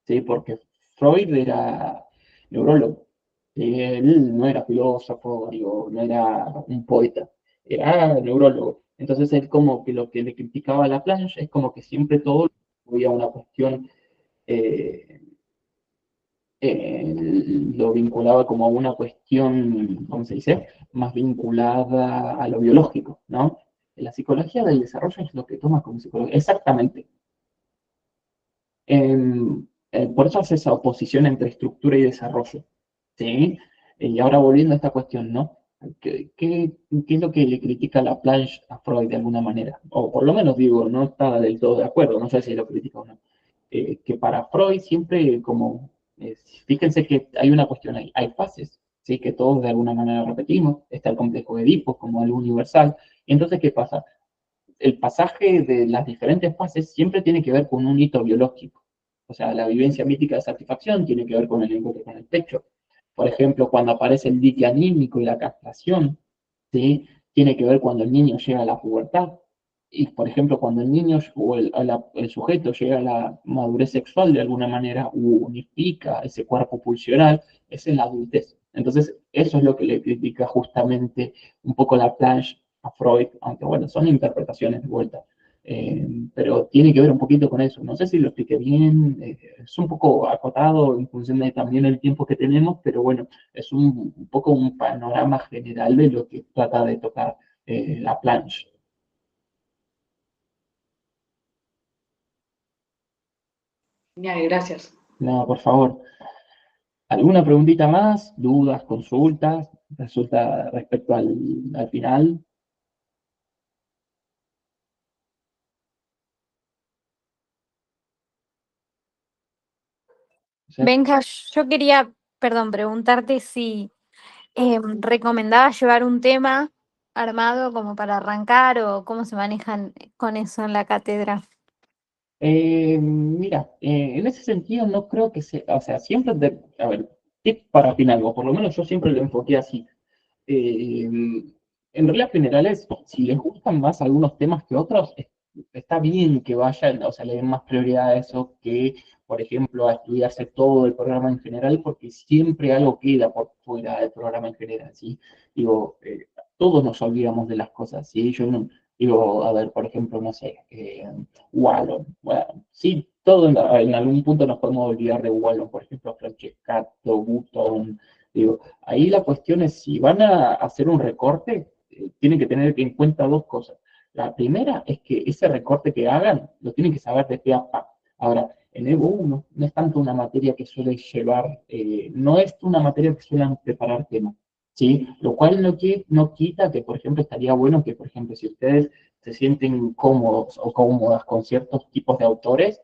Speaker 1: ¿Sí? Porque Freud era neurólogo, él no era filósofo, digo, no era un poeta, era neurólogo. Entonces él como que lo que le criticaba a Laplanche es como que siempre todo había una cuestión, eh, lo vinculaba como a una cuestión, ¿cómo se dice? Más vinculada a lo biológico, ¿no? La psicología del desarrollo es lo que toma como psicología, exactamente. Por eso hace esa oposición entre estructura y desarrollo, ¿sí? Y ahora volviendo a esta cuestión, ¿no? ¿Qué es lo que le critica la planche a Freud de alguna manera? O por lo menos digo, no está del todo de acuerdo, no sé si lo critica o no. Que para Freud siempre como, fíjense que hay una cuestión ahí, hay fases, ¿sí? Que todos de alguna manera repetimos, está el complejo de Edipo como algo universal, y entonces, ¿qué pasa? El pasaje de las diferentes fases siempre tiene que ver con un hito biológico. O sea, la vivencia mítica de satisfacción tiene que ver con el encuentro con el pecho. Por ejemplo, cuando aparece el dique anímico y la castración, ¿sí? Tiene que ver cuando el niño llega a la pubertad. Y, por ejemplo, cuando el niño o el sujeto llega a la madurez sexual de alguna manera, unifica ese cuerpo pulsional, es en la adultez. Entonces, eso es lo que le critica justamente un poco la Planche a Freud, aunque bueno, son interpretaciones de vuelta. Pero tiene que ver un poquito con eso. No sé si lo expliqué bien, es un poco acotado en función de también el tiempo que tenemos, pero bueno, es un poco un panorama general de lo que trata de tocar la Planche.
Speaker 3: Genial, gracias.
Speaker 1: No, por favor. ¿Alguna preguntita más? ¿Dudas, consultas? Resulta respecto al final. ¿Sí?
Speaker 8: Benja, yo quería, perdón, preguntarte si recomendabas llevar un tema armado como para arrancar o cómo se manejan con eso en la cátedra.
Speaker 1: Mira, en ese sentido no creo que sea, o sea, siempre, a ver, tip para final, o por lo menos yo siempre lo enfoqué así. Eh, en reglas generales, si les gustan más algunos temas que otros, está bien que vayan, o sea, le den más prioridad a eso que, por ejemplo, a estudiarse todo el programa en general, porque siempre algo queda por fuera del programa en general, ¿sí? Digo, todos nos olvidamos de las cosas, ¿sí? Yo no, digo, a ver, por ejemplo, no sé, Wallon, bueno, sí, todo en algún punto nos podemos olvidar de Wallon, por ejemplo, Francescato, Button, digo, ahí la cuestión es si van a hacer un recorte, tienen que tener en cuenta dos cosas. La primera es que ese recorte que hagan lo tienen que saber de pe a pa. Ahora, en Evo 1 no es tanto una materia que suele llevar, no es una materia que suelen preparar temas, ¿sí? Lo cual no quita que, por ejemplo, estaría bueno que, por ejemplo, si ustedes se sienten cómodos o cómodas con ciertos tipos de autores,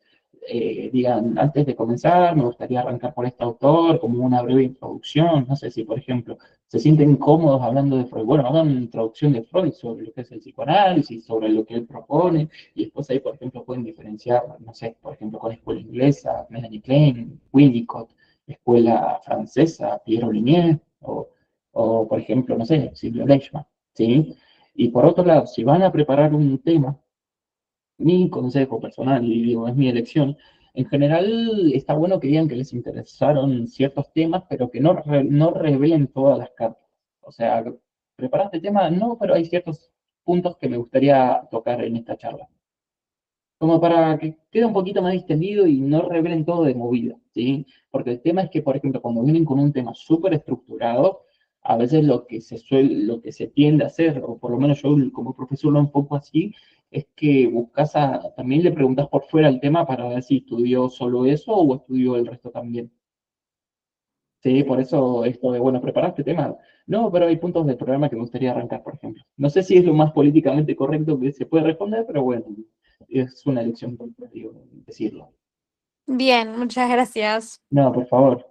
Speaker 1: digan, antes de comenzar, me gustaría arrancar por este autor, como una breve introducción, no sé si, por ejemplo, se sienten cómodos hablando de Freud, bueno, hagan una introducción de Freud sobre lo que es el psicoanálisis, sobre lo que él propone, y después ahí, por ejemplo, pueden diferenciar, no sé, por ejemplo, con escuela inglesa, Melanie Klein, Winnicott, escuela francesa, Pierre Ligné, o, por ejemplo, no sé, Silvio Leishman, ¿sí? Y por otro lado, si van a preparar un tema, mi consejo personal, y digo, es mi elección, en general está bueno que digan que les interesaron ciertos temas, pero que no revelen todas las cartas. O sea, ¿preparaste el tema? No, pero hay ciertos puntos que me gustaría tocar en esta charla. Como para que quede un poquito más distendido y no revelen todo de movida, ¿sí? Porque el tema es que, por ejemplo, cuando vienen con un tema súper estructurado, a veces lo que se tiende a hacer, o por lo menos yo como profesor lo enfoco así, es que también le preguntas por fuera el tema para ver si estudió solo eso o estudió el resto también. Sí, por eso esto de, bueno, ¿preparaste tema? No, pero hay puntos del programa que me gustaría arrancar, por ejemplo. No sé si es lo más políticamente correcto que se puede responder, pero bueno, es una elección, digo, decirlo.
Speaker 8: Bien, muchas gracias.
Speaker 1: No, por favor.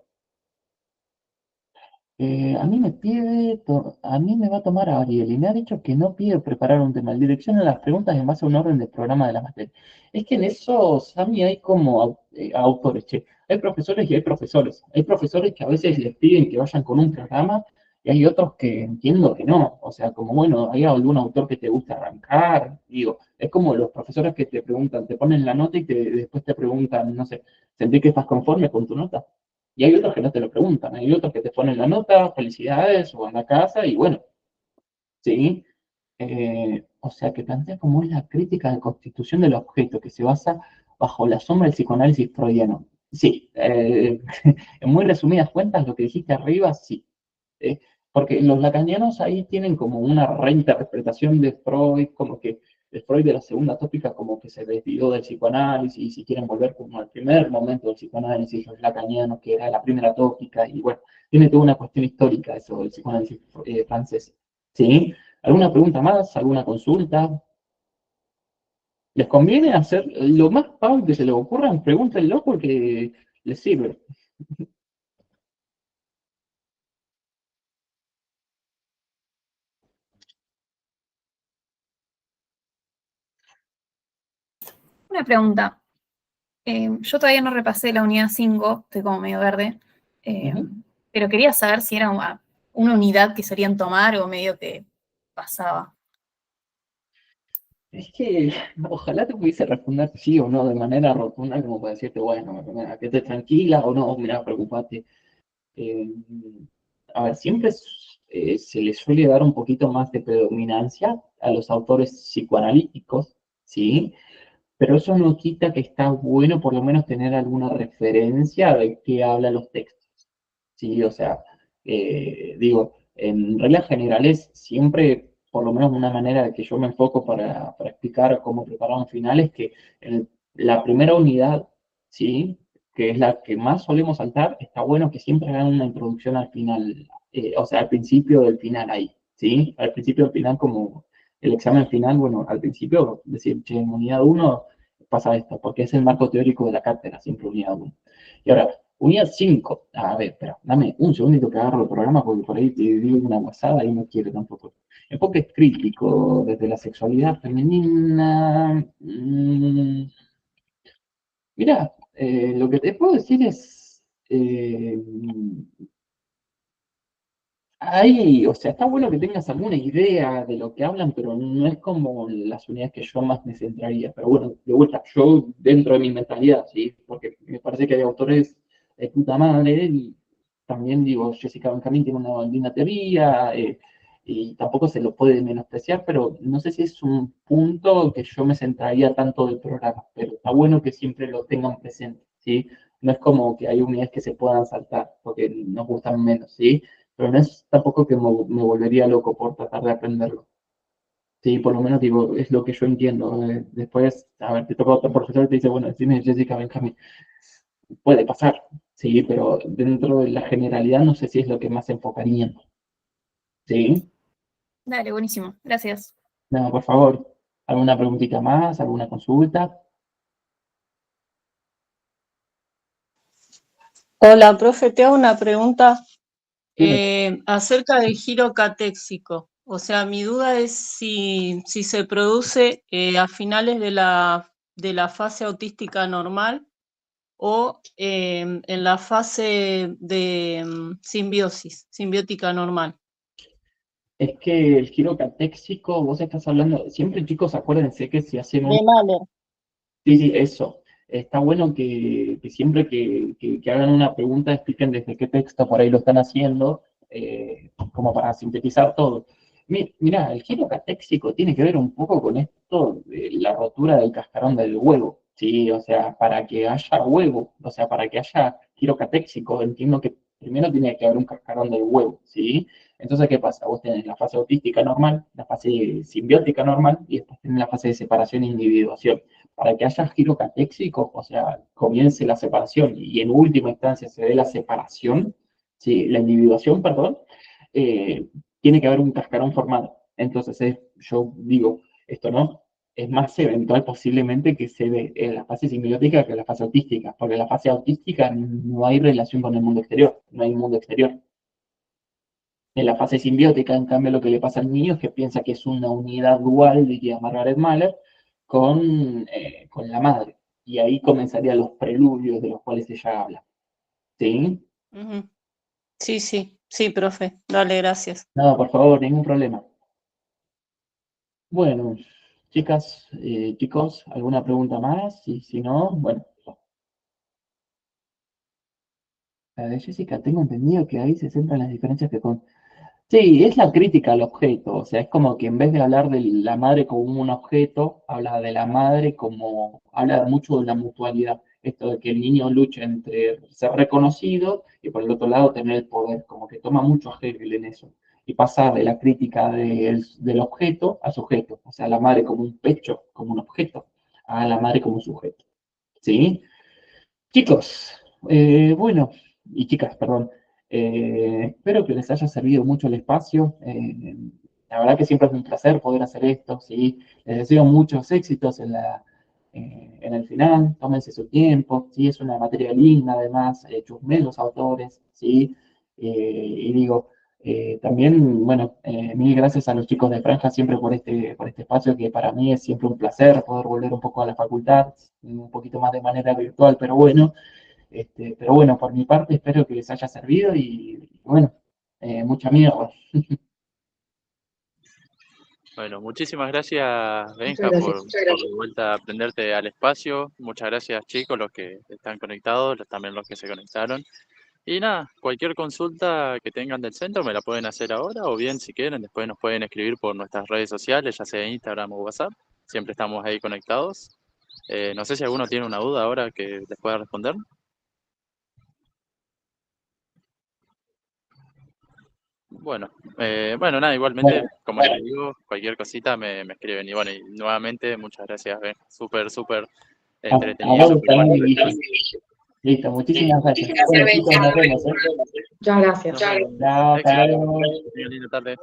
Speaker 1: A mí me va a tomar Ariel y me ha dicho que no pide preparar un tema. Direcciona las preguntas en base a un orden del programa de la materia. Es que en eso, Sami, hay como autores, che. Hay profesores y hay profesores. Hay profesores que a veces les piden que vayan con un programa y hay otros que entiendo que no. O sea, como bueno, hay algún autor que te gusta arrancar. Digo, es como los profesores que te preguntan, te ponen la nota y después te preguntan, no sé, ¿sentís que estás conforme con tu nota? Y hay otros que no te lo preguntan, hay otros que te ponen la nota, felicidades, o en la casa, y bueno, ¿sí? O sea, que plantea como es la crítica de constitución del objeto, que se basa bajo la sombra del psicoanálisis freudiano. Sí, en muy resumidas cuentas, lo que dijiste arriba, sí. ¿Eh? Porque los lacanianos ahí tienen como una reinterpretación de Freud, como que de Freud de la segunda tópica como que se desvió del psicoanálisis y si quieren volver como al primer momento del psicoanálisis, los lacanianos, que era la primera tópica, y bueno, tiene toda una cuestión histórica eso del psicoanálisis francés. ¿Sí? ¿Alguna pregunta más? ¿Alguna consulta? ¿Les conviene hacer lo más fácil que se les ocurra? Pregúntenlo porque les sirve.
Speaker 4: Una pregunta. Yo todavía no repasé la unidad 5, estoy como medio verde,
Speaker 1: Ujú.
Speaker 4: pero quería saber si era una unidad que solían tomar o medio que pasaba.
Speaker 1: Es que ojalá te pudiese responder sí o no de manera rotunda, como para decirte, bueno, mira, quédate tranquila o no, mira, preocupate. Eh, a ver, siempre se le suele dar un poquito más de predominancia a los autores psicoanalíticos, ¿sí? Pero eso no quita que está bueno por lo menos tener alguna referencia de qué hablan los textos, ¿sí? O sea, digo, en reglas generales, siempre, por lo menos una manera que yo me enfoco para explicar cómo preparar un final es que en la primera unidad, ¿sí? Que es la que más solemos saltar, está bueno que siempre hagan una introducción al final, o sea, al principio del final ahí, ¿sí? Al principio del final, como el examen final, bueno, al principio decir, che, en unidad uno pasa esto, porque es el marco teórico de la cátedra, siempre unidad uno. Y ahora, unidad 5. A ver, espera, dame un segundito que agarro el programa porque por ahí te digo una guasada y no quiero tampoco. Enfoque crítico desde la sexualidad femenina. Mira, lo que te puedo decir es, ahí, o sea, está bueno que tengas alguna idea de lo que hablan, pero no es como las unidades que yo más me centraría. Pero bueno, de vuelta, yo dentro de mi mentalidad, ¿sí? Porque me parece que hay autores de puta madre y también digo, Jessica Benjamín tiene una linda teoría y tampoco se lo puede menospreciar, pero no sé si es un punto que yo me centraría tanto del programa, pero está bueno que siempre lo tengan presente, ¿sí? No es como que hay unidades que se puedan saltar porque nos gustan menos, ¿sí? Pero no es tampoco que me volvería loco por tratar de aprenderlo. Sí, por lo menos digo, es lo que yo entiendo. Después, a ver, te toca otro profesor y te dice, bueno, decime Jessica Benjamin. Puede pasar, sí, pero dentro de la generalidad no sé si es lo que más se enfocaría. Sí,
Speaker 4: Dale, buenísimo. Gracias.
Speaker 1: no, por favor, ¿alguna preguntita más? ¿Alguna consulta?
Speaker 9: Hola, profe, te hago una pregunta
Speaker 1: Dime.
Speaker 9: acerca del giro catéxico. O sea, mi duda es si se produce a finales de la fase autística normal o en la fase de simbiótica normal.
Speaker 1: Es que el giro catéxico, vos estás hablando, siempre chicos, acuérdense que si hacen un...
Speaker 9: De Mahler.
Speaker 1: Sí, sí, eso. Está bueno que siempre que hagan una pregunta expliquen desde qué texto por ahí lo están haciendo, como para sintetizar todo. Mira, el giro catéxico tiene que ver un poco con esto de la rotura del cascarón del huevo, ¿sí? O sea, para que haya huevo, o sea, para que haya giro catéxico, entiendo que primero tiene que haber un cascarón del huevo, ¿sí? Entonces, ¿qué pasa? Vos tenés la fase autística normal, la fase simbiótica normal y después tenés la fase de separación e individuación para que haya giro catéxico, o sea, comience la separación y en última instancia se dé la separación, ¿sí? La individuación, perdón, eh, tiene que haber un cascarón formado. Entonces, yo digo, esto no, es más eventual posiblemente que se dé en la fase simbiótica que en la fase autística, porque en la fase autística no hay relación con el mundo exterior, no hay mundo exterior. En la fase simbiótica, en cambio, lo que le pasa al niño es que piensa que es una unidad dual, diría Margaret Mahler, con la madre. Y ahí comenzarían los preludios de los cuales ella habla. ¿Sí?
Speaker 9: Ujú. Sí, sí, sí, profe. Dale, gracias.
Speaker 1: No, por favor, ningún problema. Bueno, chicas, chicos, ¿alguna pregunta más? Y si no, bueno. La de Jessica, tengo entendido que ahí se centran las diferencias que con... Sí, es la crítica al objeto, o sea, es como que en vez de hablar de la madre como un objeto, habla de la madre como, habla mucho de la mutualidad, esto de que el niño lucha entre ser reconocido y por el otro lado tener el poder, como que toma mucho a Hegel en eso, y pasa de la crítica del objeto a sujeto, o sea, la madre como un pecho, como un objeto, a la madre como un sujeto, ¿sí? Chicos, bueno, y chicas, perdón, espero que les haya servido mucho el espacio. La verdad que siempre es un placer poder hacer esto, ¿sí? Les deseo muchos éxitos en el final, tómense su tiempo, ¿sí? Es una materia linda, además, chusmen los autores, ¿sí? Y digo, también, bueno, mil gracias a los chicos de Franja siempre por este espacio, que para mí es siempre un placer poder volver un poco a la facultad, un poquito más de manera virtual, pero bueno, por mi parte espero que les haya servido y bueno, mucha mierda.
Speaker 10: Bueno, muchísimas gracias, Benja,
Speaker 3: Muchas gracias.
Speaker 10: por de vuelta a prenderte al espacio. Muchas gracias, chicos, los que están conectados, también los que se conectaron. Y nada, cualquier consulta que tengan del centro me la pueden hacer ahora, o bien, si quieren, después nos pueden escribir por nuestras redes sociales, ya sea Instagram o WhatsApp. Siempre estamos ahí conectados. No sé si alguno tiene una duda ahora que les pueda responder. Bueno, nada, igualmente,
Speaker 1: Bueno,
Speaker 10: como les digo, cualquier cosita me escriben. Y bueno, y nuevamente, muchas gracias, Ben. Súper
Speaker 1: a
Speaker 10: entretenido.
Speaker 1: vos también, Guille. Listo, muchísimas gracias. Bueno, chicos, nos vemos, ¿eh?
Speaker 3: Muchas gracias.
Speaker 10: Nos vemos.
Speaker 1: Chao, hasta
Speaker 10: Éxito.
Speaker 1: luego.
Speaker 10: Tengan linda tarde.